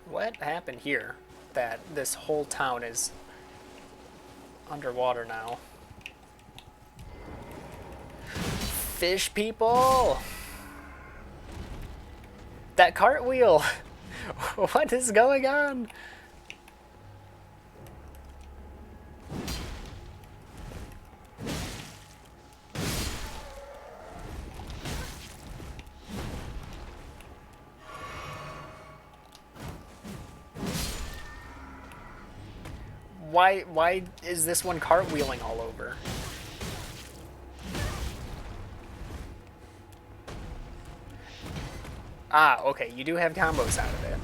What happened here that this whole town is underwater now? Fish people! That cartwheel! What is going on? Why is this one cartwheeling all over? Ah, okay, you do have combos out of it.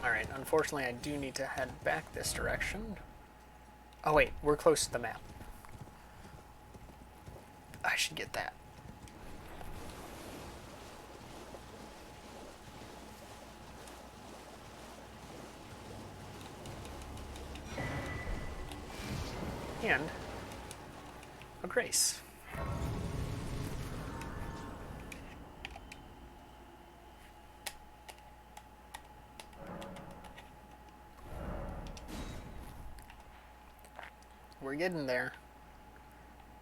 Alright, unfortunately I do need to head back this direction. Oh wait, we're close to the map. I should get that. And a grace. We're getting there.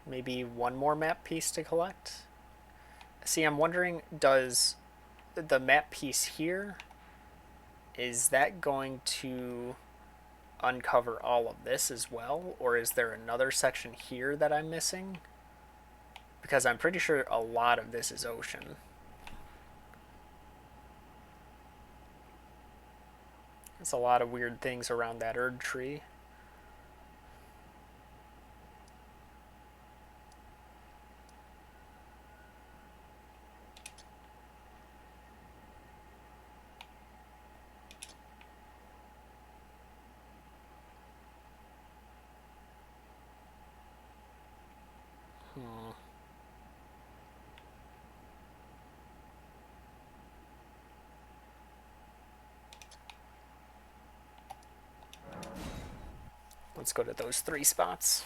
Maybe one more map piece to collect? See, I'm wondering, does the map piece here, is that going to uncover all of this as well? Or is there another section here that I'm missing? Because I'm pretty sure a lot of this is ocean. There's a lot of weird things around that Erd tree. Let's go to those 3 spots.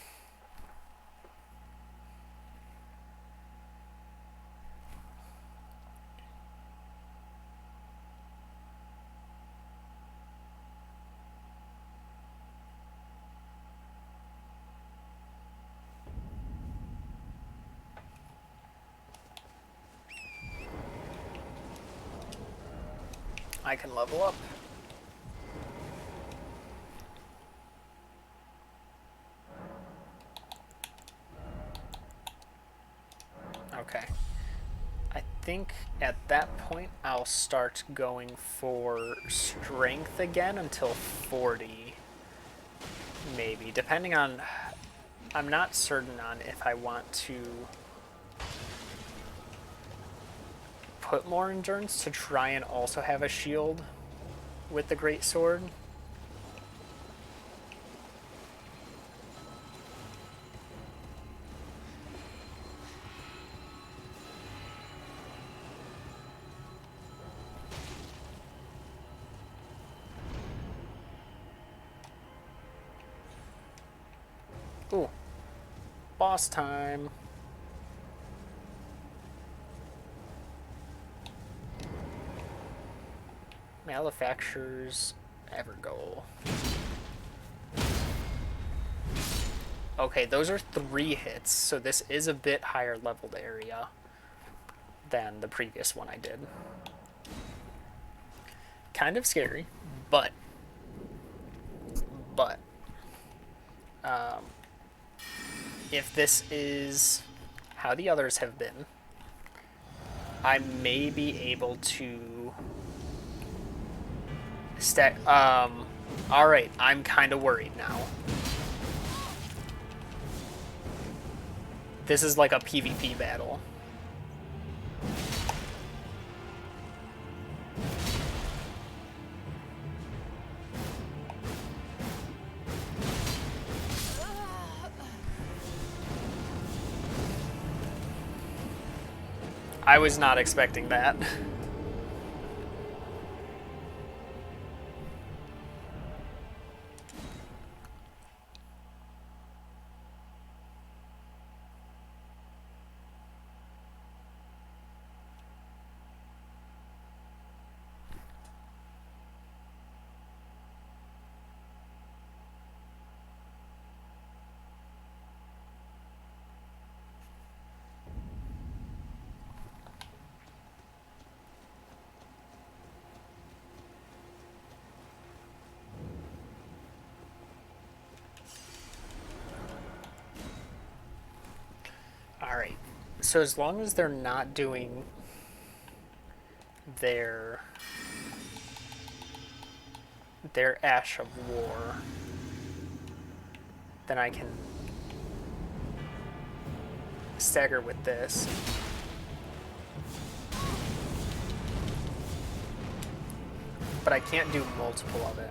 I can level up. Okay. I think at that point I'll start going for strength again until 40. Maybe, depending on... I'm not certain on if I want to put more endurance to try and also have a shield with the great sword. Ooh. Boss time. Malefactures, Evergoal. Okay, those are 3 hits, so this is a bit higher leveled area than the previous one I did. Kind of scary, but if this is how the others have been, I may be able to stack. Alright, I'm kind of worried now. This is like a PvP battle. I was not expecting that. Alright, so as long as they're not doing their Ash of War, then I can stagger with this. But I can't do multiple of it.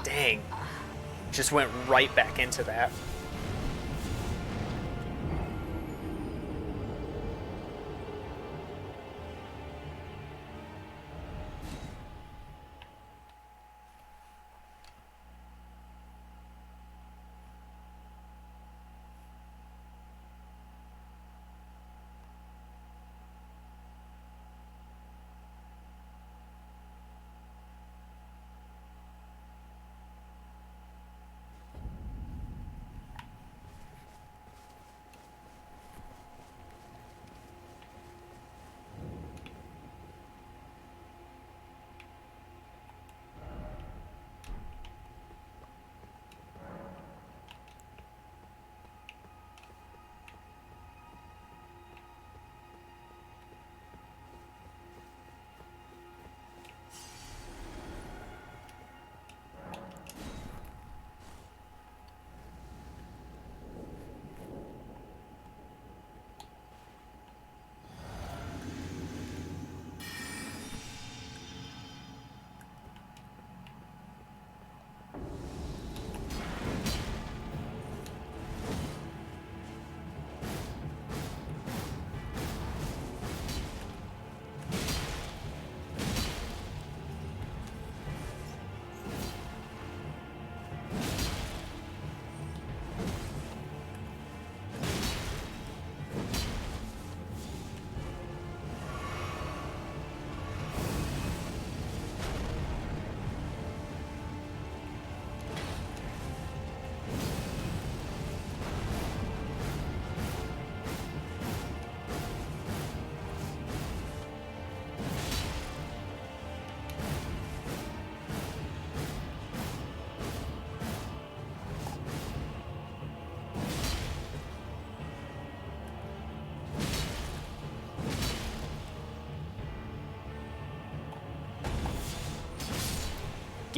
Dang. Just went right back into that.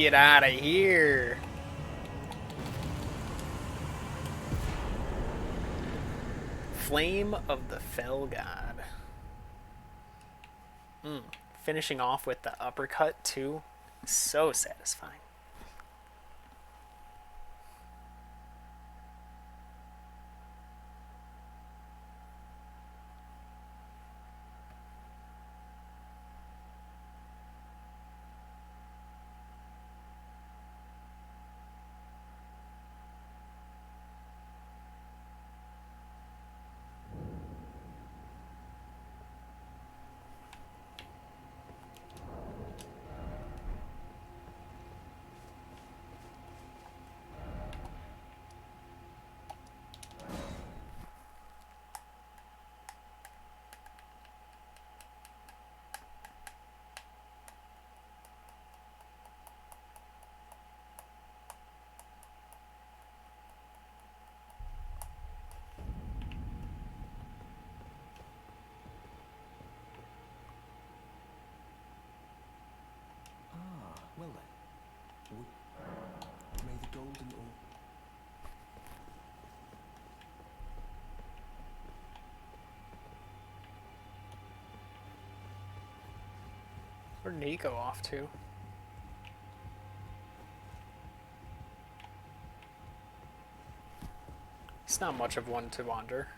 Get out of here. Flame of the Fell God. Finishing off with the uppercut too. So satisfying. Well then, may the golden orb... Where'd Nico off to? It's not much of one to wander.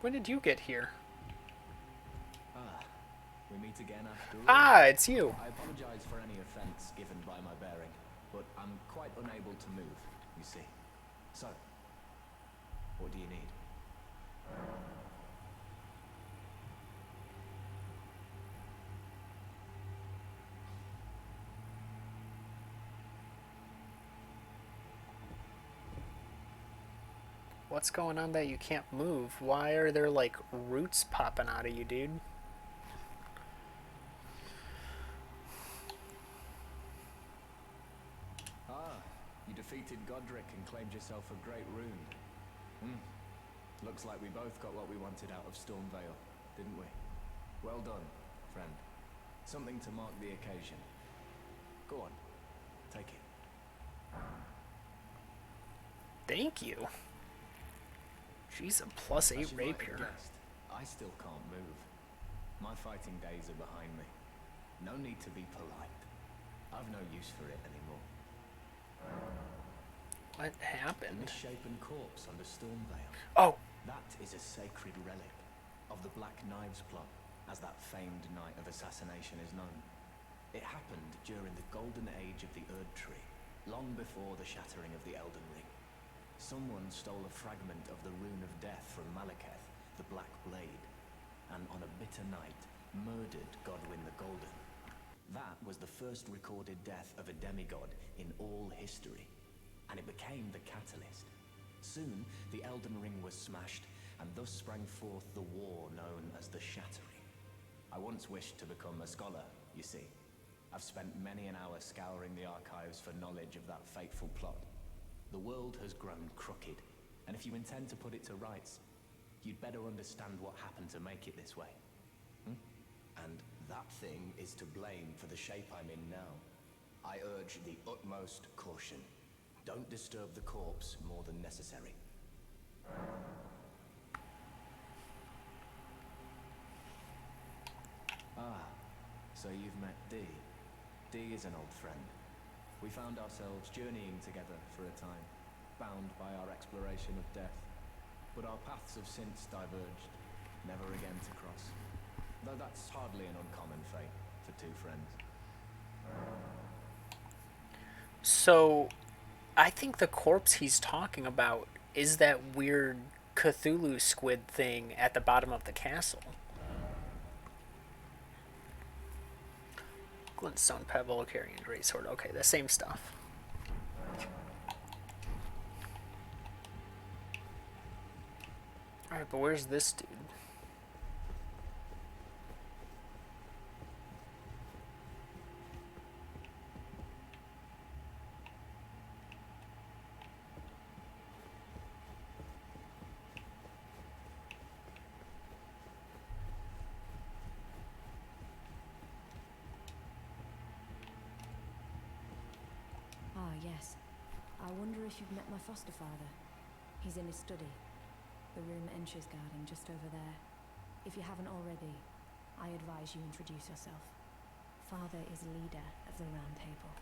When did you get here? We meet again after all. Ah, it's you. I apologize for any offense given by my bearing, but I'm quite unable to move, you see. So, what do you need? What's going on that you can't move? Why are there like roots popping out of you, dude? You defeated Godric and claimed yourself a great rune. Looks like we both got what we wanted out of Stormvale, didn't we? Well done, friend. Something to mark the occasion. Go on, take it. Thank you. She's a +8 As you might have rapier. guessed, I still can't move. My fighting days are behind me. No need to be polite. I've no use for it anymore. What The happened? misshapen corpse under Stormvale. Oh, That is a sacred relic of the Black Knives plot, as that famed night of assassination is known. It happened during the golden age of the Erd Tree, long before the shattering of the Elden Ring. Someone stole a fragment of the Rune of Death from Malekith, the Black Blade, and on a bitter night, murdered Godwyn the Golden. That was the first recorded death of a demigod in all history, and it became the catalyst. Soon, the Elden Ring was smashed, and thus sprang forth the war known as the Shattering. I once wished to become a scholar, you see. I've spent many an hour scouring the archives for knowledge of that fateful plot. The world has grown crooked, and if you intend to put it to rights, you'd better understand what happened to make it this way. And that thing is to blame for the shape I'm in now. I urge the utmost caution. Don't disturb the corpse more than necessary. So you've met Dee. Dee is an old friend. We found ourselves journeying together for a time, bound by our exploration of death. But our paths have since diverged, never again to cross. Though that's hardly an uncommon fate for two friends. so I think the corpse he's talking about is that weird Cthulhu squid thing at the bottom of the castle. Glintstone Pebble, Carrying Greatsword. Okay, the same stuff. Alright, but where's this dude? yes. I wonder if you've met my foster father. He's in his study. The room Encher's guarding just over there. If you haven't already, I advise you introduce yourself. Father is leader of the Round Table.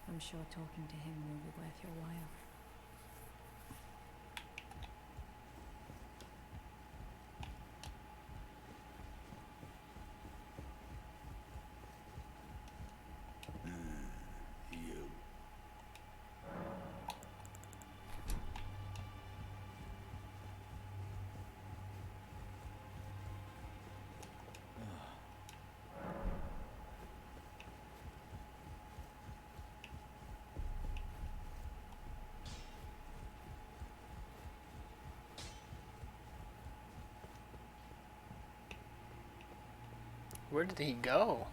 I'm sure talking to him will be worth your while. You. Where did he go?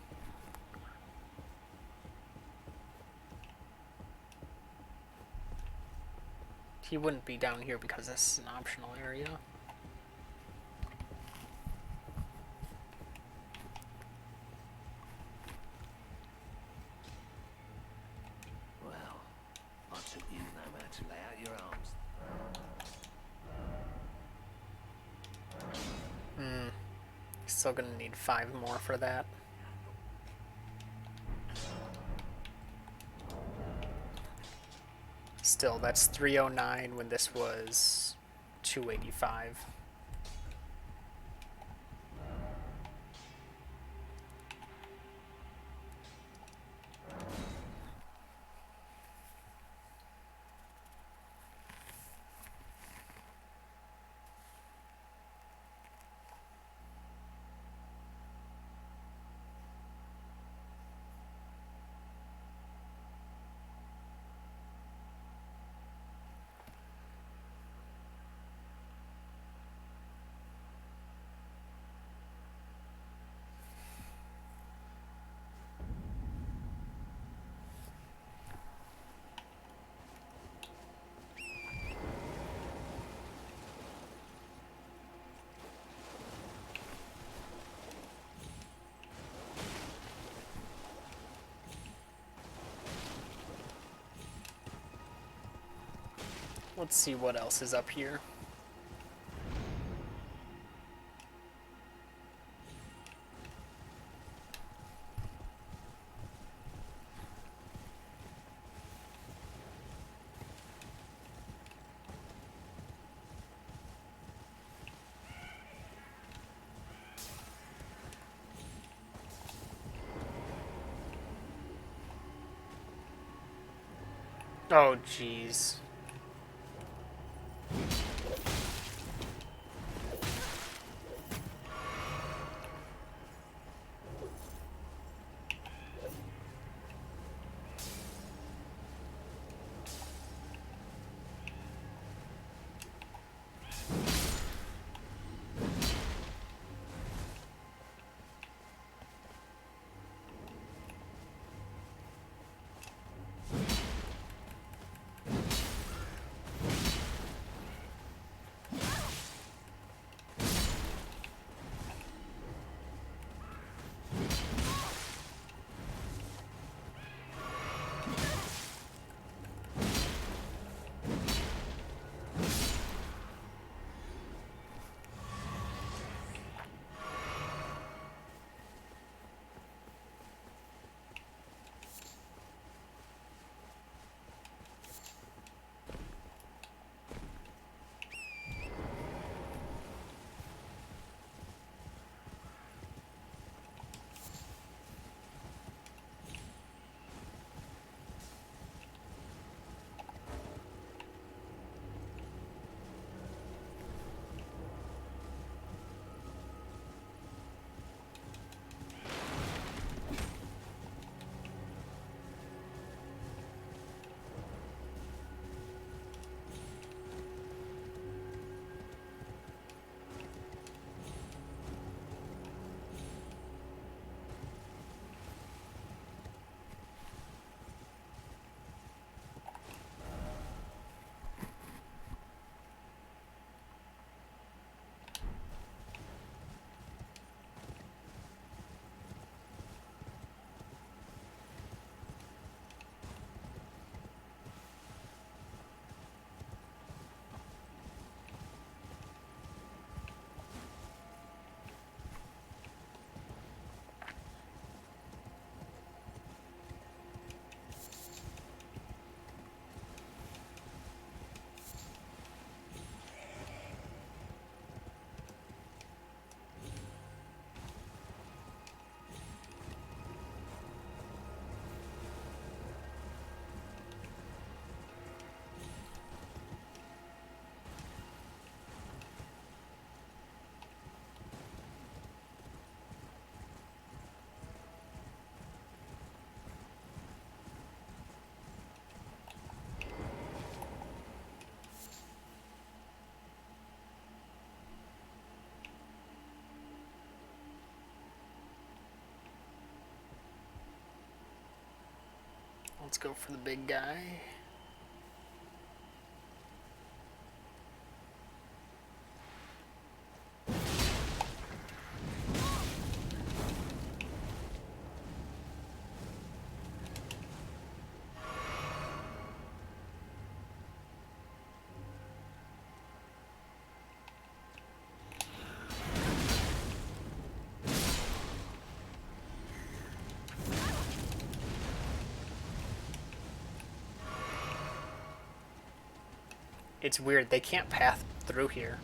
He wouldn't be down here because this is an optional area. Well, I took you no man to lay out your arms. Still gonna need 5 more for that. Still, that's 309 when this was 285. Let's see what else is up here. Oh, jeez. Let's go for the big guy. It's weird, they can't path through here.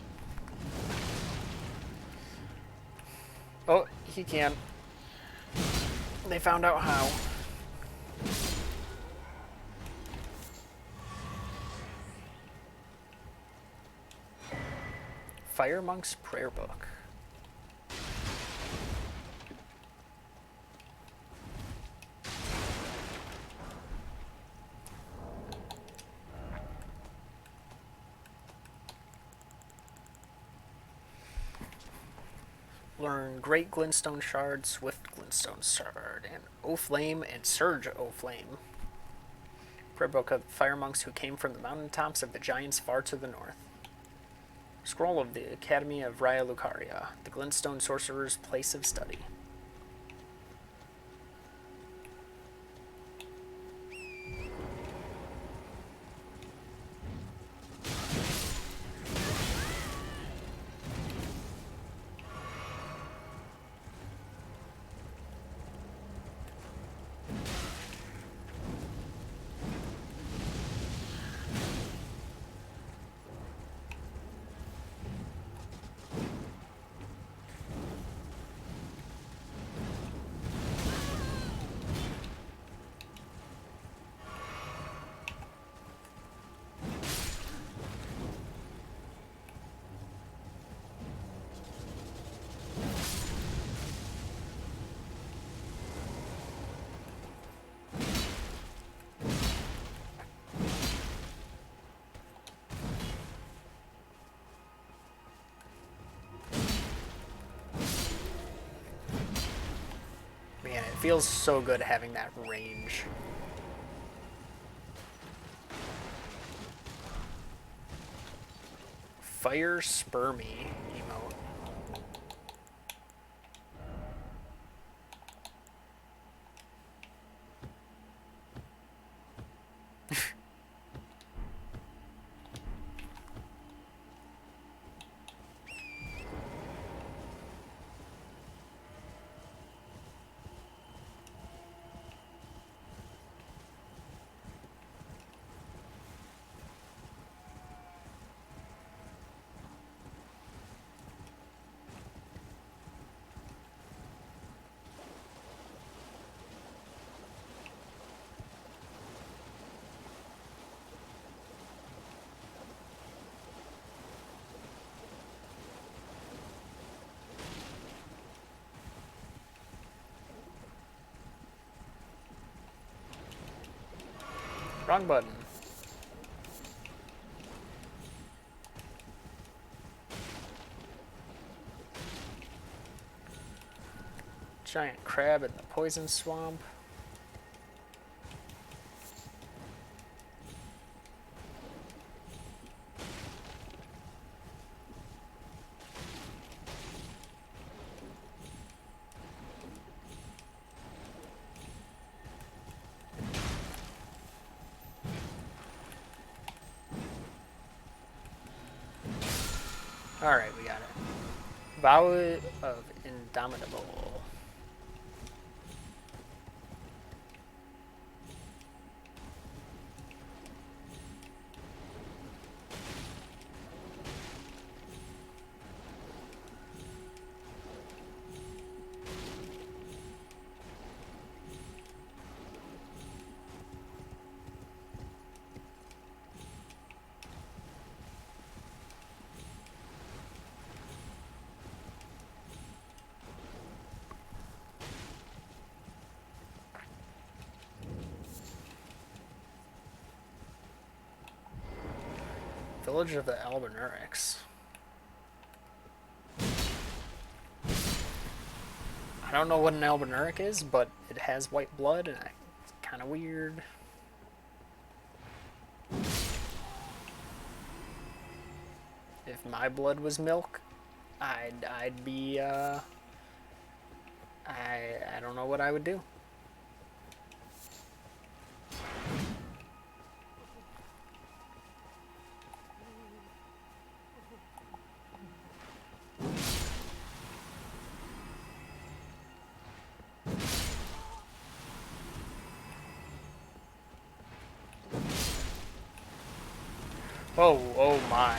Oh, he can. They found out how. Fire Monk's Prayer Book. Learn Great Glintstone Shard, Swift Glintstone Shard, and O-Flame and Surge O-Flame. Prayer Book of Fire Monks who came from the mountaintops of the giants far to the north. Scroll of the Academy of Raya Lucaria, the Glintstone Sorcerer's place of study. Man, it feels so good having that range. Fire Spermy emote. Wrong button. Giant crab in the poison swamp. Alright, we got it. Vow of Indomitable. Village of the Albinurics. I don't know what an Albinuric is, but it has white blood and it's kind of weird. If my blood was milk, I'd be I don't know what I would do. Oh, oh my.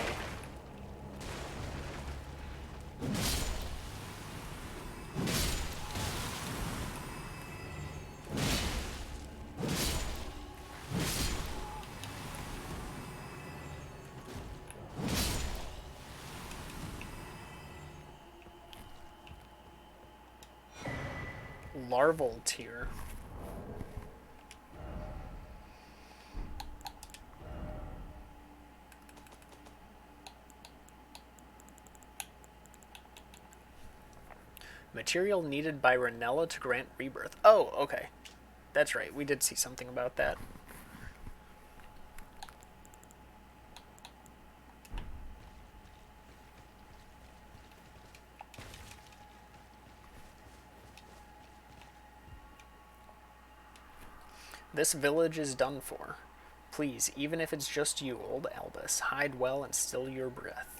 Larval tier. Material needed by Ranella to grant rebirth. Oh, okay. That's right. We did see something about that. This village is done for. Please, even if it's just you, old Albus, hide well and still your breath.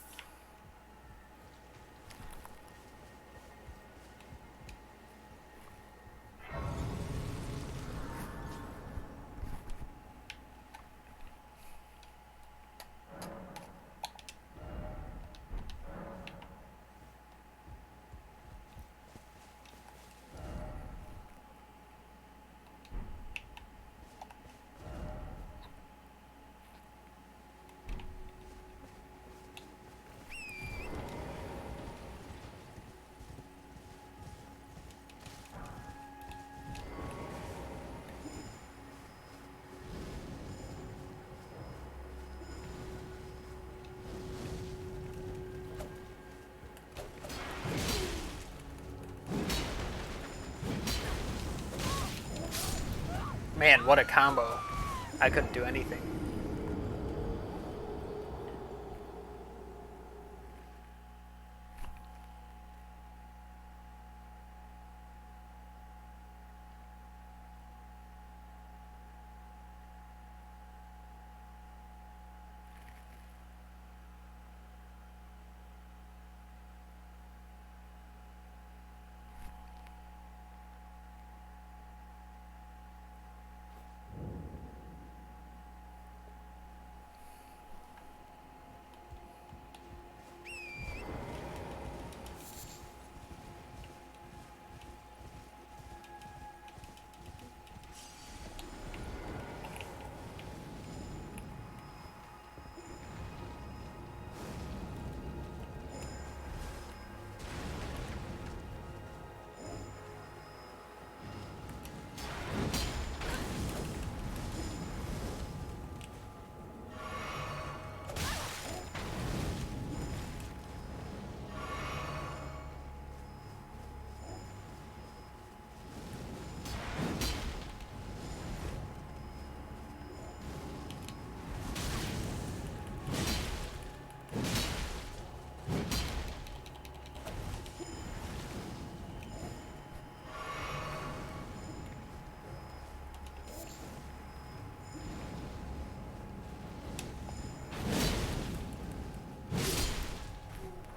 Man, what a combo. I couldn't do anything.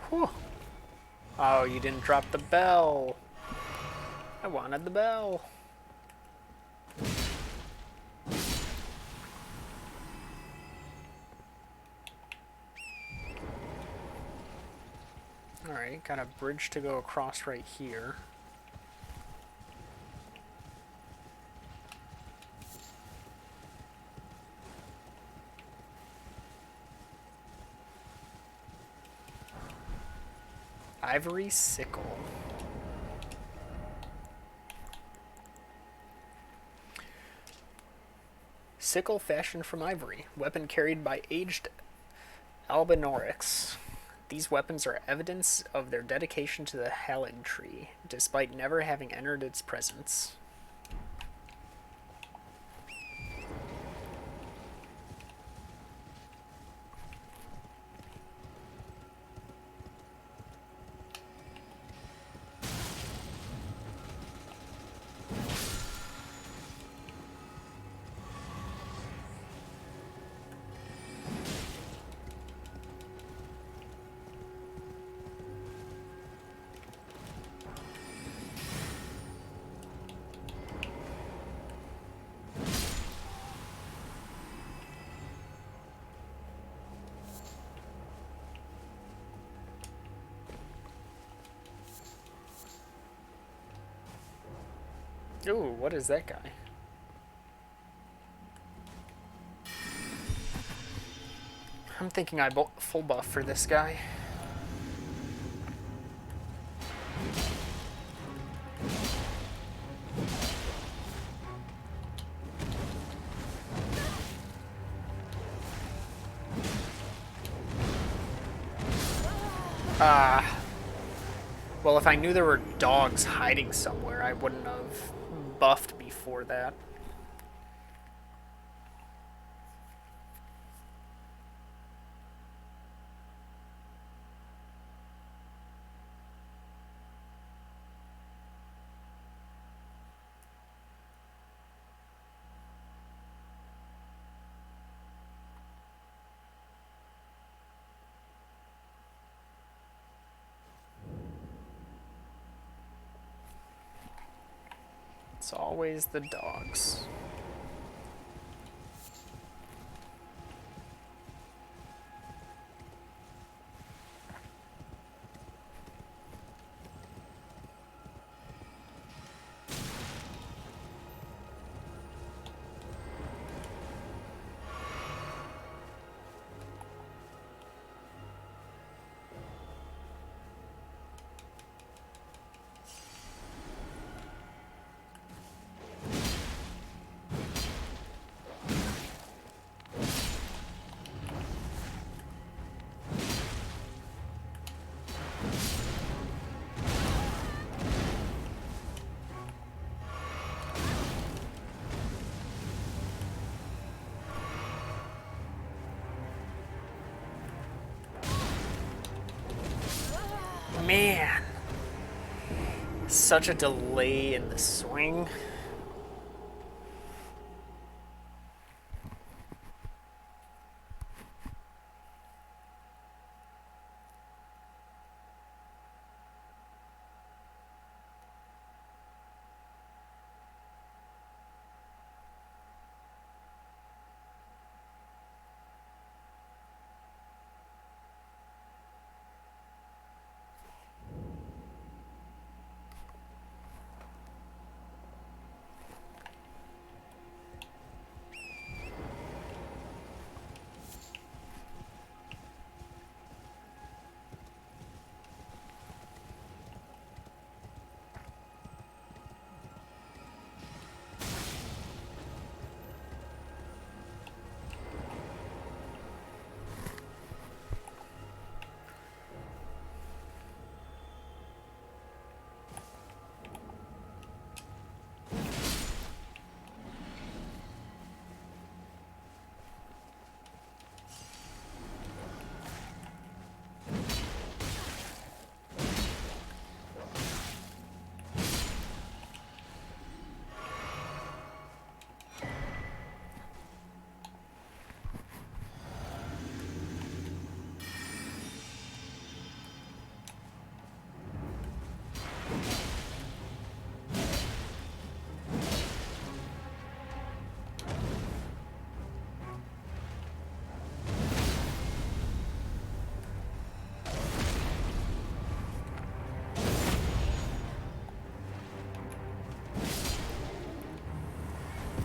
Whew. Oh, you didn't drop the bell. I wanted the bell. Alright, got a bridge to go across right here. Ivory sickle. Sickle fashioned from ivory. Weapon carried by aged Albinorics. These weapons are evidence of their dedication to the HUD tree, despite never having entered its presence. Ooh, what is that guy? I'm thinking I bought full buff for this guy. Ah. Well, if I knew there were dogs hiding somewhere, I wouldn't have buffed before that. It's always the dogs. Man, such a delay in the swing.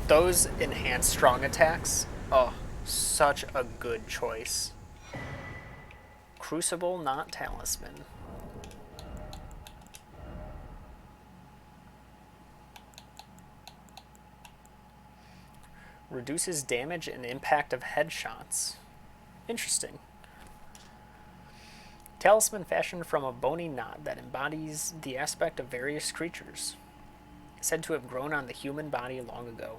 Those enhanced strong attacks, oh, such a good choice. Crucible, not Talisman. Reduces damage and impact of headshots. Interesting. Talisman fashioned from a bony knot that embodies the aspect of various creatures. Said to have grown on the human body long ago.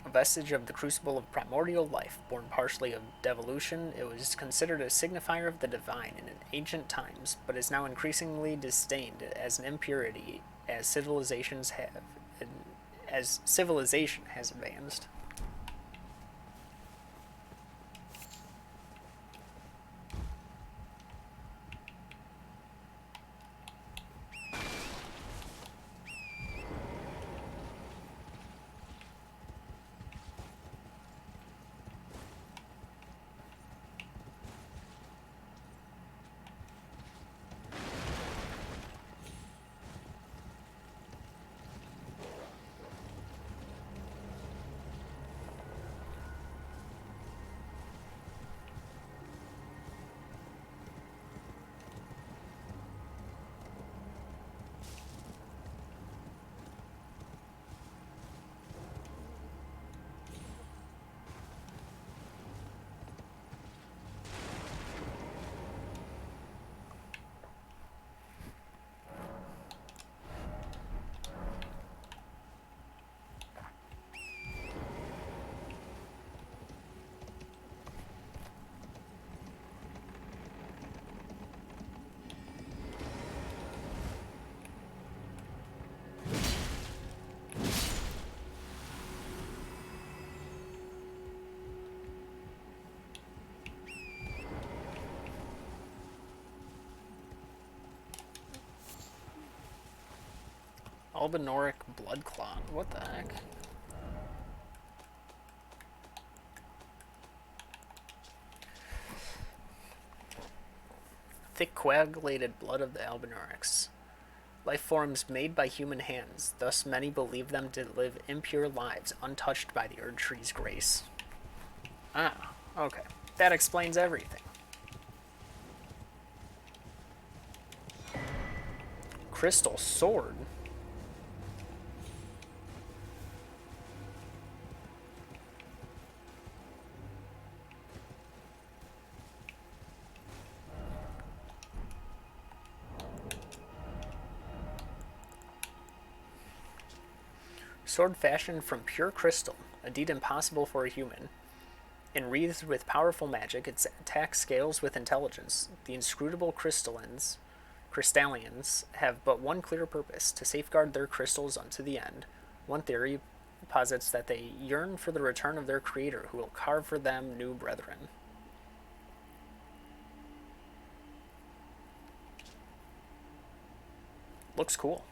A vestige of the crucible of primordial life, born partially of devolution, it was considered a signifier of the divine in ancient times, but is now increasingly disdained as an impurity as civilization has advanced. Albinoric blood clot. What the heck? Thick coagulated blood of the Albinorics. Life forms made by human hands, thus many believe them to live impure lives, untouched by the Erd Tree's grace. Ah, okay. That explains everything. Crystal sword? Sword fashioned from pure crystal, a deed impossible for a human. Enwreathed with powerful magic, its attack scales with intelligence. The inscrutable crystallians have but one clear purpose, to safeguard their crystals unto the end. One theory posits that they yearn for the return of their creator, who will carve for them new brethren. Looks cool.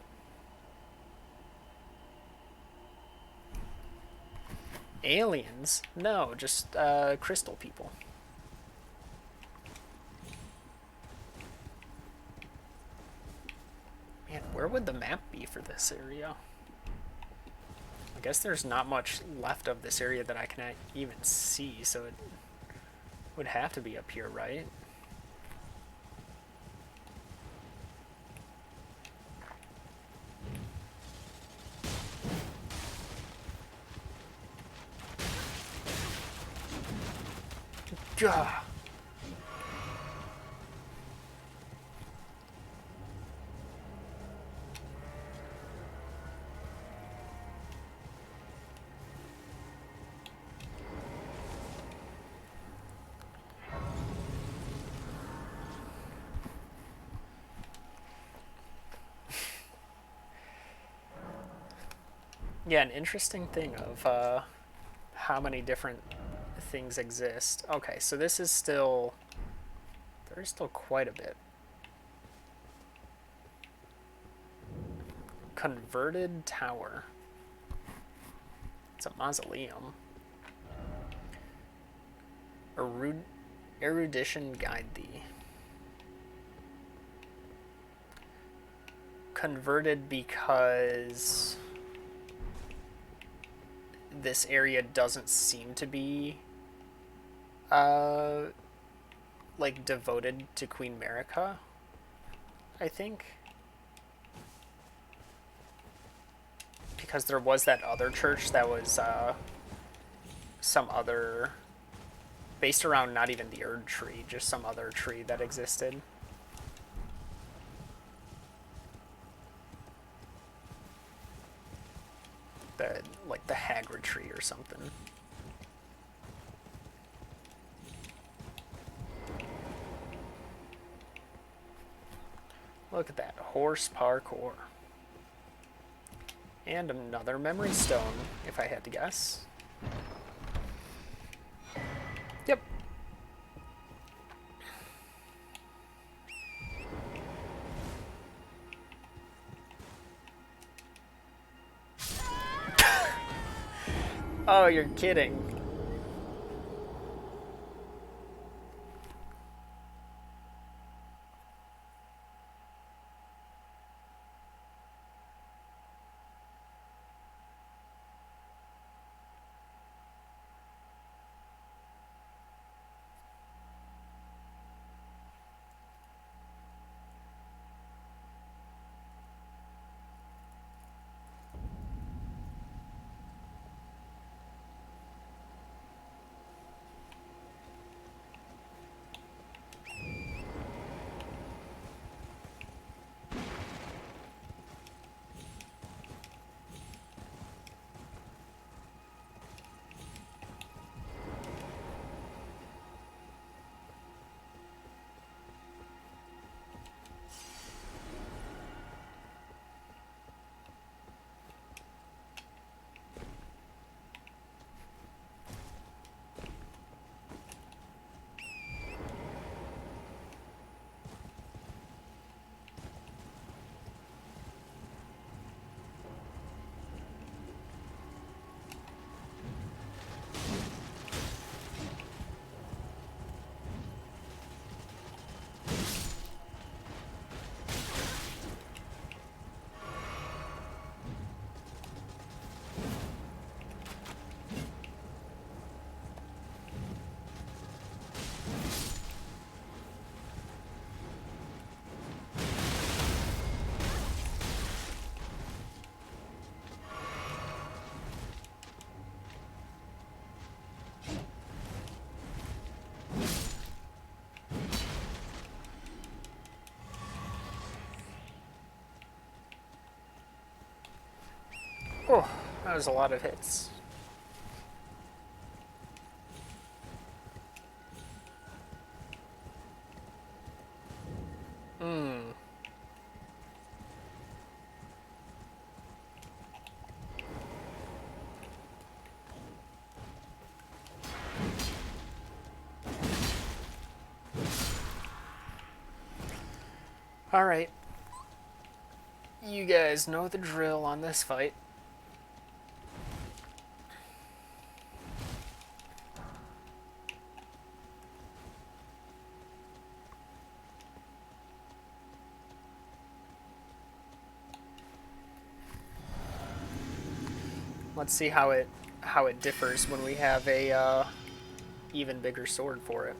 Aliens? No, just crystal people. Man, where would the map be for this area? I guess there's not much left of this area that I can even see, so it would have to be up here, right? Gah. Yeah, an interesting thing of how many different things exist. Okay, so this is still... There's still quite a bit. Converted tower. It's a mausoleum. Erudition guide thee. Converted because this area doesn't seem to be like devoted to Queen Marika, I think. Because there was that other church that was some other, based around not even the Erd tree, just some other tree that existed. Like the Hagrid tree or something. Look at that, horse parkour. And another memory stone, if I had to guess. Yep. Oh, you're kidding. Oh, that was a lot of hits. Hmm. Alright. You guys know the drill on this fight. Let's see how it differs when we have a even bigger sword for it.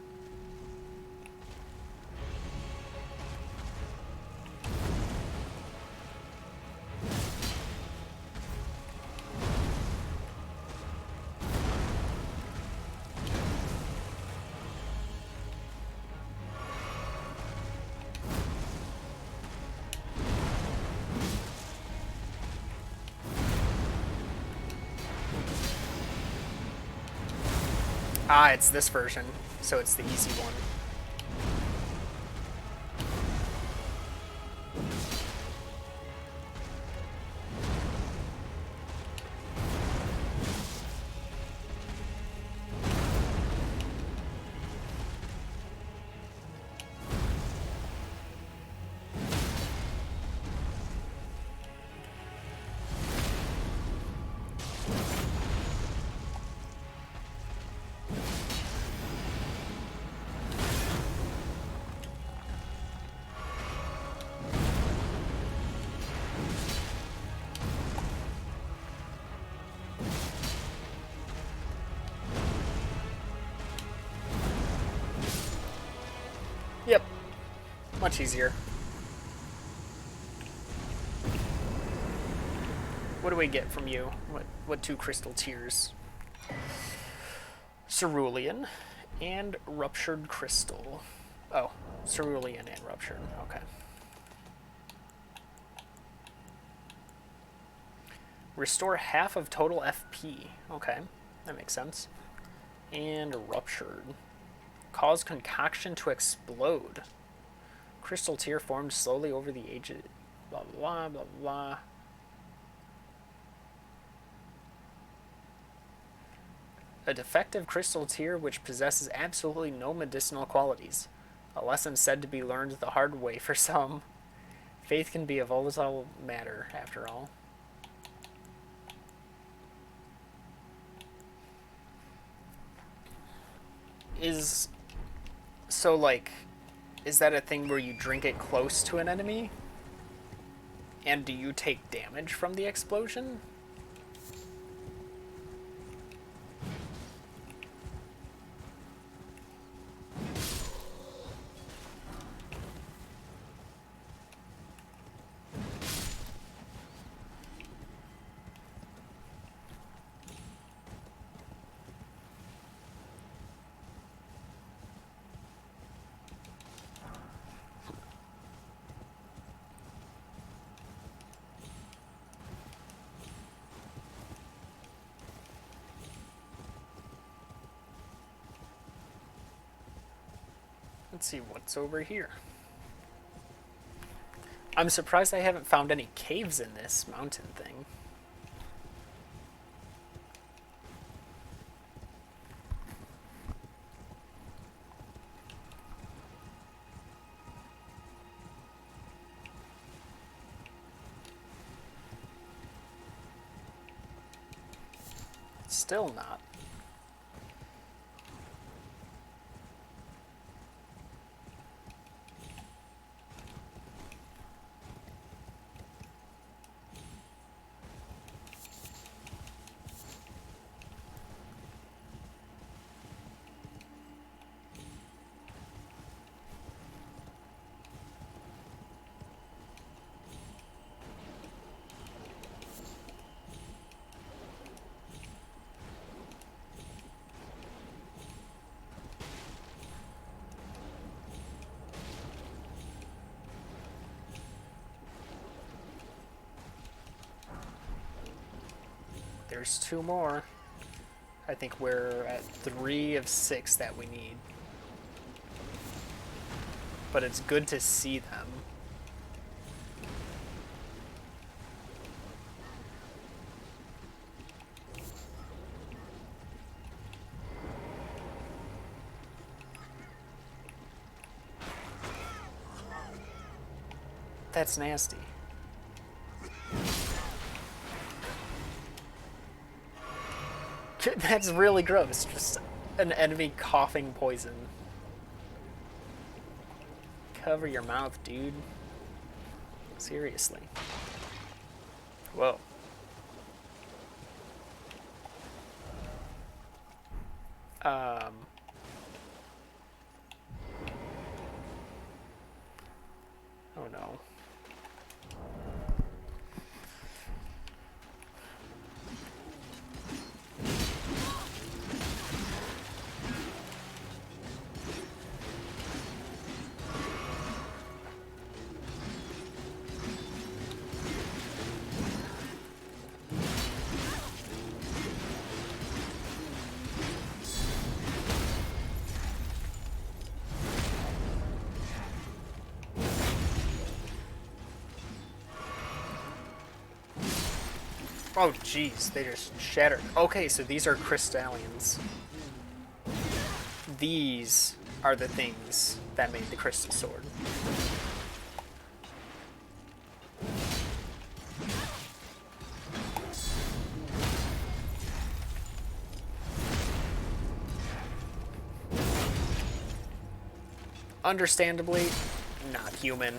Ah, it's this version, so it's the easy one. Yep, much easier. What do we get from you? What two crystal tears? Cerulean and ruptured crystal. Oh, cerulean and ruptured. Okay. Restore half of total FP. Okay, that makes sense. And ruptured. Cause concoction to explode. Crystal tear formed slowly over the ages. Blah, blah, blah, blah. A defective crystal tear which possesses absolutely no medicinal qualities. A lesson said to be learned the hard way for some. Faith can be a volatile matter, after all. Is that a thing where you drink it close to an enemy? And do you take damage from the explosion? Let's see what's over here. I'm surprised I haven't found any caves in this mountain thing. Still not. there's 2 more. I think we're at 3 of 6 that we need. But it's good to see them. That's nasty. That's really gross. Just an enemy coughing poison. Cover your mouth, dude. Seriously. Whoa. Oh no. Oh jeez, they just shattered. Okay, so these are crystallians. These are the things that made the crystal sword. Understandably, not human.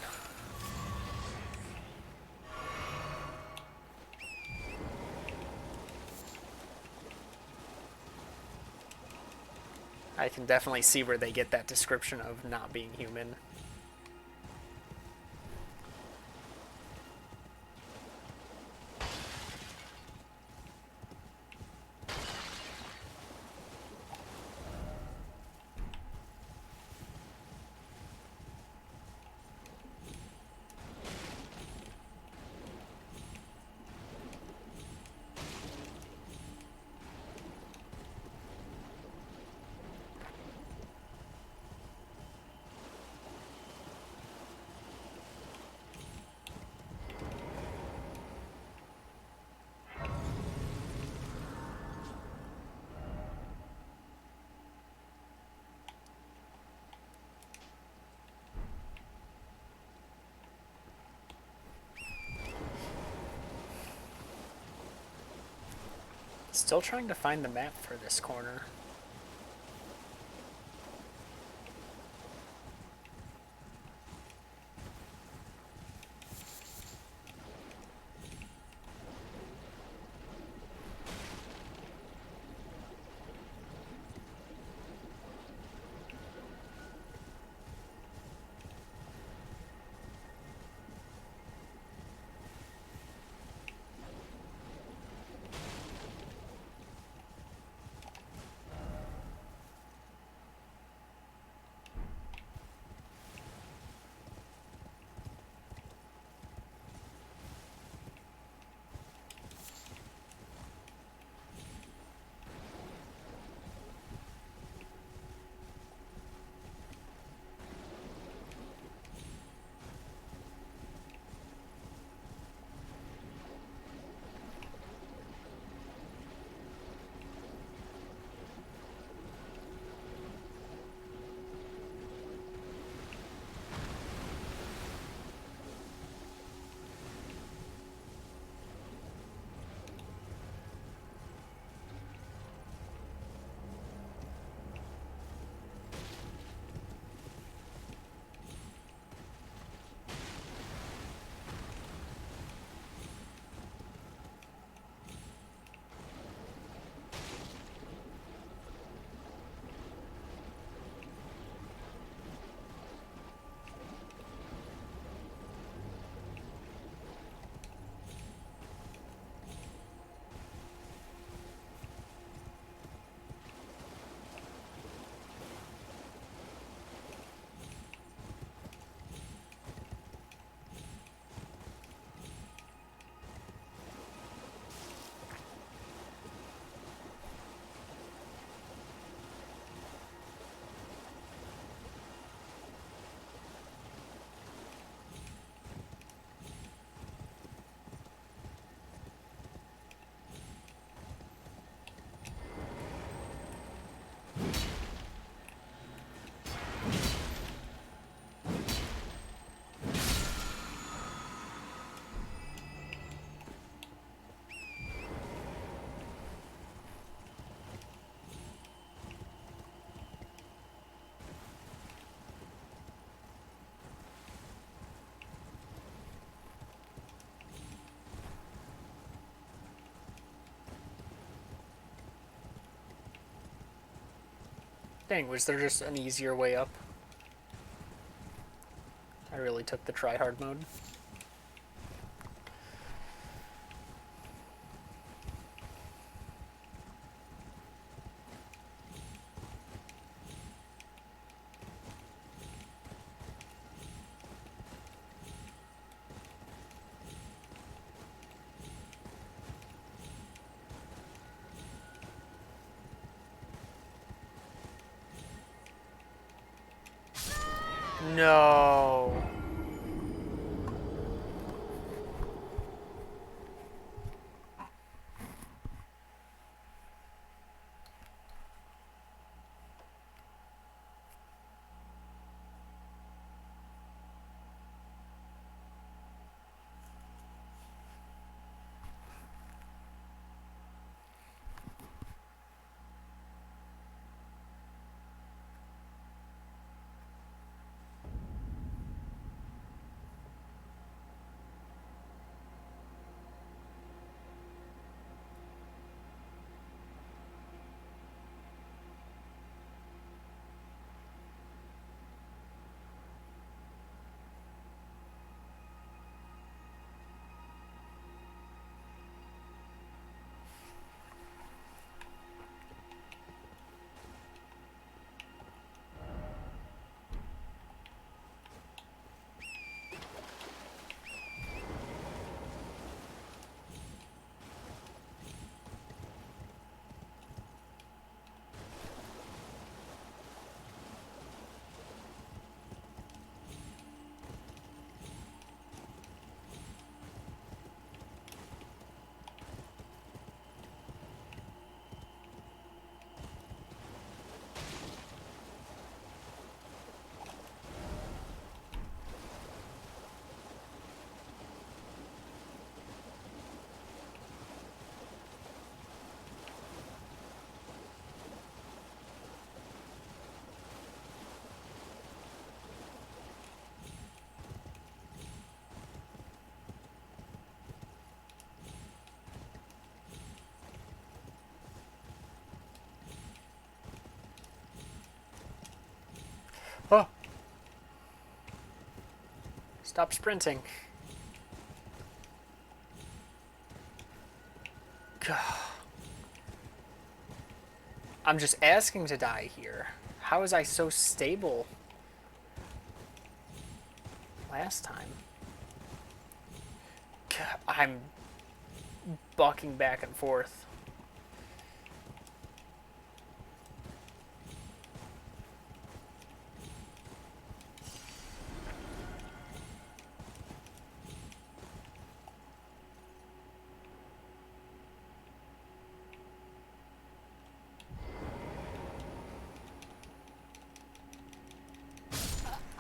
I can definitely see where they get that description of not being human. Still trying to find the map for this corner. Dang, was there just an easier way up? I really took the try-hard mode. No. Oh. Stop sprinting. God. I'm just asking to die here. How was I so stable last time? God, I'm bucking back and forth.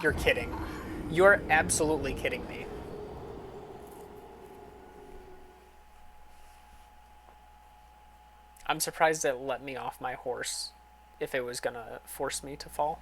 You're kidding. You're absolutely kidding me. I'm surprised it let me off my horse if it was gonna force me to fall.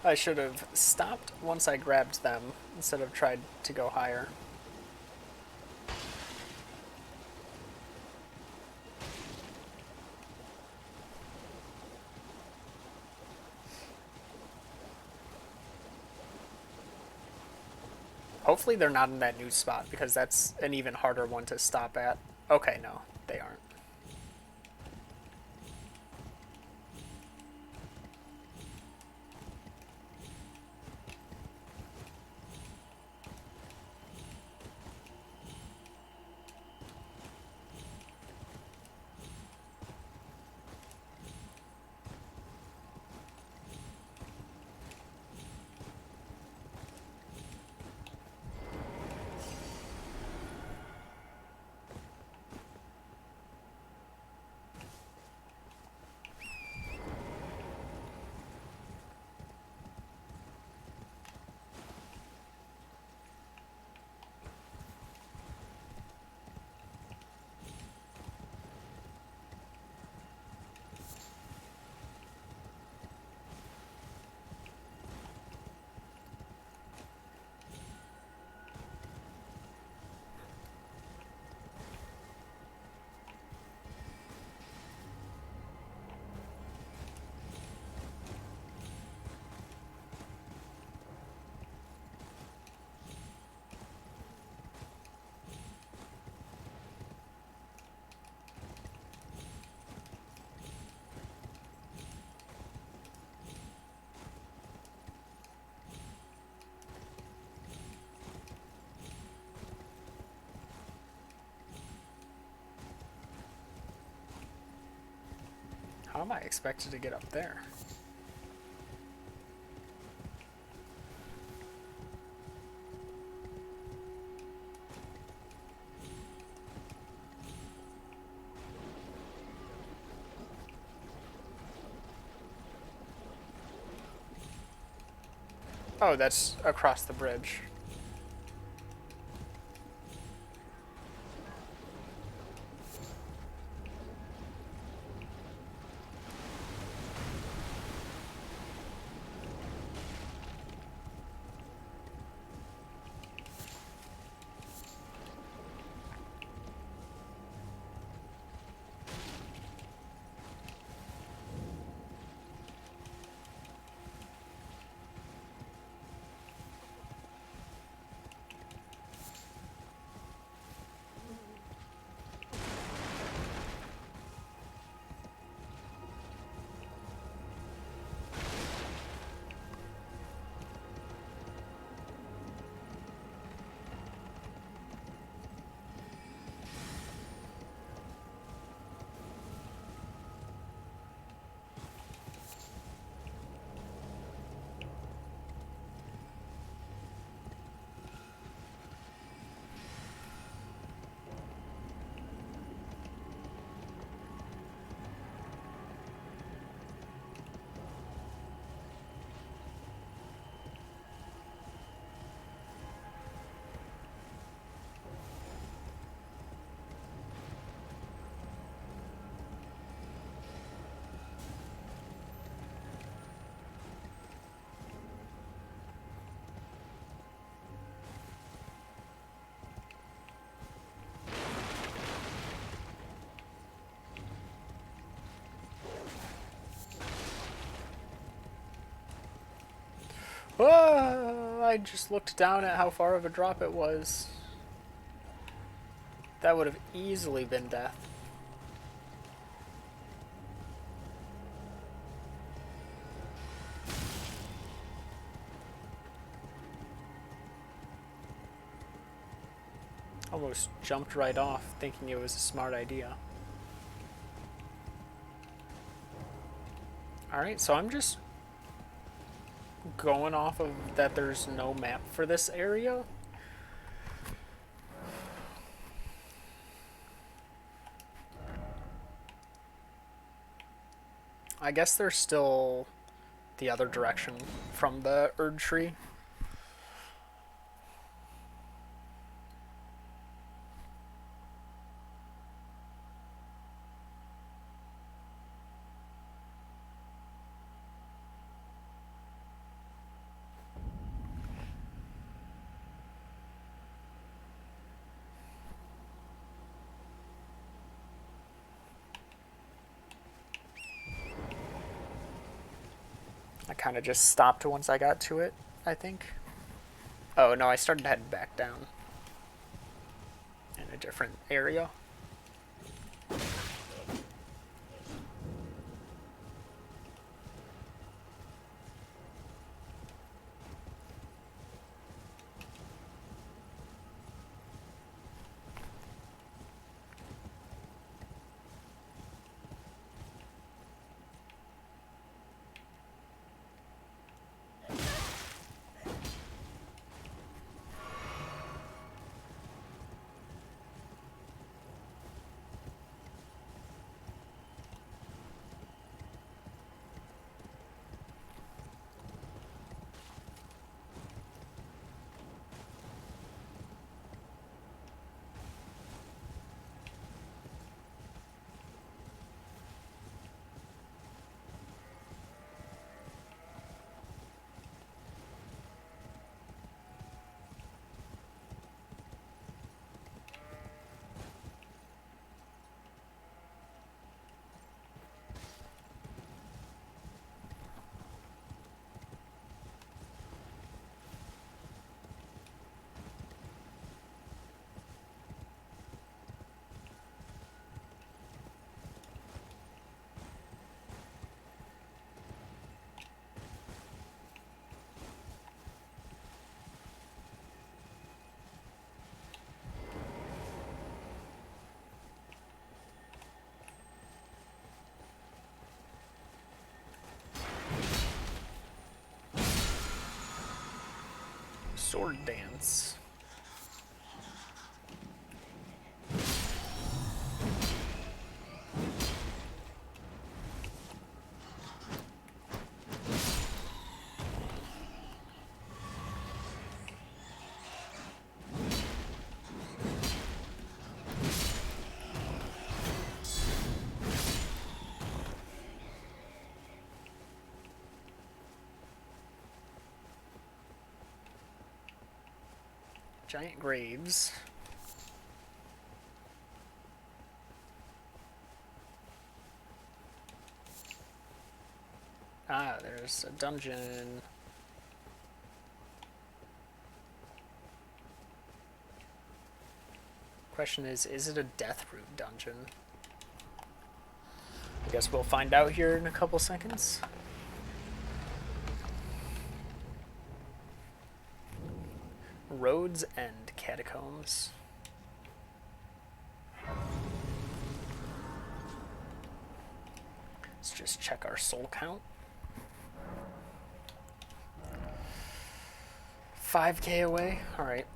I should have stopped once I grabbed them instead of tried to go higher. Hopefully they're not in that new spot because that's an even harder one to stop at. Okay, no, they aren't. How am I expected to get up there? Oh, that's across the bridge. Oh, I just looked down at how far of a drop it was. That would have easily been death. Almost jumped right off, thinking it was a smart idea. Alright, so I'm just going off of that there's no map for this area. I guess there's still the other direction from the Erd tree. I kind of just stopped once I got to it, I think. Oh no, I started heading back down in a different area. Sword dance. Giant graves. Ah, there's a dungeon. Question is it a death root dungeon? I guess we'll find out here in a couple seconds. Roads End Catacombs. Let's just check our soul count. 5k away? Alright.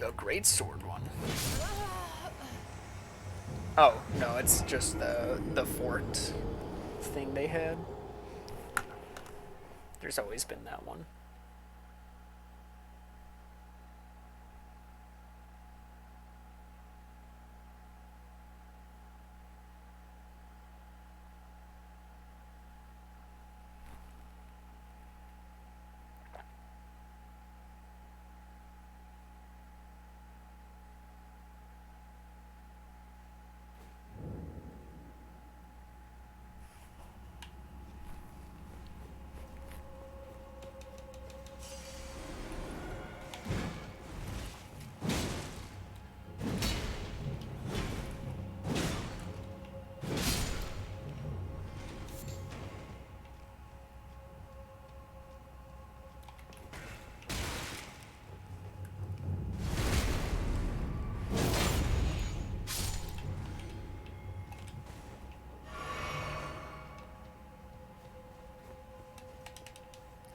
A great sword one. Oh, no, it's just the fort thing they had. There's always been that one.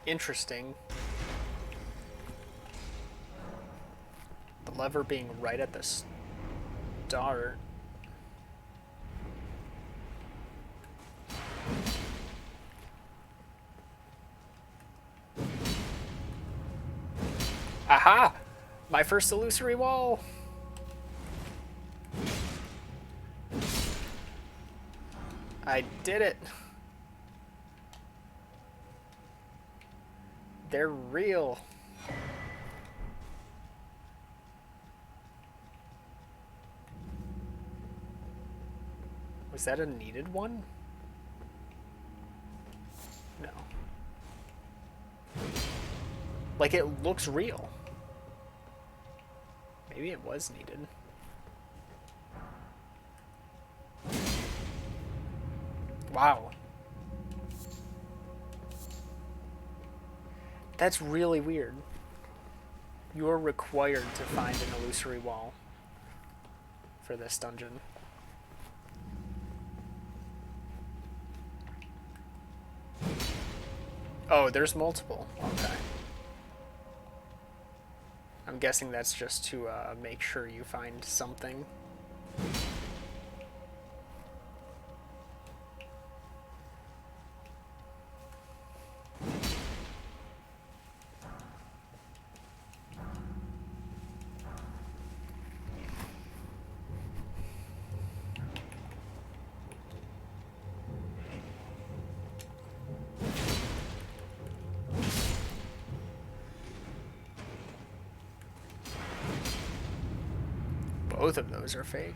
Interesting. The lever being right at the start. Aha! My first illusory wall! I did it! They're real. Was that a needed one? No. Like, it looks real. Maybe it was needed. Wow. That's really weird. You are required to find an illusory wall for this dungeon. Oh, there's multiple. Okay. I'm guessing that's just to make sure you find something. Both of those are fake.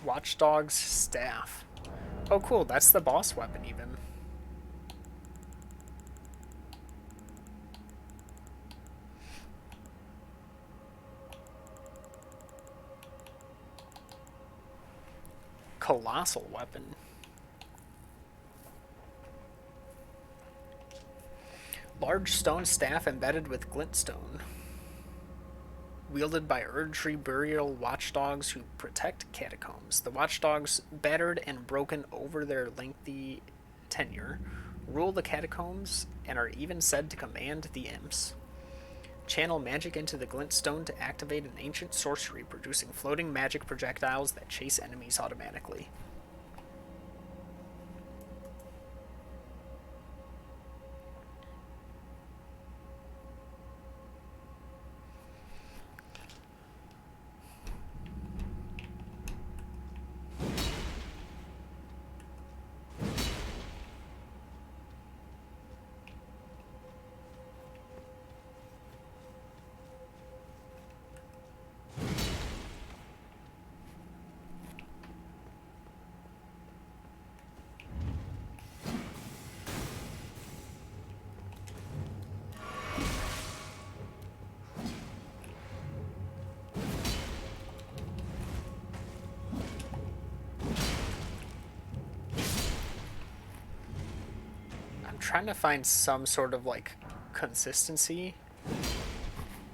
Watchdog's staff. Oh cool, that's the boss weapon even. Colossal weapon. Large stone staff embedded with glintstone. Wielded by Erdtree burial watchdogs who protect catacombs. The watchdogs, battered and broken over their lengthy tenure, rule the catacombs and are even said to command the imps. Channel magic into the glintstone to activate an ancient sorcery, producing floating magic projectiles that chase enemies automatically. Trying to find some sort of like consistency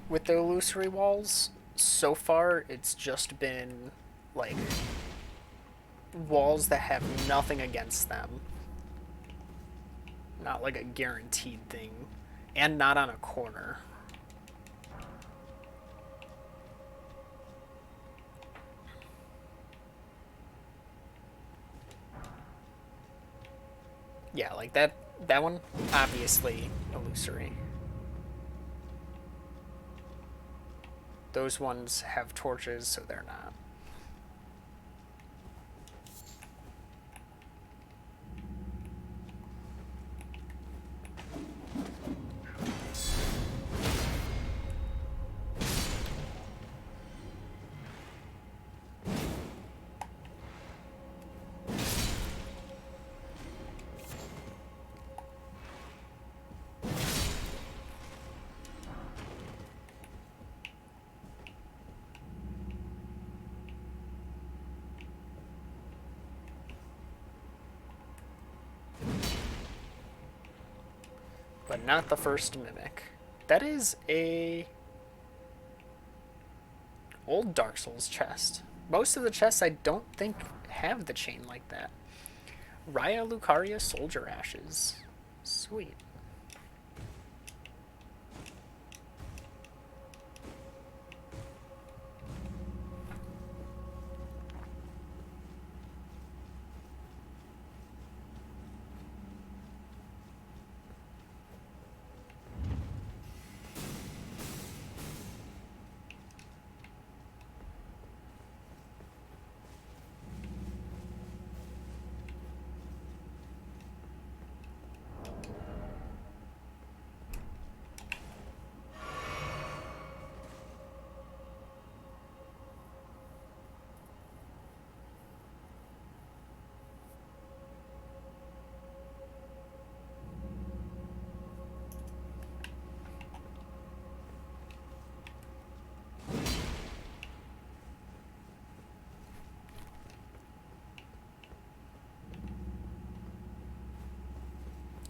with the illusory walls. So far it's just been like walls that have nothing against them, not like a guaranteed thing, and not on a corner. Yeah, like that one, obviously illusory. Those ones have torches, so they're not. But not the first mimic. That is a old Dark Souls chest. Most of the chests I don't think have the chain like that. Raya Lucaria Soldier Ashes. Sweet.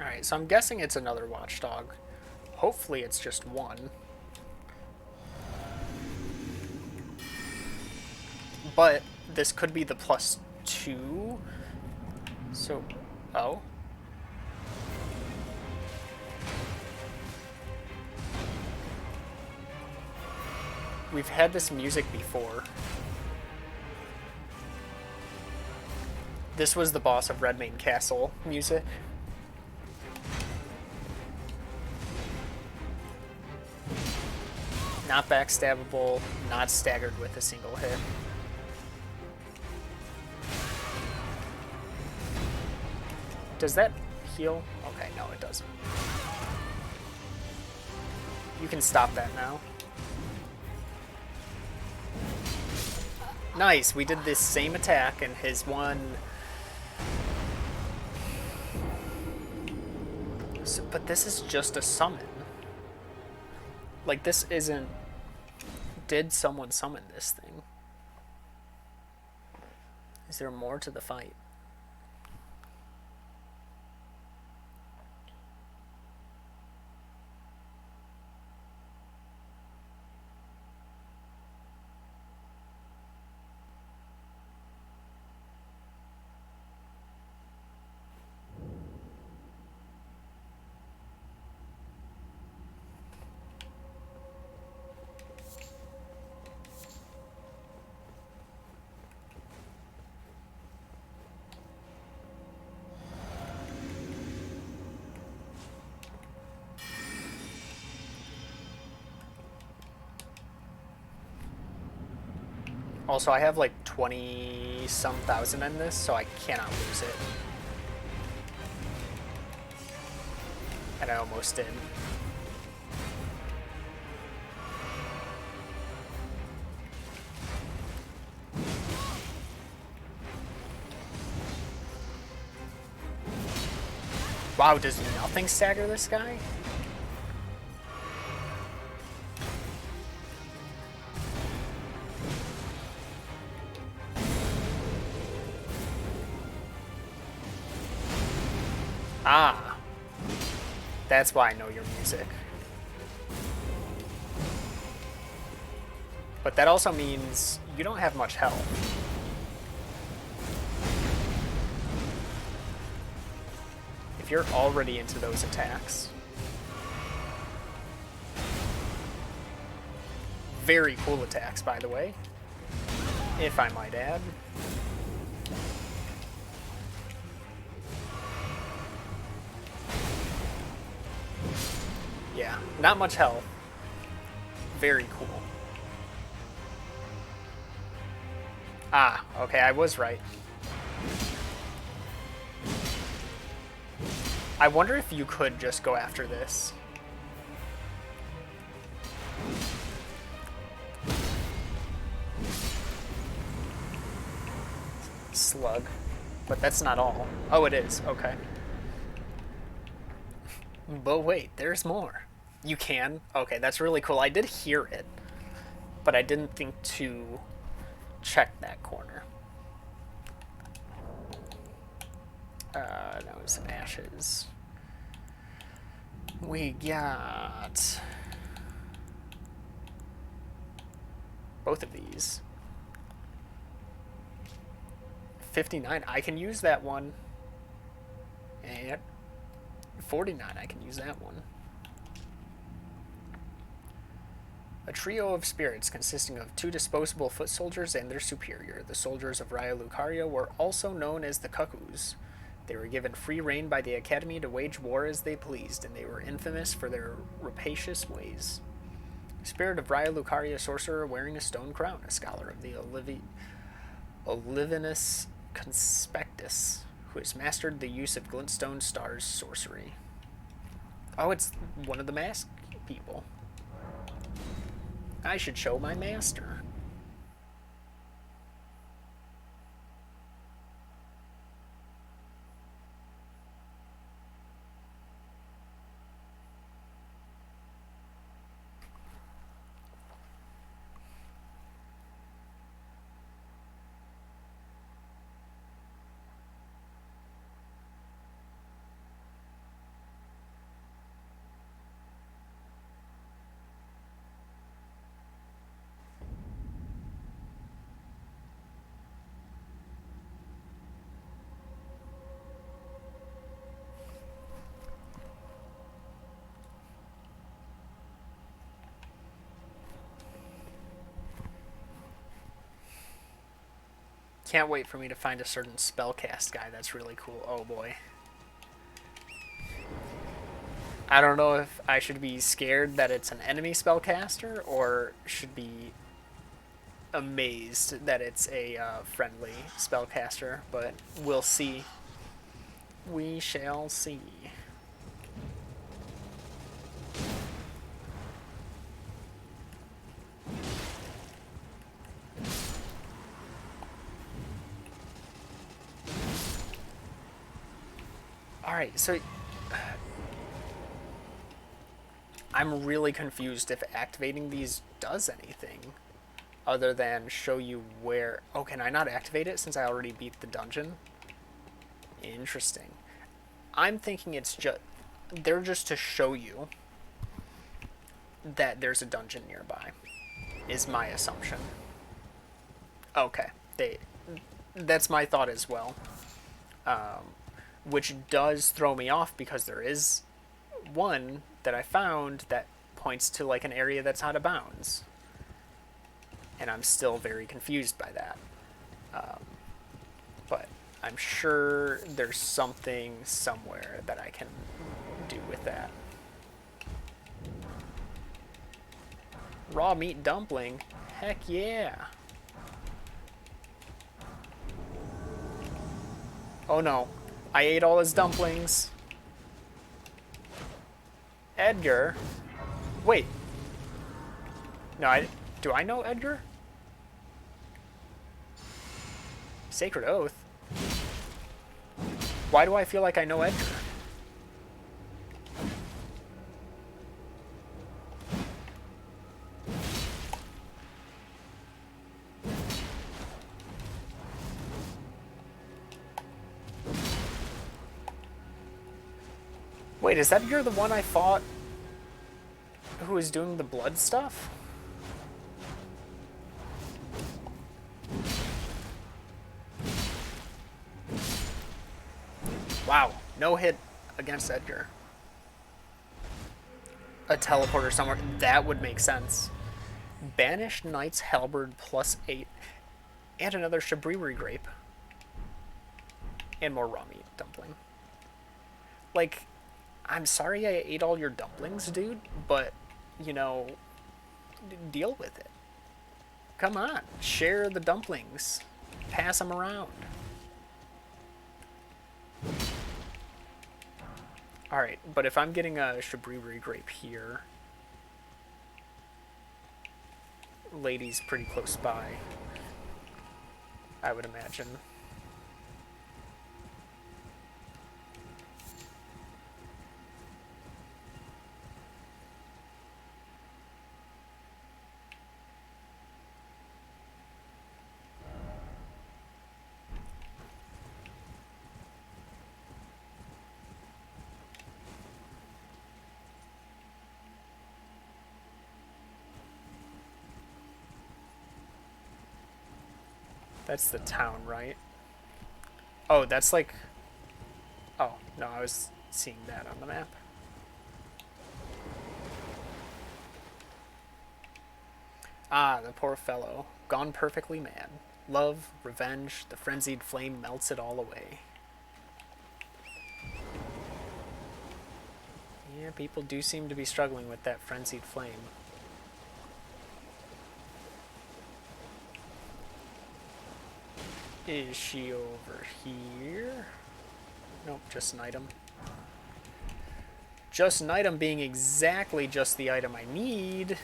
Alright, so I'm guessing it's another watchdog. Hopefully it's just one. But this could be the +2. So, oh. We've had this music before. This was the boss of Redmane Castle music. Not backstabbable, not staggered with a single hit. Does that heal? Okay, no it doesn't. You can stop that now. Nice, we did this same attack and his one... So, but this is just a summon. Like, this isn't... Did someone summon this thing? Is there more to the fight? Also, I have like 20-some thousand in this, so I cannot lose it. And I almost did. Wow, does nothing stagger this guy? Ah. That's why I know your music. But that also means you don't have much health. If you're already into those attacks. Very cool attacks, by the way. If I might add. Yeah, not much health. Very cool. Ah, okay, I was right. I wonder if you could just go after this. Slug. But that's not all. Oh, it is. Okay. But wait, there's more. You can? Okay, that's really cool. I did hear it, but I didn't think to check that corner. That was some ashes. We got both of these. 59, I can use that one. And 49, I can use that one. A trio of spirits consisting of 2 disposable foot soldiers and their superior. The soldiers of Raya Lucaria were also known as the Cuckoos. They were given free rein by the Academy to wage war as they pleased, and they were infamous for their rapacious ways. Spirit of Raya Lucaria sorcerer wearing a stone crown, a scholar of the Olivinus Conspectus, who has mastered the use of glintstone stars sorcery. Oh, it's one of the masked people. I should show my master. Can't wait for me to find a certain spellcast guy that's really cool. Oh boy. I don't know if I should be scared that it's an enemy spellcaster or should be amazed that it's a friendly spellcaster, but we'll see. We shall see. Alright, so I'm really confused if activating these does anything. other than show you where... Oh, can I not activate it since I already beat the dungeon? Interesting. I'm thinking it's just... They're just to show you that there's a dungeon nearby, is my assumption. Okay. That's my thought as well. Which does throw me off because there is one that I found that points to like an area that's out of bounds. And I'm still very confused by that. But I'm sure there's something somewhere that I can do with that. Raw meat dumpling? Heck yeah. Oh no, I ate all his dumplings. Edgar? Wait. No, do I know Edgar? Sacred Oath? Why do I feel like I know Edgar? Wait, is Edgar the one I fought who was doing the blood stuff? Wow, no hit against Edgar. A teleporter somewhere, that would make sense. Banished Knight's Halberd +8. And another Shabriri grape. And more raw meat dumpling. Like, I'm sorry I ate all your dumplings, dude, but, you know, deal with it. Come on, share the dumplings. Pass them around. Alright, but if I'm getting a Shabriri grape here, lady's pretty close by, I would imagine. That's the town, right? Oh, that's like... Oh, no, I was seeing that on the map. Ah, the poor fellow. Gone perfectly mad. Love, revenge, the frenzied flame melts it all away. Yeah, people do seem to be struggling with that frenzied flame. Is she over here? Nope, just an item. Just an item being exactly just the item I need.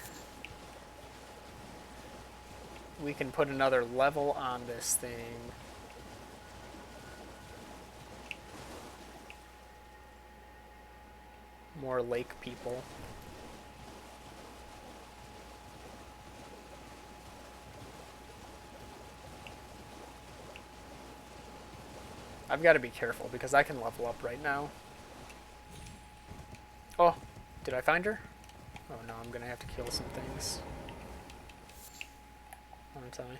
We can put another level on this thing. More lake people. I've got to be careful because I can level up right now. Oh, did I find her? Oh no, I'm gonna have to kill some things. Aren't I?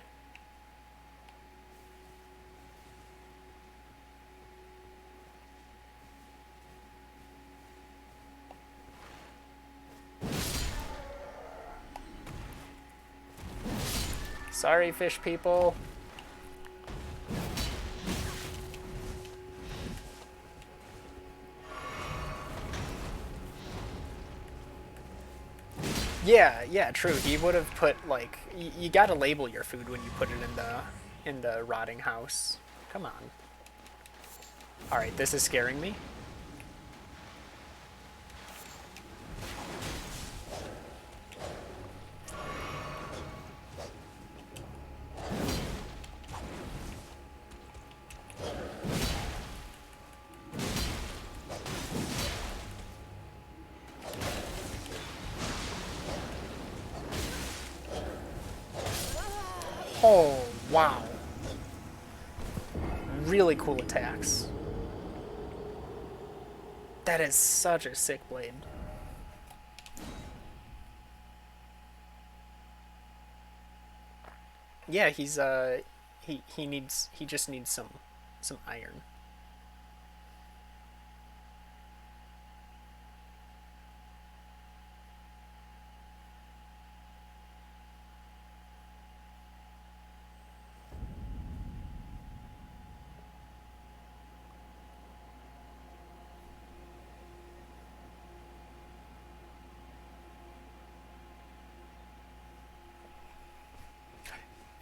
Sorry, fish people. Yeah, true. He would have put, like, you gotta label your food when you put it in the rotting house. Come on. Alright, this is scaring me. Oh, wow. Really cool attacks. That is such a sick blade. Yeah, he just needs some iron.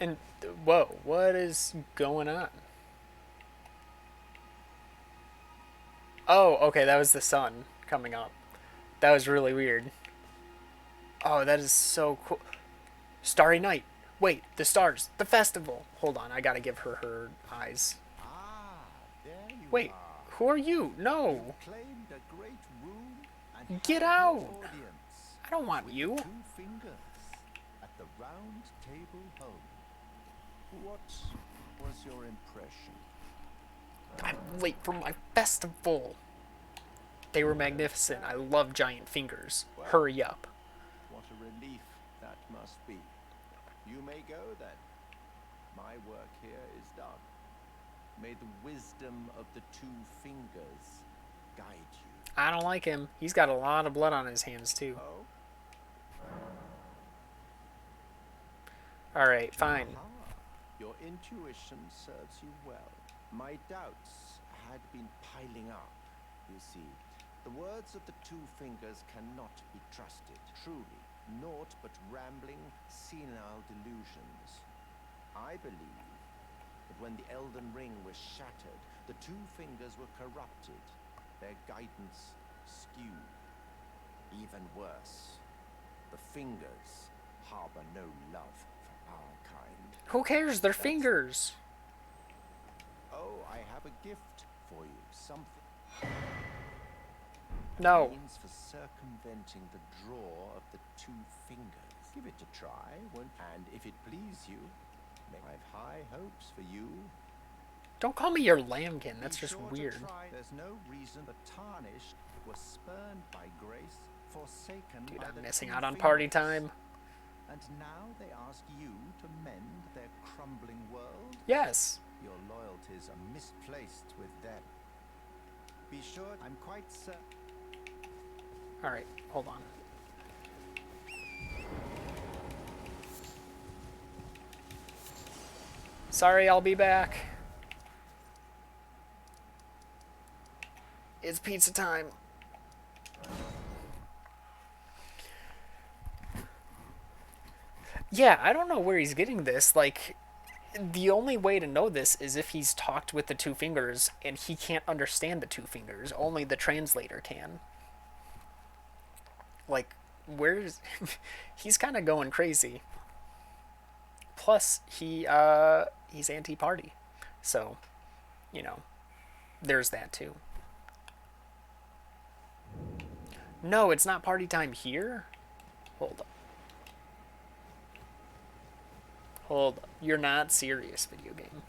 And whoa, what is going on? Oh, okay, that was the sun coming up. That was really weird. Oh, that is so cool. Starry night. Wait, the stars, the festival. Hold on, I gotta give her her eyes. Ah, there you Wait, are. who are you? You No, claimed a great room and get had out. your audience I don't want with you. the two fingers at the round table home. What was your impression? I'm late for my festival. They were magnificent. I love giant fingers. Hurry up. What a relief that must be. You may go then. My work here is done. May the wisdom of the two fingers guide you. I don't like him. He's got a lot of blood on his hands, too. Oh? Alright, fine. Aha. Your intuition serves you well. My doubts had been piling up, you see. The words of the two fingers cannot be trusted, truly. Naught but rambling, senile delusions. I believe that when the Elden Ring was shattered, the two fingers were corrupted, their guidance skewed. Even worse, the fingers harbor no love for our kind. Who cares? They're fingers. Oh, I have a gift for you. Something. No. Means for circumventing the draw of the two fingers. Give it a try, and if it please you, I've high hopes for you. Don't call me your lambkin. That's Be just sure to weird. try. There's no reason the tarnished was spurned by grace, forsaken Dude, by I'm the missing two out on party fingers. time. And now they ask you to mend their crumbling world? Yes. Your loyalties are misplaced with them. Be sure I'm quite certain. Alright, hold on. Sorry, I'll be back. It's pizza time. Yeah, I don't know where he's getting this. Like, the only way to know this is if he's talked with the two fingers and he can't understand the two fingers. Only the translator can. Like, where's... he's kind of going crazy. Plus, he's anti-party. So, you know, there's that too. No, it's not party time here. Hold up. Hold up. You're not serious, video game.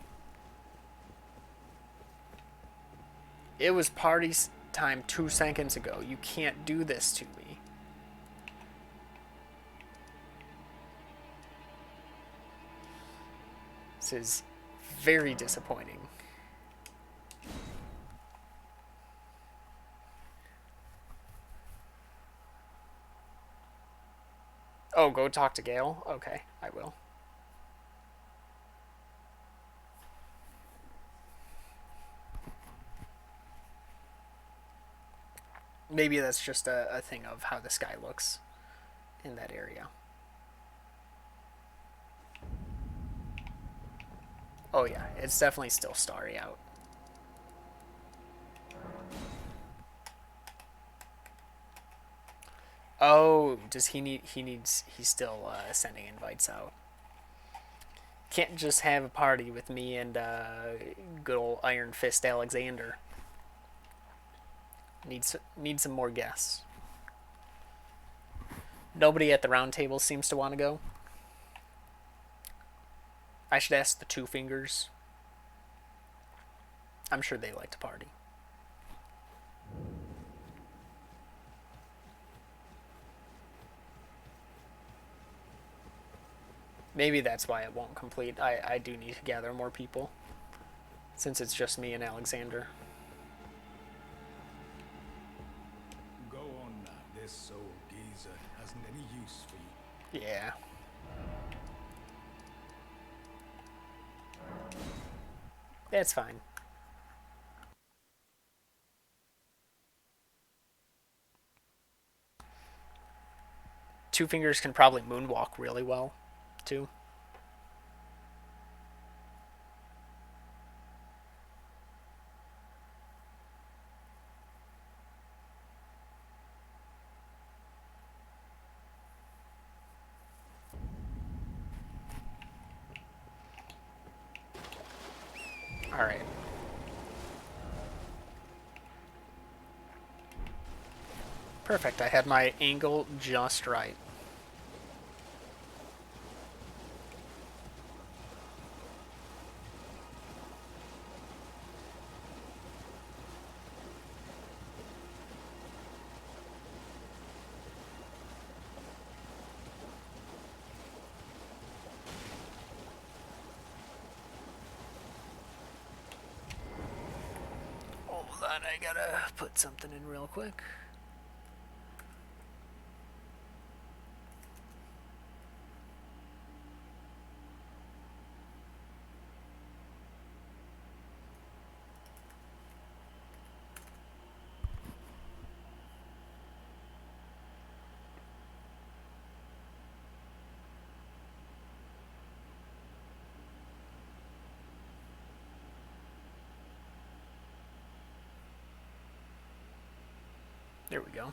It was party time 2 seconds ago. You can't do this to me. This is very disappointing. Oh, go talk to Gale? Okay, I will. Maybe that's just a thing of how the sky looks in that area. Oh yeah, it's definitely still starry out. Oh, does he's still sending invites out. Can't just have a party with me and good old Iron Fist Alexander. Need some more guests. Nobody at the round table seems to want to go. I should ask the Two Fingers. I'm sure they like to party. Maybe that's why it won't complete. I do need to gather more people, since it's just me and Alexander. Go on now. This old geezer hasn't any use for you. Yeah. That's fine. Two Fingers can probably moonwalk really well, too. Alright. Perfect, I had my angle just right. Hold on, I gotta put something in real quick. There we go.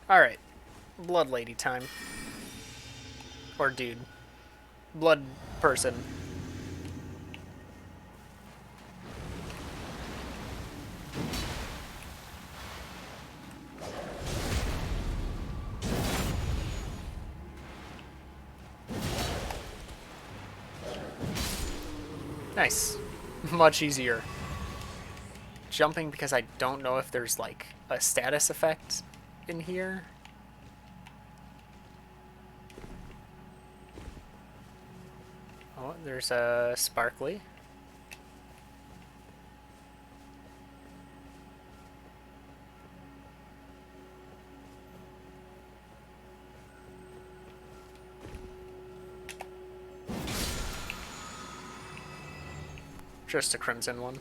Alright. Blood lady time. Or dude. Blood person. Nice. Much easier. Jumping because I don't know if there's like a status effect in here. Oh, there's a sparkly. Just a crimson one.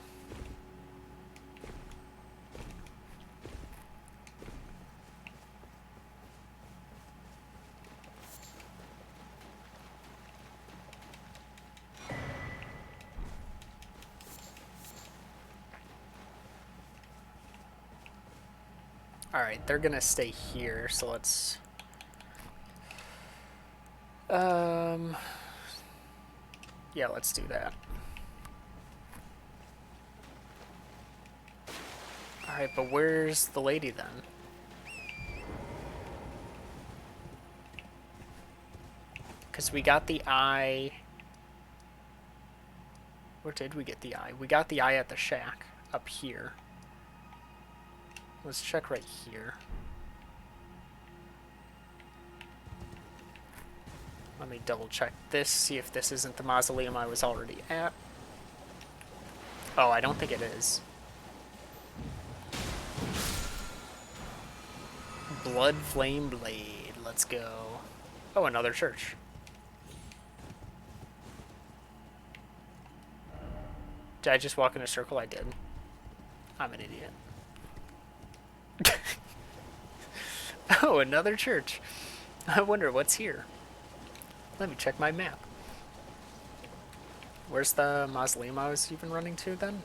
Alright, they're gonna stay here, so let's... Yeah, let's do that. Alright, but where's the lady then? Because we got the eye... Where did we get the eye? We got the eye at the shack, up here. Let's check right here. Let me double check this, see if this isn't the mausoleum I was already at. Oh, I don't think it is. Blood Flame Blade, let's go. Oh, another church. Did I just walk in a circle? I did. I'm an idiot. Oh, another church. I wonder what's here. Let me check my map. Where's the mausoleum I was even running to then?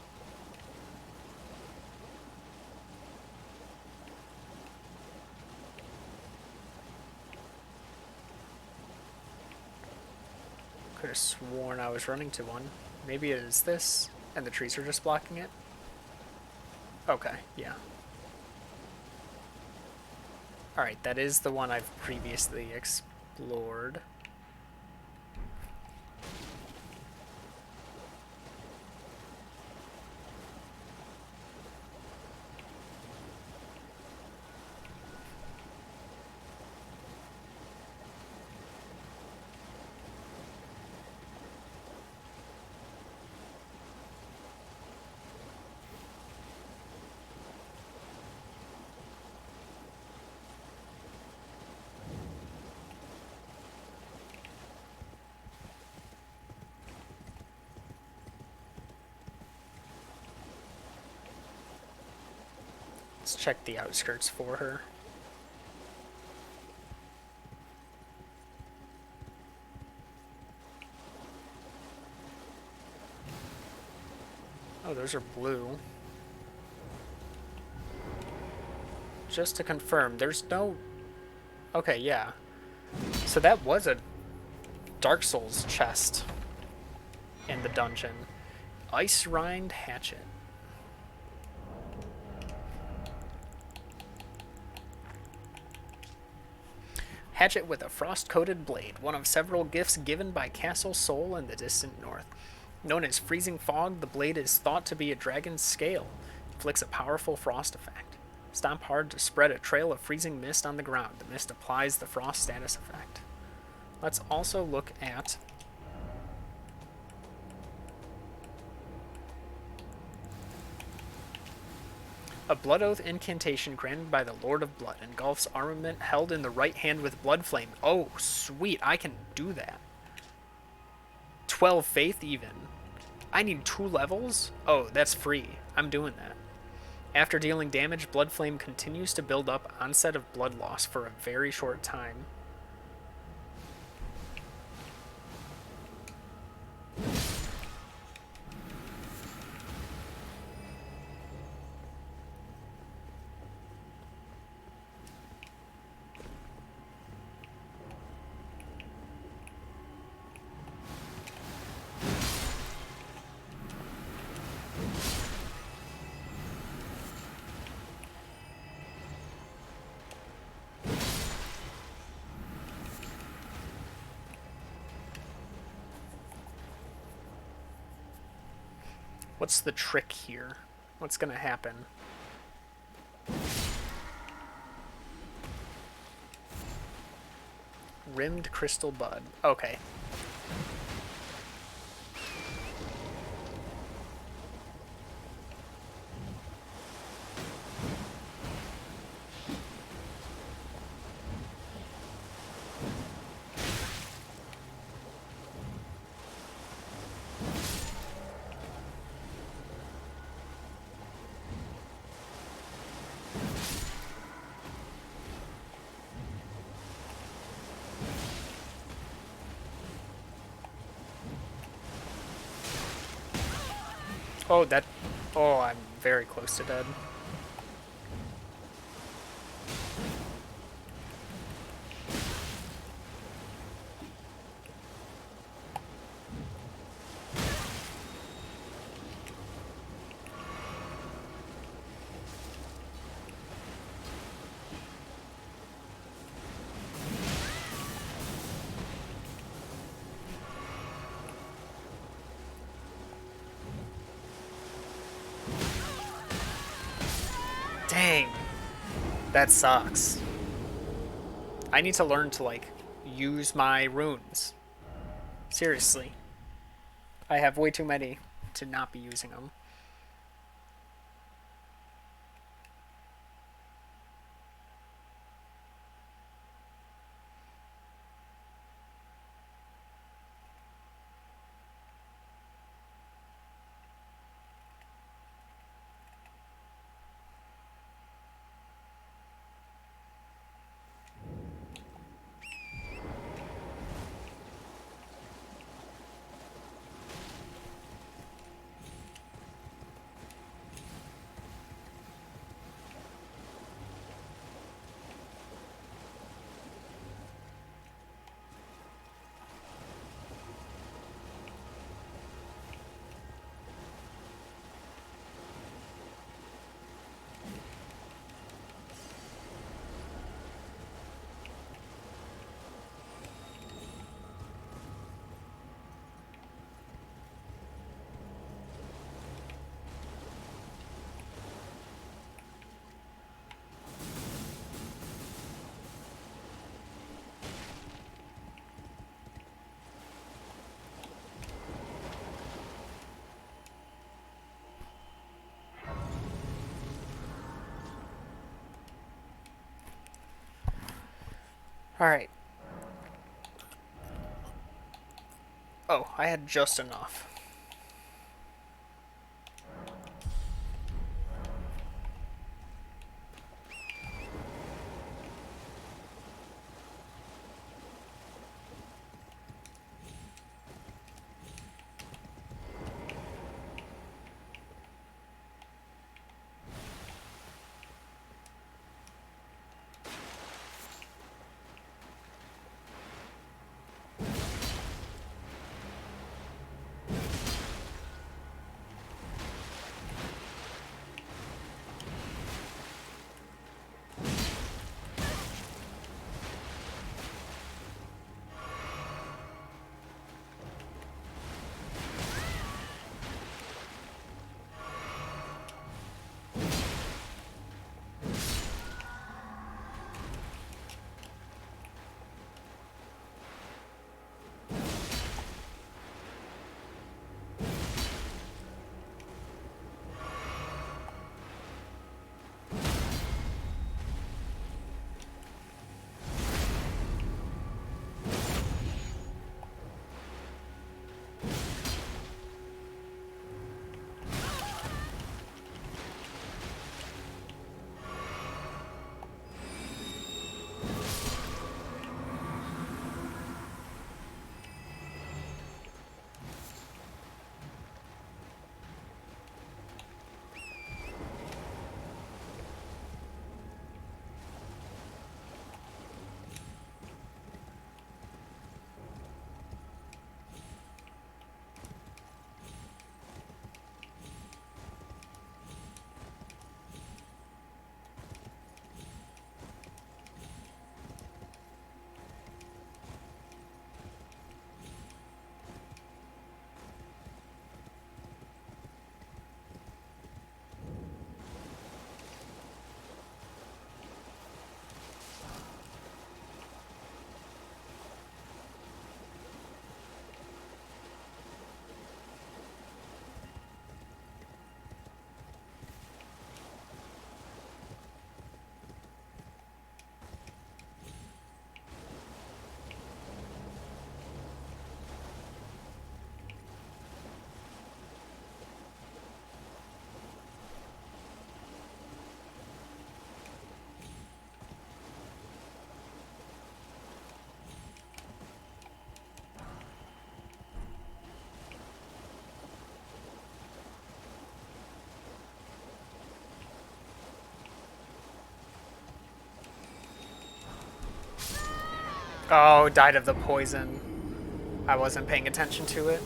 Could have sworn I was running to one. Maybe it is this, and the trees are just blocking it? Okay, yeah. Alright, that is the one I've previously explored. Let's check the outskirts for her. Oh, those are blue. Just to confirm, there's no... Okay, yeah. So that was a Dark Souls chest in the dungeon. Ice Rind Hatchet. Hatchet with a frost-coated blade, one of several gifts given by Castle Sol in the distant north. Known as Freezing Fog, the blade is thought to be a dragon's scale. Inflicts a powerful frost effect. Stomp hard to spread a trail of freezing mist on the ground. The mist applies the frost status effect. Let's also look at a Blood Oath incantation granted by the Lord of Blood. Engulfs armament held in the right hand with blood flame. Oh, sweet. I can do that. 12 faith even. I need 2 levels? Oh, that's free. I'm doing that. After dealing damage, blood flame continues to build up. Onset of blood loss for a very short time. What's the trick here? What's gonna happen? Rimmed crystal bud. Okay. Oh, that... Oh, I'm very close to dead. Dang. That sucks. I need to learn to, like, use my runes. Seriously. I have way too many to not be using them. Alright. Oh, I had just enough. Oh, died of the poison. I wasn't paying attention to it.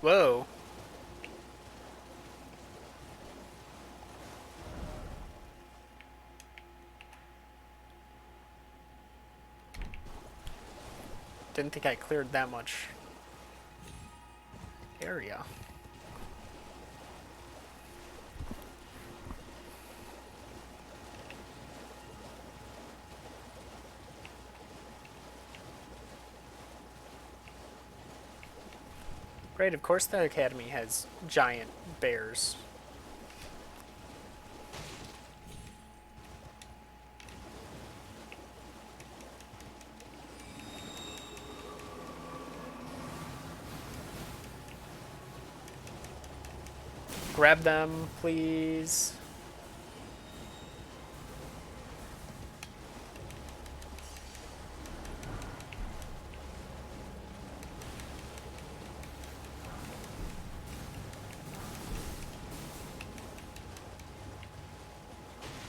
Whoa. Didn't think I cleared that much area. Great, of course the academy has giant bears. Grab them, please.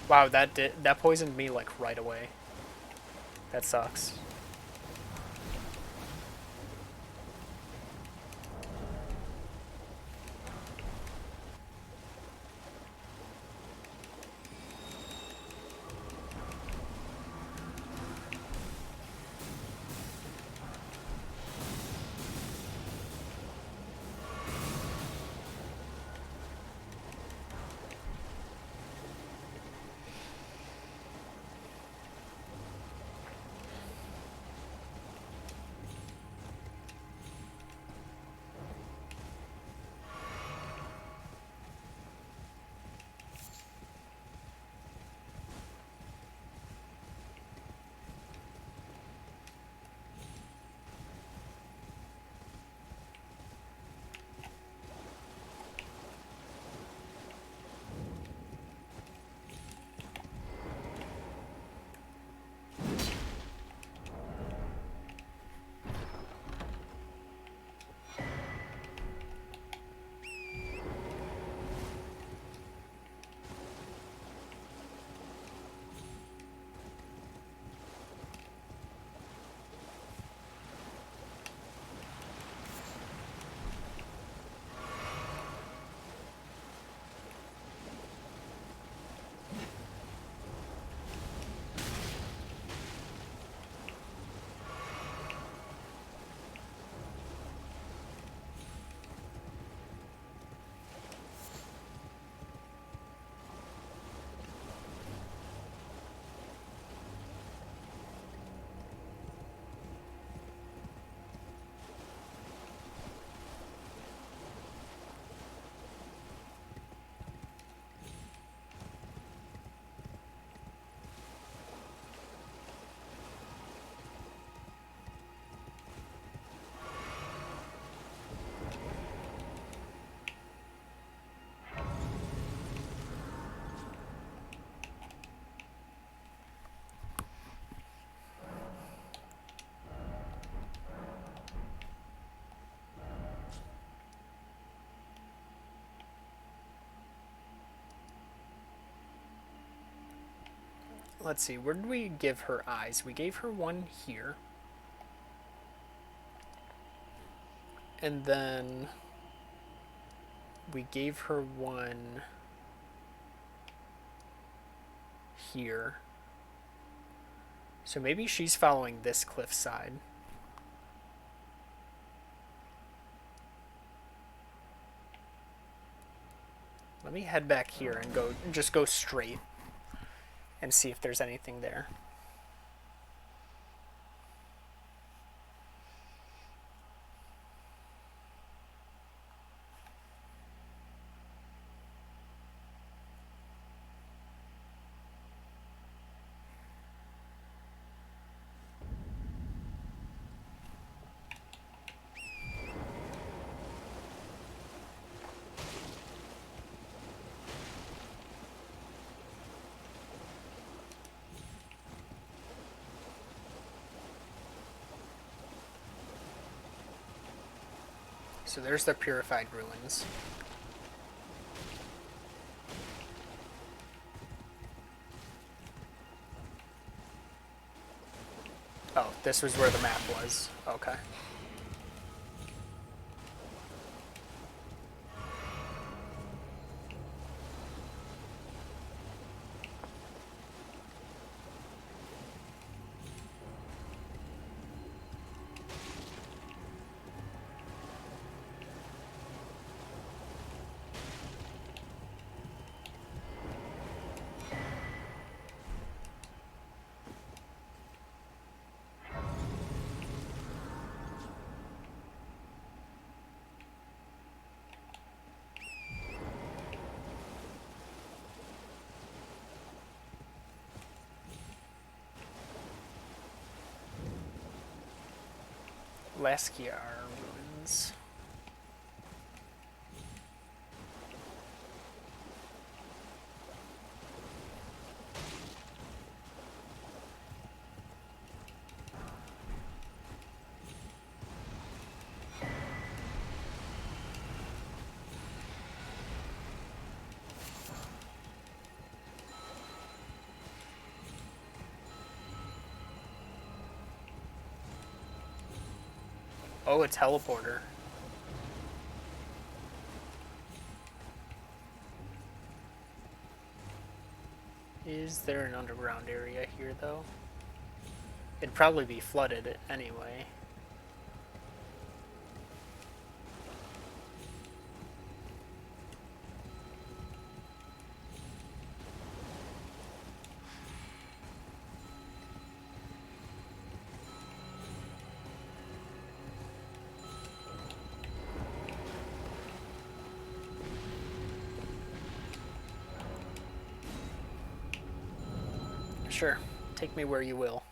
Wow, that poisoned me like right away. That sucks. let's see, where did we give her eyes? We gave her one here. And then we gave her one here. So maybe she's following this cliff side. Let me head back here and just go straight and see if there's anything there. So there's the purified ruins. Oh, this was where the map was. Okay. Laskiar ruins. Oh, a teleporter. Is there an underground area here, though? It'd probably be flooded anyway. Sure, take me where you will.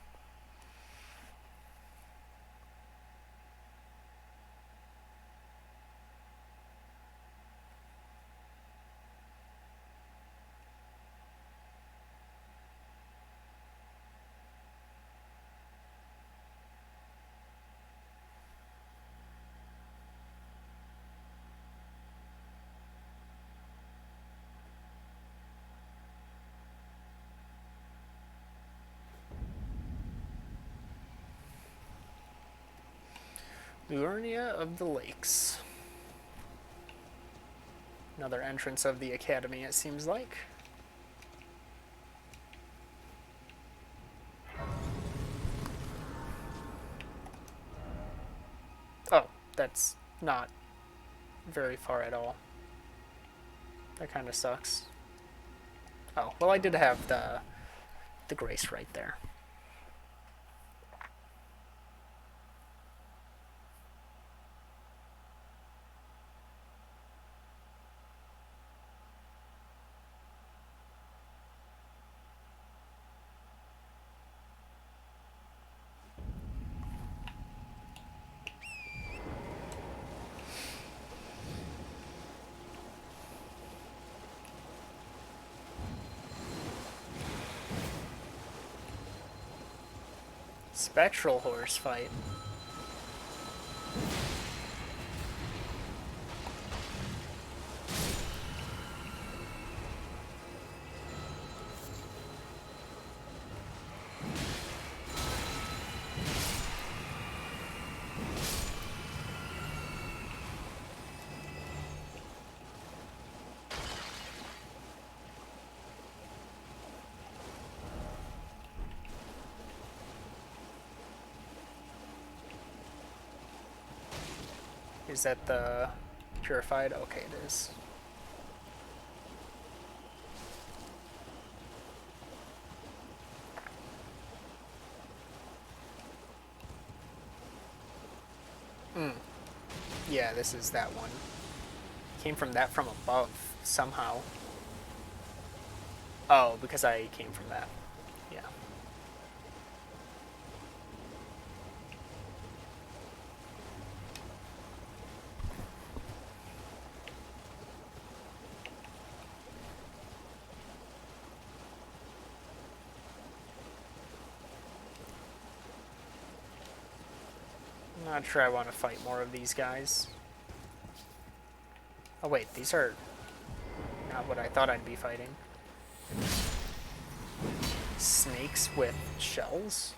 Liurnia of the Lakes. Another entrance of the academy, it seems like. Oh, that's not very far at all. That kind of sucks. Oh, well, I did have the grace right there. Spectral horse fight. Is that the purified? Okay, it is. Yeah, this is that one. Came from that from above, somehow. Oh, because I came from that. Yeah. I'm not sure I want to fight more of these guys. Oh wait, these are not what I thought I'd be fighting. Snakes with shells?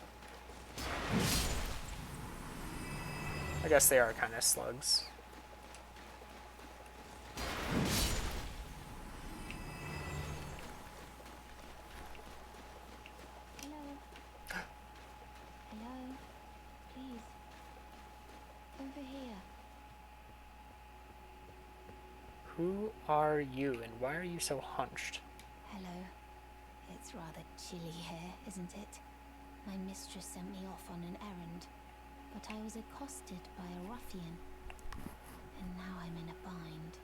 I guess they are kind of slugs. Hello? Hello? Please. Over here. Who are you and why are you so hunched? Hello. It's rather chilly here, isn't it? My mistress sent me off on an errand, but I was accosted by a ruffian, and now I'm in a bind.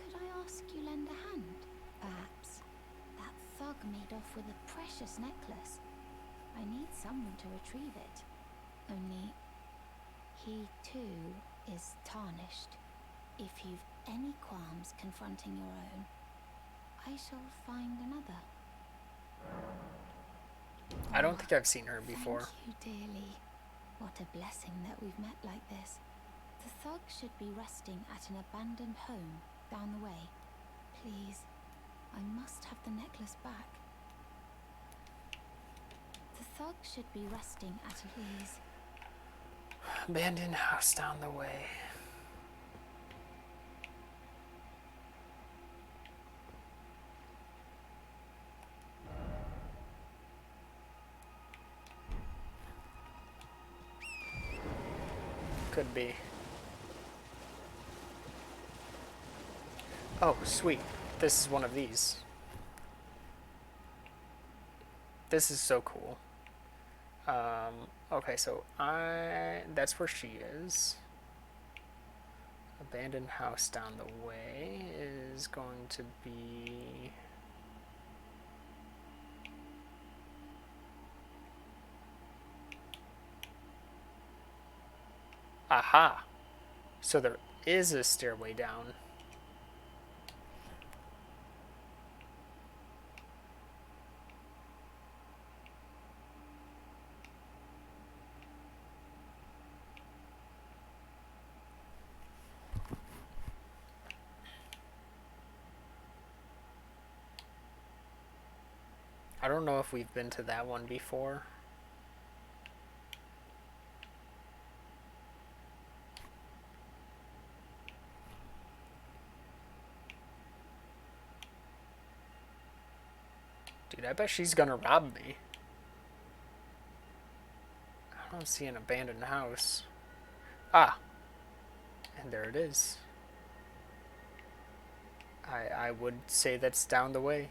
Could I ask you lend a hand? Perhaps. That thug made off with a precious necklace. I need someone to retrieve it. Only, he too is tarnished. If you've any qualms confronting your own, I shall find another. I don't think I've seen her before. Thank you dearly. What a blessing that we've met like this. The thug should be resting at an abandoned home down the way. Please, I must have the necklace back. The thug should be resting at a please. Abandoned house down the way. Could be. Oh, sweet. This is one of these. This is so cool. Okay, so that's where she is. Abandoned house down the way is going to be... Aha! So there is a stairway down. I don't know if we've been to that one before. Dude, I bet she's gonna rob me. I don't see an abandoned house. Ah! And there it is. I would say that's down the way.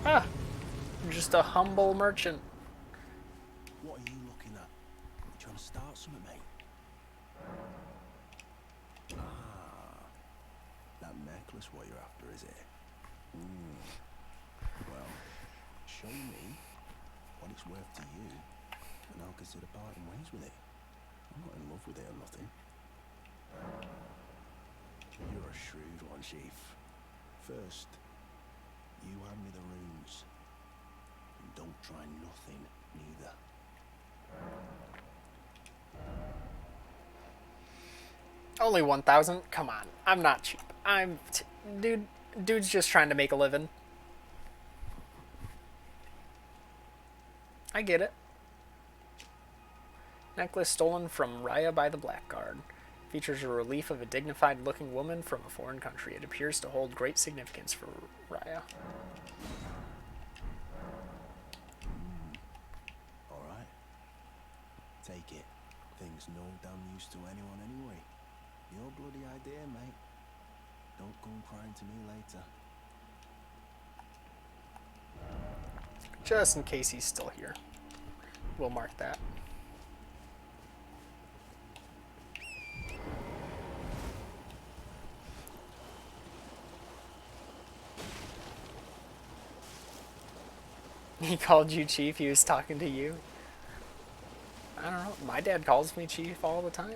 Ah! I'm just a humble merchant. What are you looking at? You trying to start something, mate? Ah, that necklace what you're after, is it? Well, show me what it's worth to you, and I'll consider parting ways with it. I'm not in love with it or nothing. You're a shrewd one, Chief. First, you hand me the runes. And don't try nothing, neither. Only 1,000? Come on. I'm not cheap. Dude's just trying to make a living. I get it. Necklace stolen from Raya by the Blackguard. Features a relief of a dignified-looking woman from a foreign country. It appears to hold great significance for Raya. Alright. Take it. Thing's no damn use to anyone anyway. Your bloody idea, mate. Don't come crying to me later. Just in case he's still here. We'll mark that. He called you chief, he was talking to you. I don't know, my dad calls me chief all the time.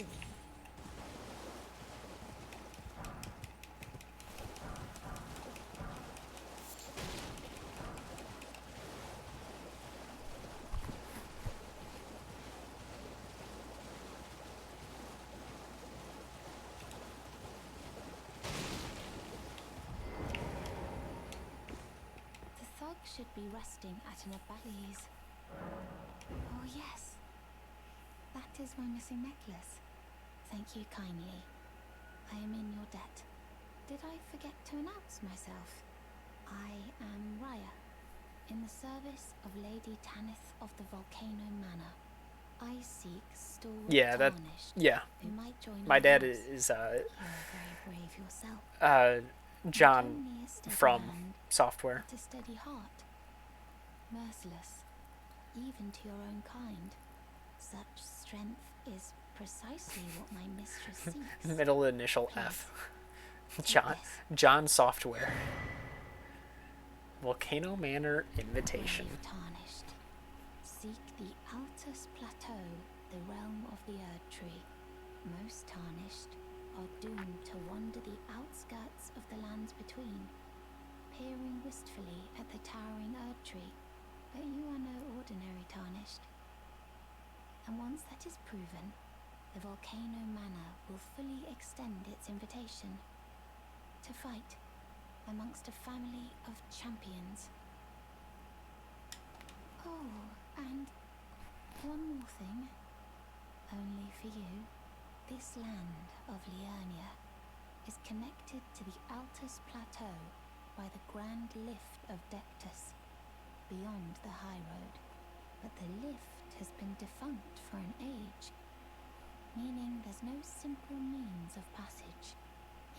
Should be resting at an abbeys. Oh yes, that is my missing necklace. Thank you kindly. I am in your debt. Did I forget to announce myself? I am Raya, in the service of Lady Tanith of the Volcano Manor. I seek stalwart tarnished, who might join my dad cause. is You are very brave yourself. John Only a steady from hand, Software. but a steady heart. Merciless, even to your own kind. Such strength is precisely what my mistress seeks. Middle initial Please, F. take this. John Software. Volcano Manor invitation. Brave tarnished. Seek the Altus Plateau, the realm of the Erd Tree. Most tarnished are doomed to wander the outskirts of the lands between, peering wistfully at the towering Erd Tree. But you are no ordinary tarnished. And once that is proven, the Volcano Manor will fully extend its invitation to fight amongst a family of champions. Oh, and one more thing, only for you. This land of Liurnia is connected to the Altus Plateau by the Grand Lift of Dectus, beyond the high road. But the lift has been defunct for an age, meaning there's no simple means of passage.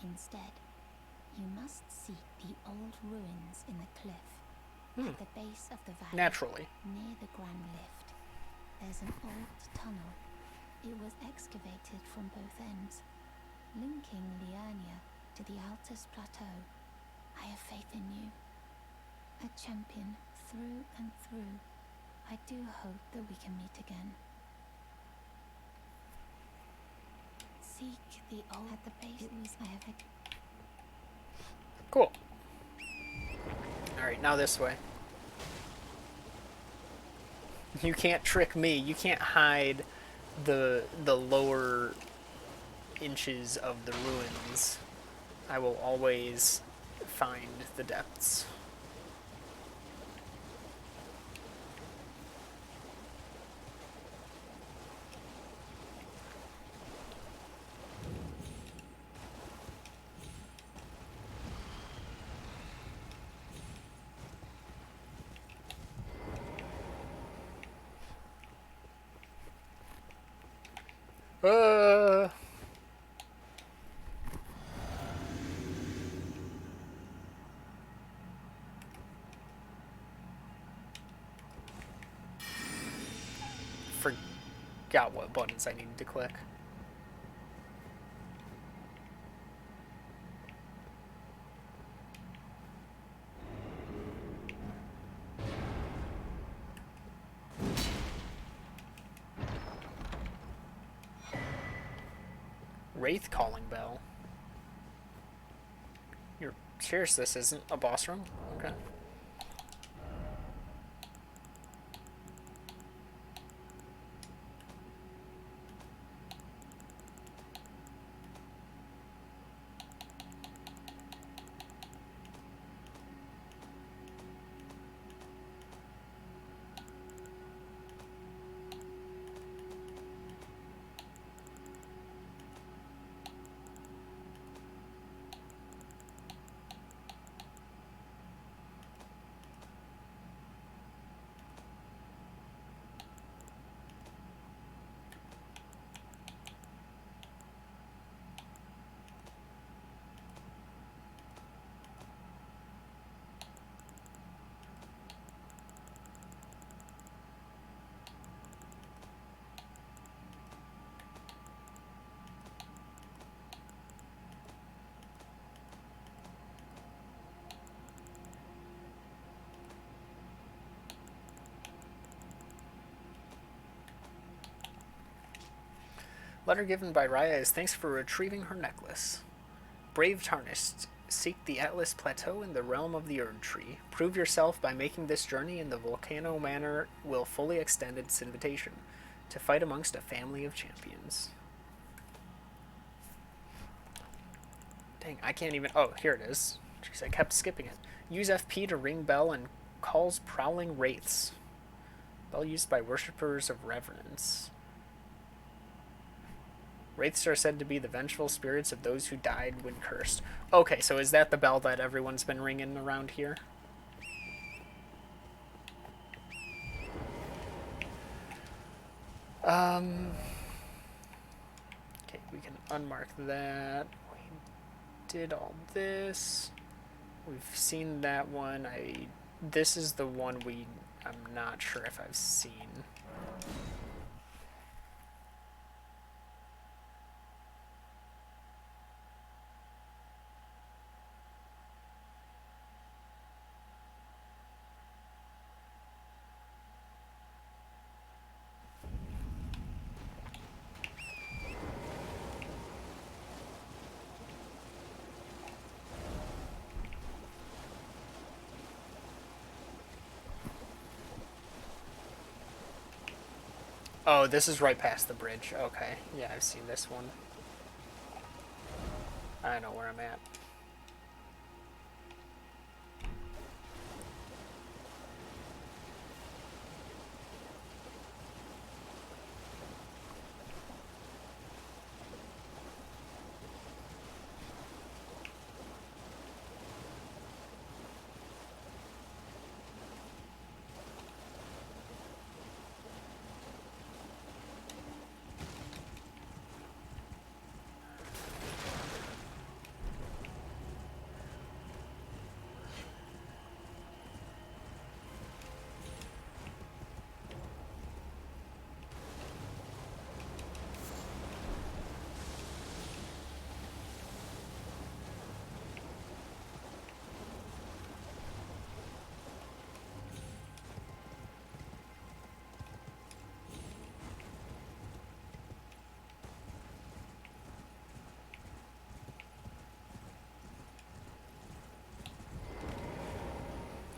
Instead, you must seek the old ruins in the cliff at the base of the valley. Naturally. Near the Grand Lift, there's an old tunnel. It was excavated from both ends, linking Liurnia to the Altus Plateau. I have faith in you. A champion through and through. I do hope that we can meet again. Seek the old at the base. I have Cool. Alright, now this way. You can't trick me. You can't hide the lower inches of the ruins. I will always find the depths. Forgot what buttons I needed to click. Wraith calling bell. You're serious? This isn't a boss room? Okay. Letter given by Raya is thanks for retrieving her necklace. Brave Tarnished, seek the Atlas Plateau in the realm of the Erd Tree. Prove yourself by making this journey, and the Volcano Manor will fully extend its invitation to fight amongst a family of champions. Dang, I can't even... Oh, here it is. Jeez, I kept skipping it. Use FP to ring bell and calls prowling wraiths. Bell used by worshippers of reverence. Wraiths are said to be the vengeful spirits of those who died when cursed. Okay, so is that the bell that everyone's been ringing around here? Okay, we can unmark that. We did all this. We've seen that one. This is the one I'm not sure if I've seen. Oh, this is right past the bridge. Okay. Yeah, I've seen this one. I know where I'm at.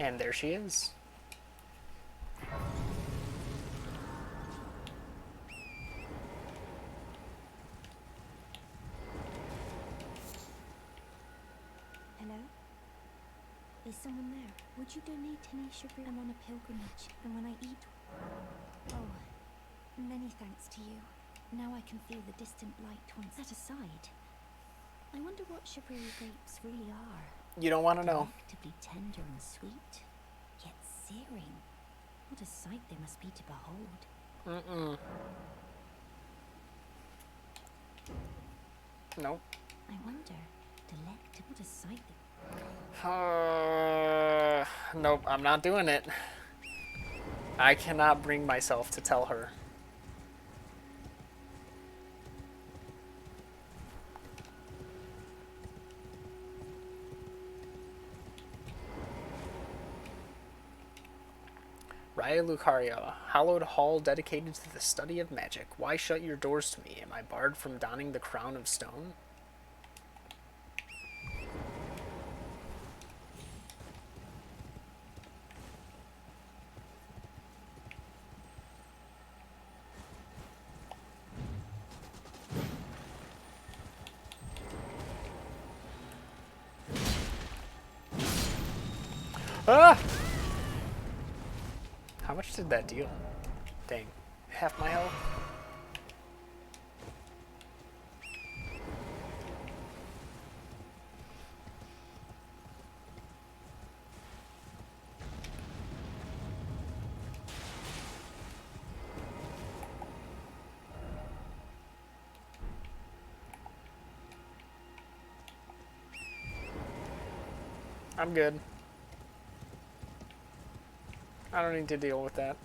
And there she is. Hello? Is someone there? Would you donate any sugar? I'm on a pilgrimage, and when I eat... Oh, many thanks to you. Now I can feel the distant light once set aside. I wonder what sugary grapes really are. You don't want to know. Delectably tender and sweet, yet searing. What a sight they must be to behold. Nope. I wonder, delectable, what a sight Nope, I'm not doing it. I cannot bring myself to tell her. Raya Lucaria, hallowed hall dedicated to the study of magic. Why shut your doors to me? Am I barred from donning the crown of stone? Ah! How much did that deal? Dang. Half my health? I'm good. I don't need to deal with that.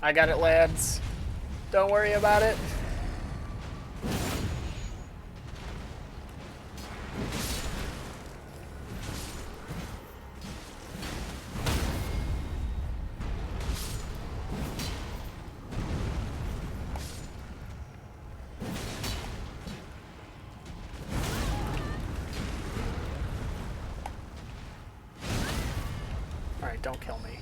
I got it, lads. Don't worry about it. Alright, don't kill me.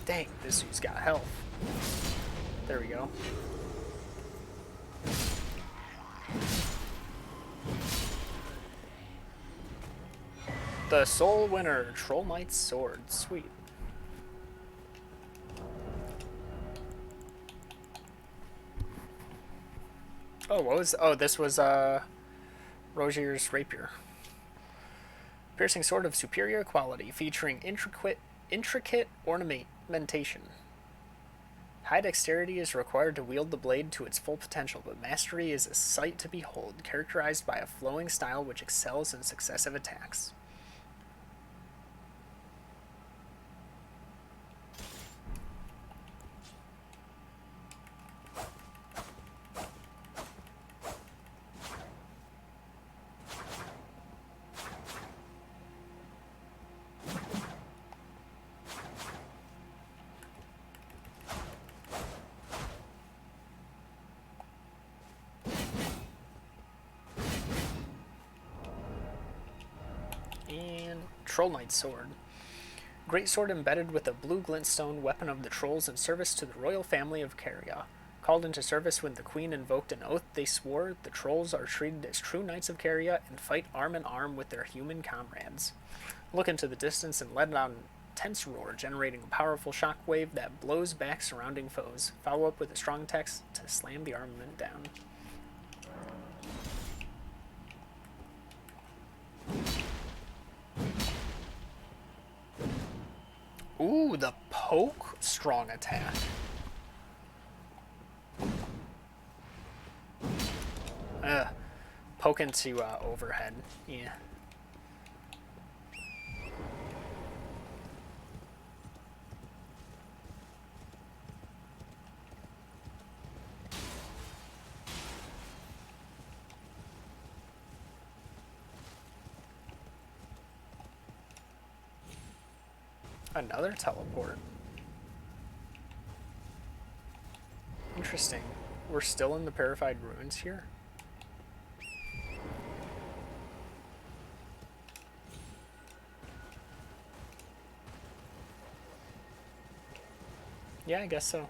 Dang, this dude's got health. There we go. The Soul Winner, Troll Knight's Sword. Sweet. Oh, what was... Oh, this was, Rogier's Rapier. Piercing sword of superior quality, featuring intricate ornamentation. High dexterity is required to wield the blade to its full potential, but mastery is a sight to behold, characterized by a flowing style which excels in successive attacks. And Troll Knight's Sword. Great sword embedded with a blue glintstone, weapon of the trolls in service to the royal family of Caria. Called into service when the queen invoked an oath they swore, the trolls are treated as true knights of Caria and fight arm in arm with their human comrades. Look into the distance and let out an intense roar, generating a powerful shockwave that blows back surrounding foes. Follow up with a strong text to slam the armament down. Ooh, the poke strong attack. Poke into overhead. Yeah. Another teleport. Interesting. We're still in the Purified Ruins here? Yeah, I guess so.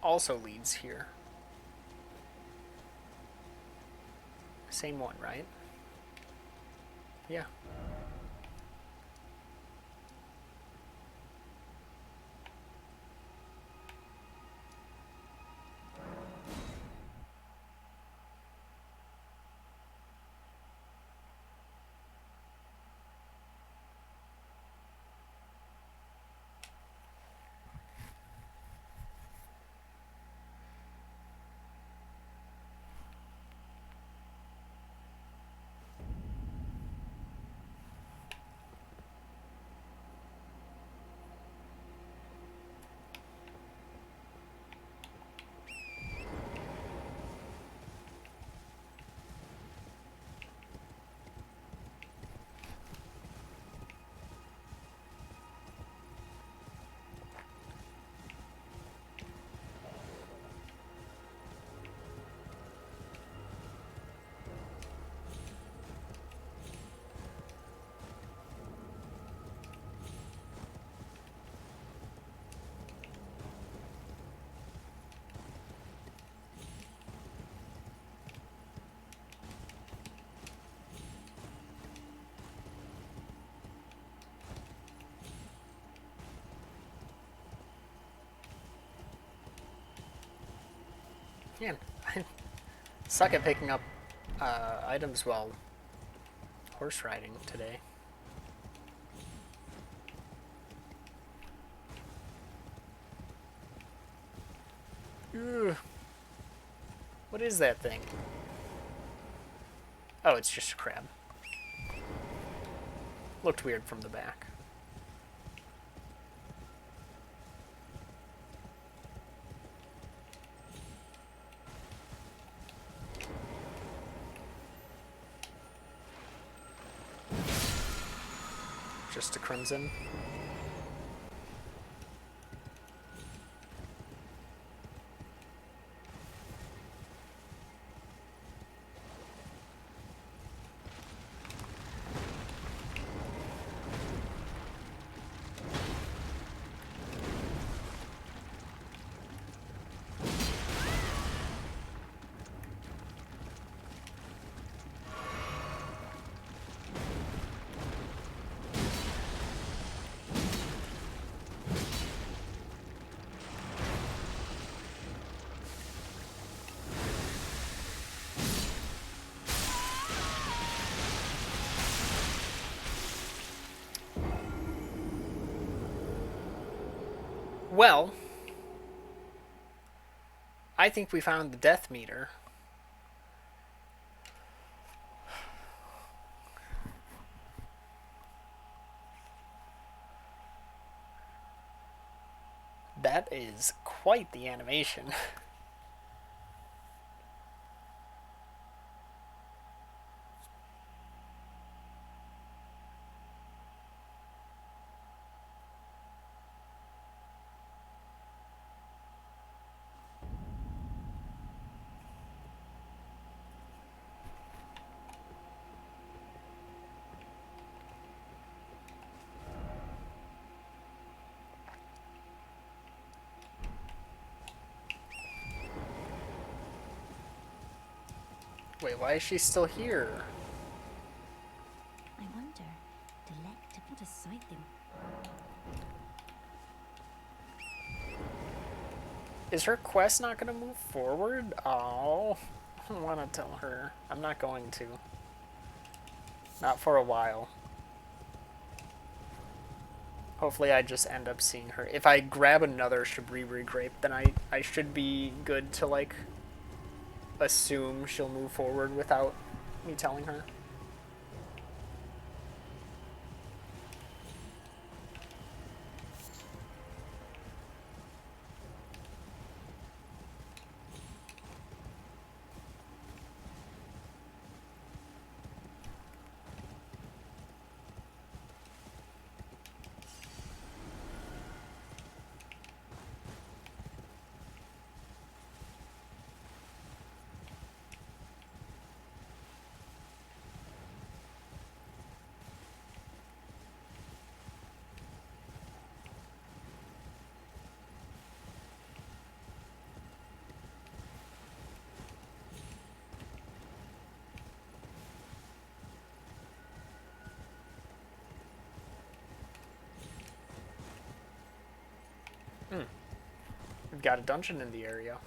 Also leads here. Same one, right? Yeah. Man, I suck at picking up items while horse riding today. Ugh. What is that thing? Oh, it's just a crab. Looked weird from the back. Just a crimson. Well, I think we found the death meter. That is quite the animation. Wait, why is she still here? I wonder, delectable aside them. Is her quest not going to move forward? Oh, I don't want to tell her. I'm not going to. Not for a while. Hopefully I just end up seeing her. If I grab another Shabriri grape, then I should be good to, like, assume she'll move forward without me telling her. We've got a dungeon in the area.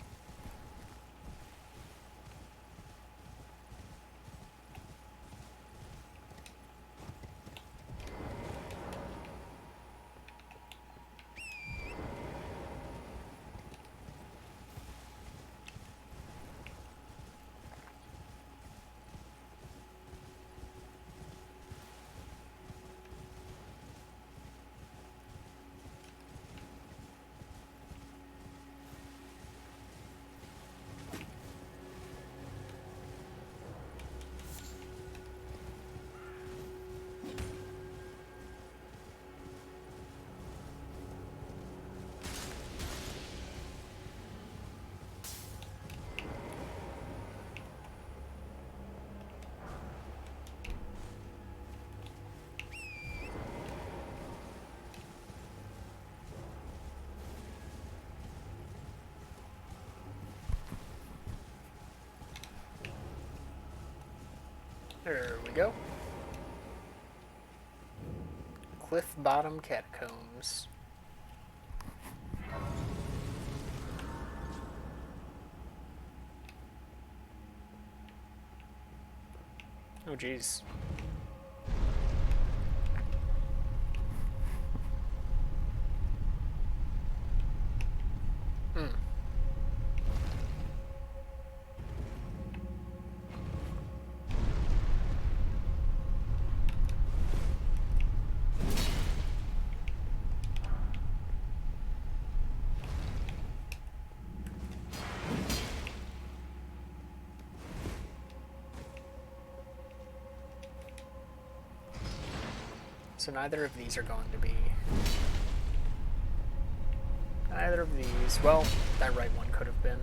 There we go. Cliff Bottom Catacombs. Oh, jeez. Hmm. So neither of these are going to be... Neither of these. Well, that right one could have been.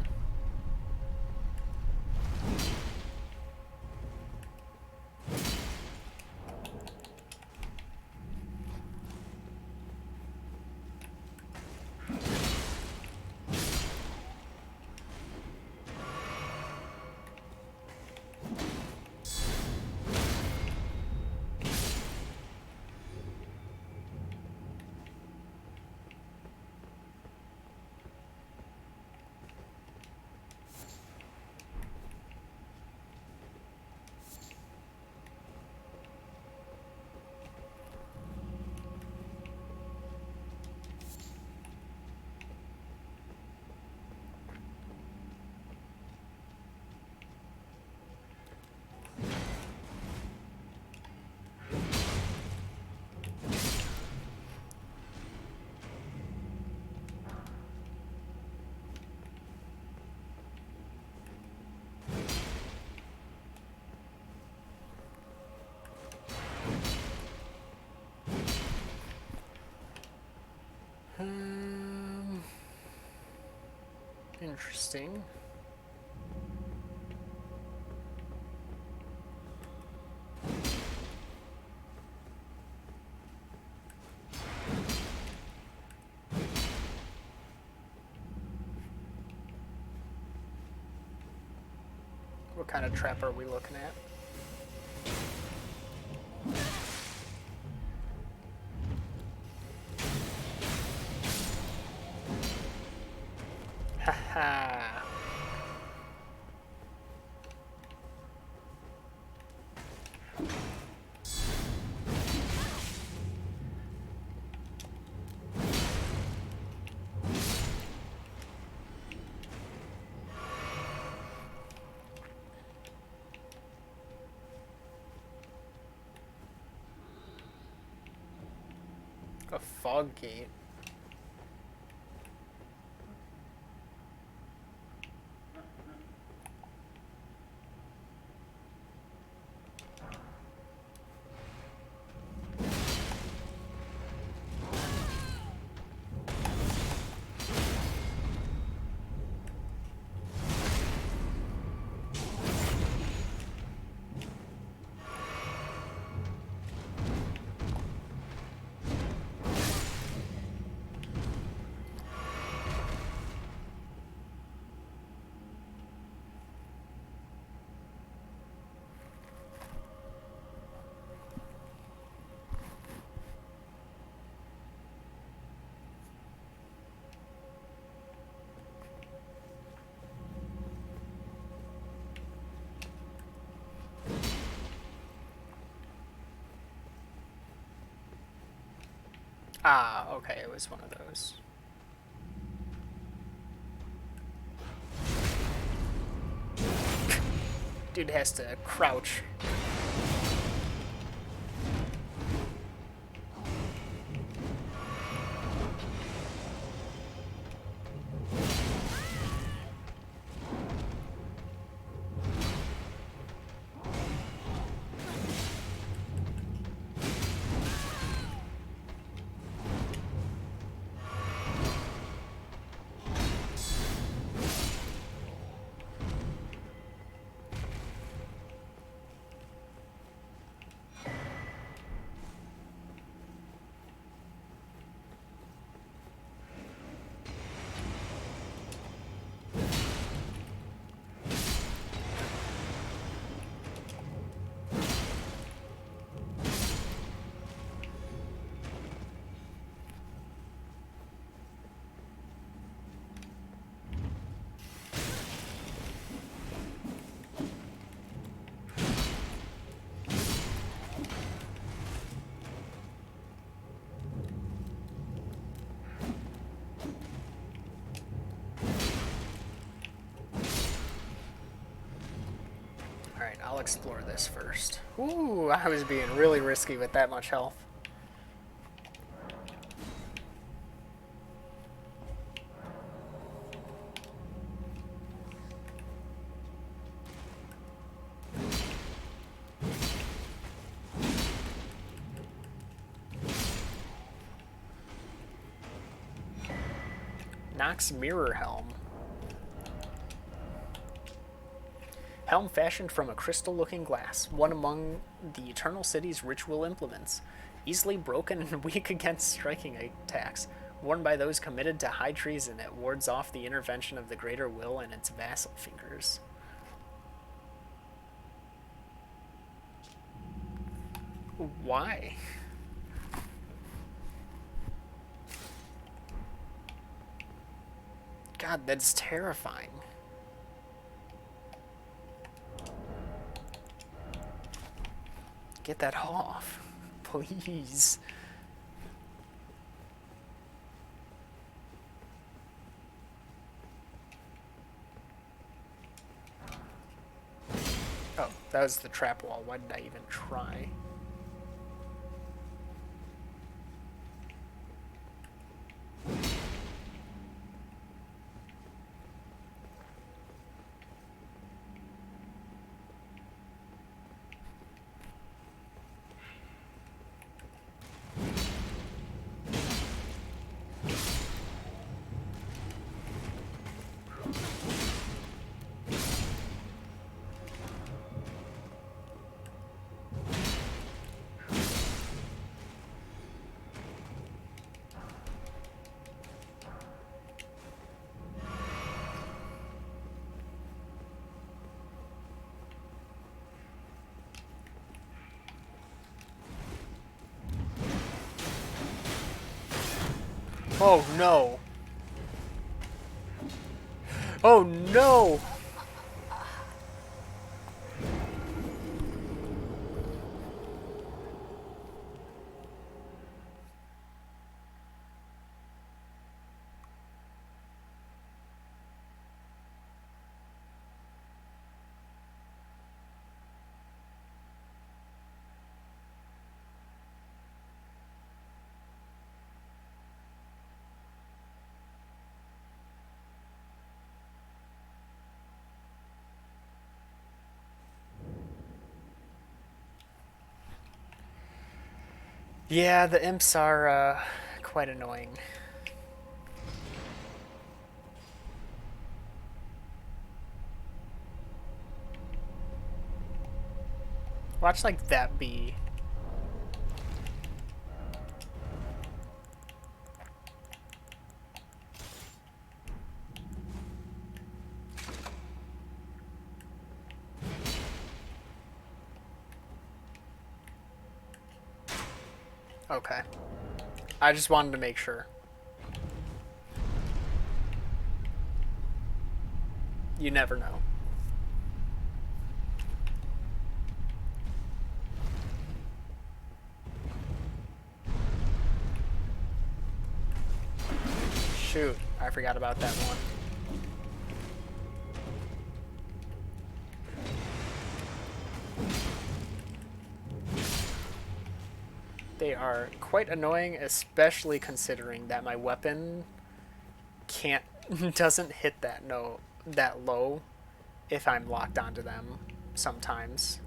Interesting. What kind of trap are we looking at? Haha. A fog gate. Ah, okay, it was one of those. Dude has to crouch. explore this first. Ooh, I was being really risky with that much health. Nox Mirror Helm. Helm fashioned from a crystal-looking glass, one among the Eternal City's ritual implements. Easily broken and weak against striking attacks. Worn by those committed to high treason, it wards off the intervention of the Greater Will and its vassal fingers. Why? God, that's terrifying. Get that off, please. Oh, that was the trap wall. Why did I even try? Oh no. Oh no! Yeah, the imps are quite annoying. Watch like that be. Okay. I just wanted to make sure. You never know. Shoot, I forgot about that one. They are quite annoying, especially considering that my weapon doesn't hit that low if I'm locked onto them sometimes.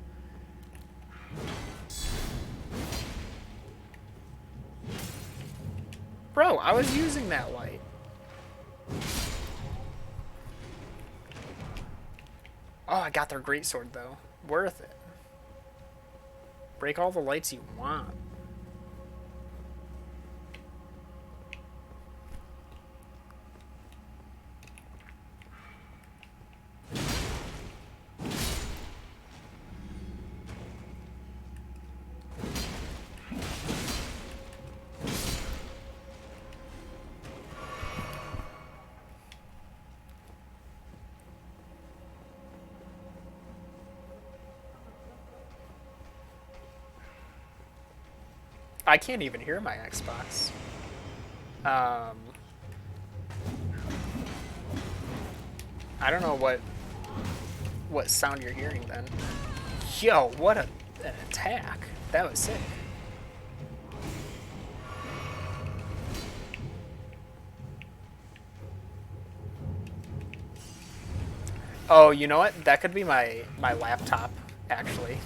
Bro, I was using that light. Oh, I got their greatsword though. Worth it. Break all the lights you want. I can't even hear my Xbox. I don't know what sound you're hearing then. Yo, what an attack. That was sick. Oh, you know what? That could be my laptop, actually.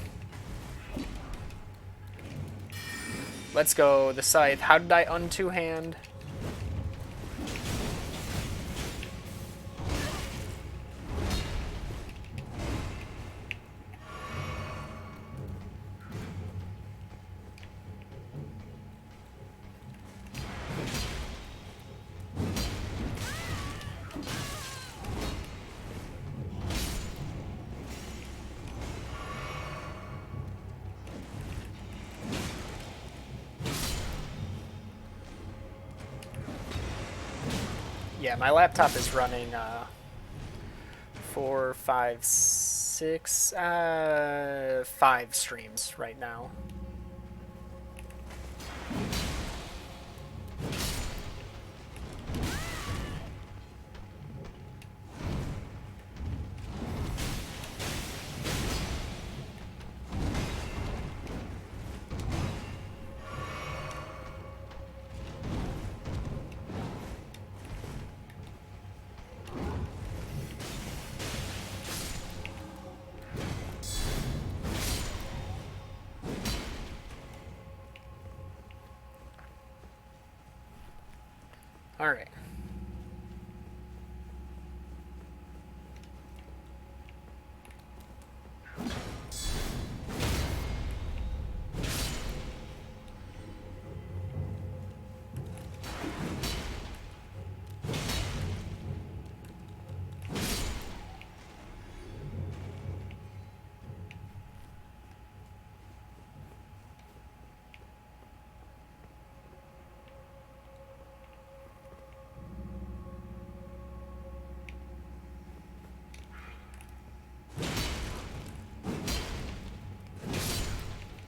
Let's go, the scythe. How did I un-two-hand? Yeah, my laptop is running 4, 5, 6, 5 streams right now. All right.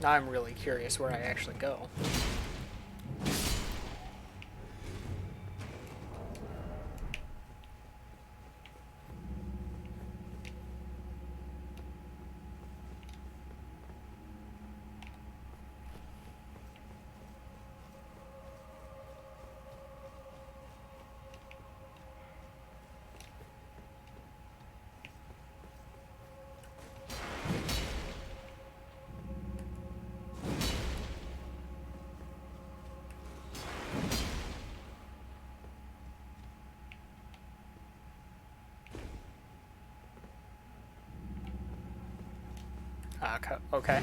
Now I'm really curious where I actually go. Okay.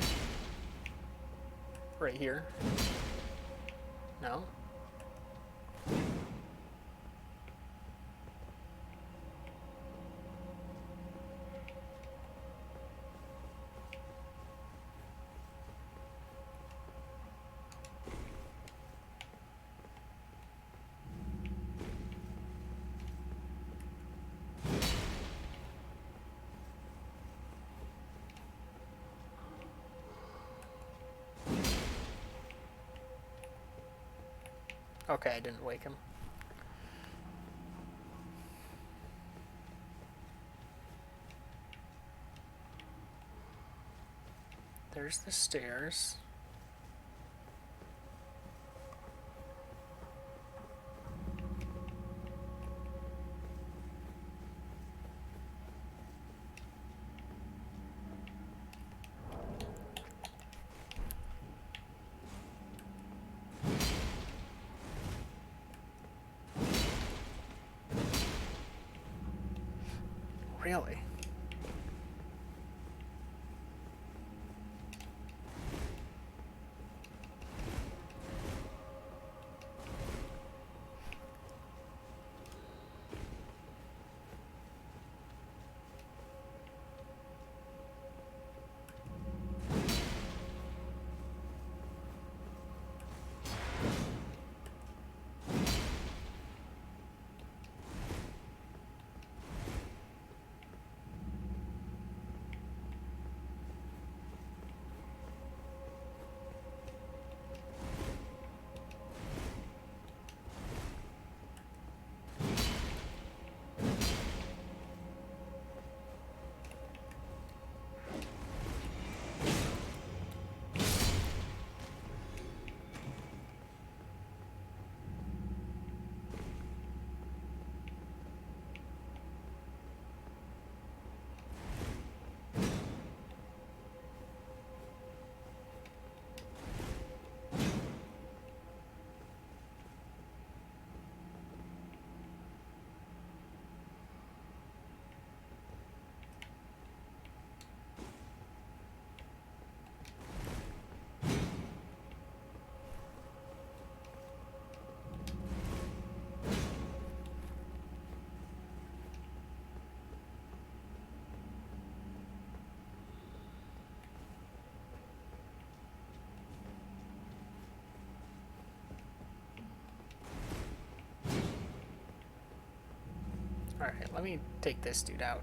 Right here. No? Okay, I didn't wake him. There's the stairs. Really? Alright, let me take this dude out.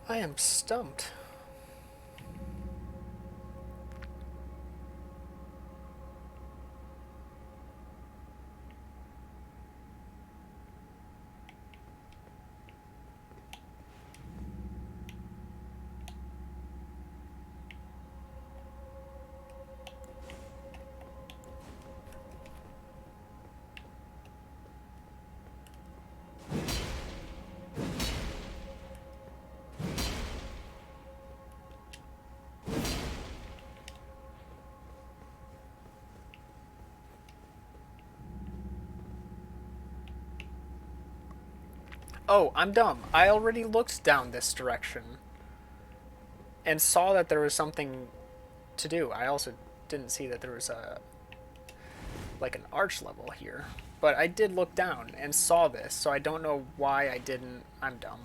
I am stumped. Oh, I'm dumb. I already looked down this direction and saw that there was something to do. I also didn't see that there was like an arch level here. But I did look down and saw this, so I don't know why I didn't. I'm dumb.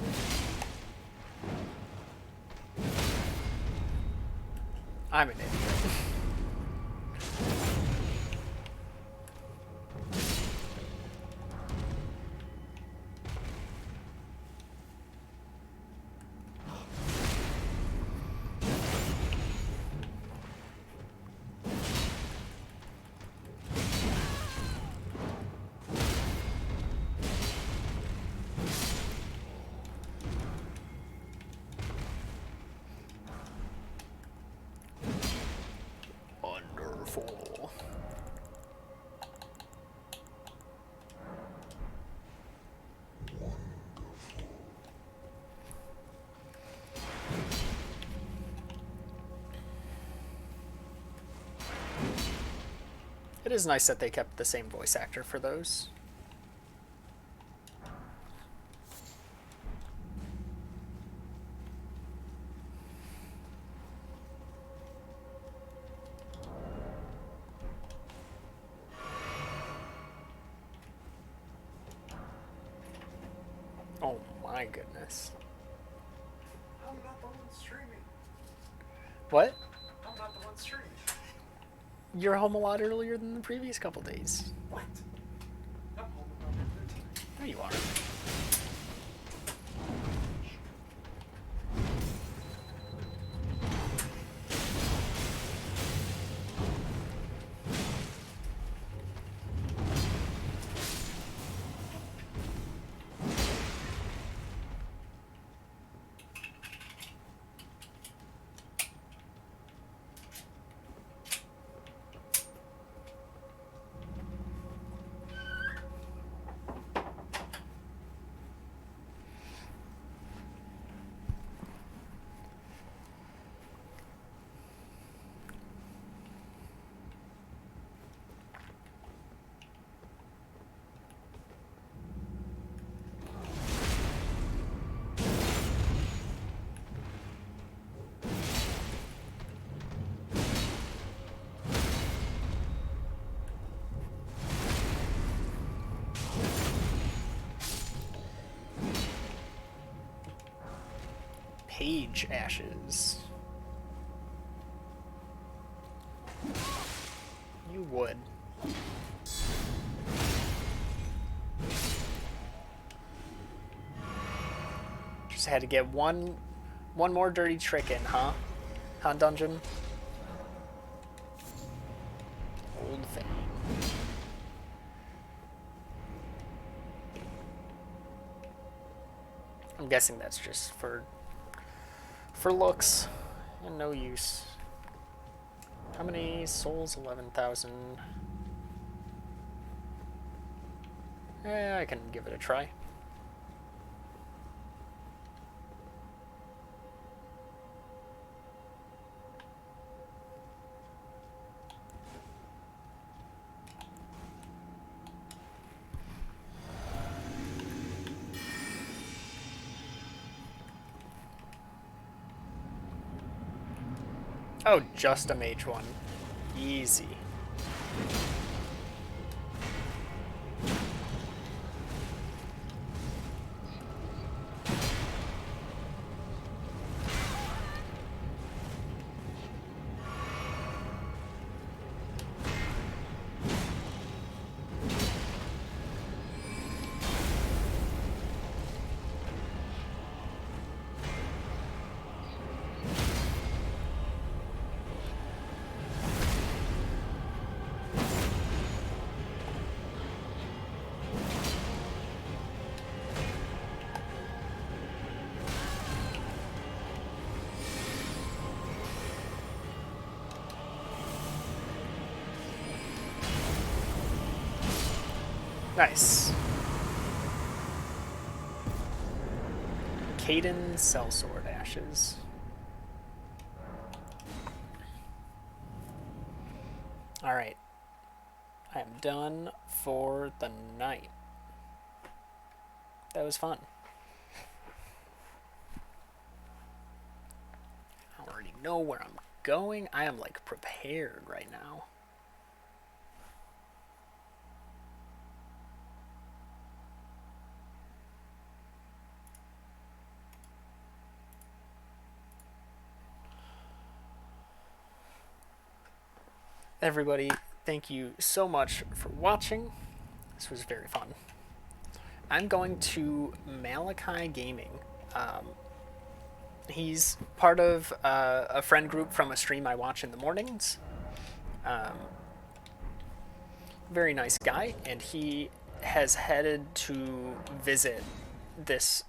I'm an idiot. Wonderful. It is nice that they kept the same voice actor for those. Oh my goodness. I'm not the one streaming. What? I'm not the one streaming. You're home a lot earlier than the previous couple days. What? I'm home about every time. There you are. Page ashes. You would. Just had to get one more dirty trick in, huh? Huh, dungeon? Old thing. I'm guessing that's just for looks and no use. How many souls? 11,000. I can give it a try. Oh, just a mage one. Easy. Nice. Caden Sellsword Ashes. Alright. I am done for the night. That was fun. I already know where I'm going. I am like prepared right now. Everybody, thank you so much for watching. This was very fun. I'm going to Malachi Gaming. He's part of a friend group from a stream I watch in the mornings. Very nice guy, and he has headed to visit this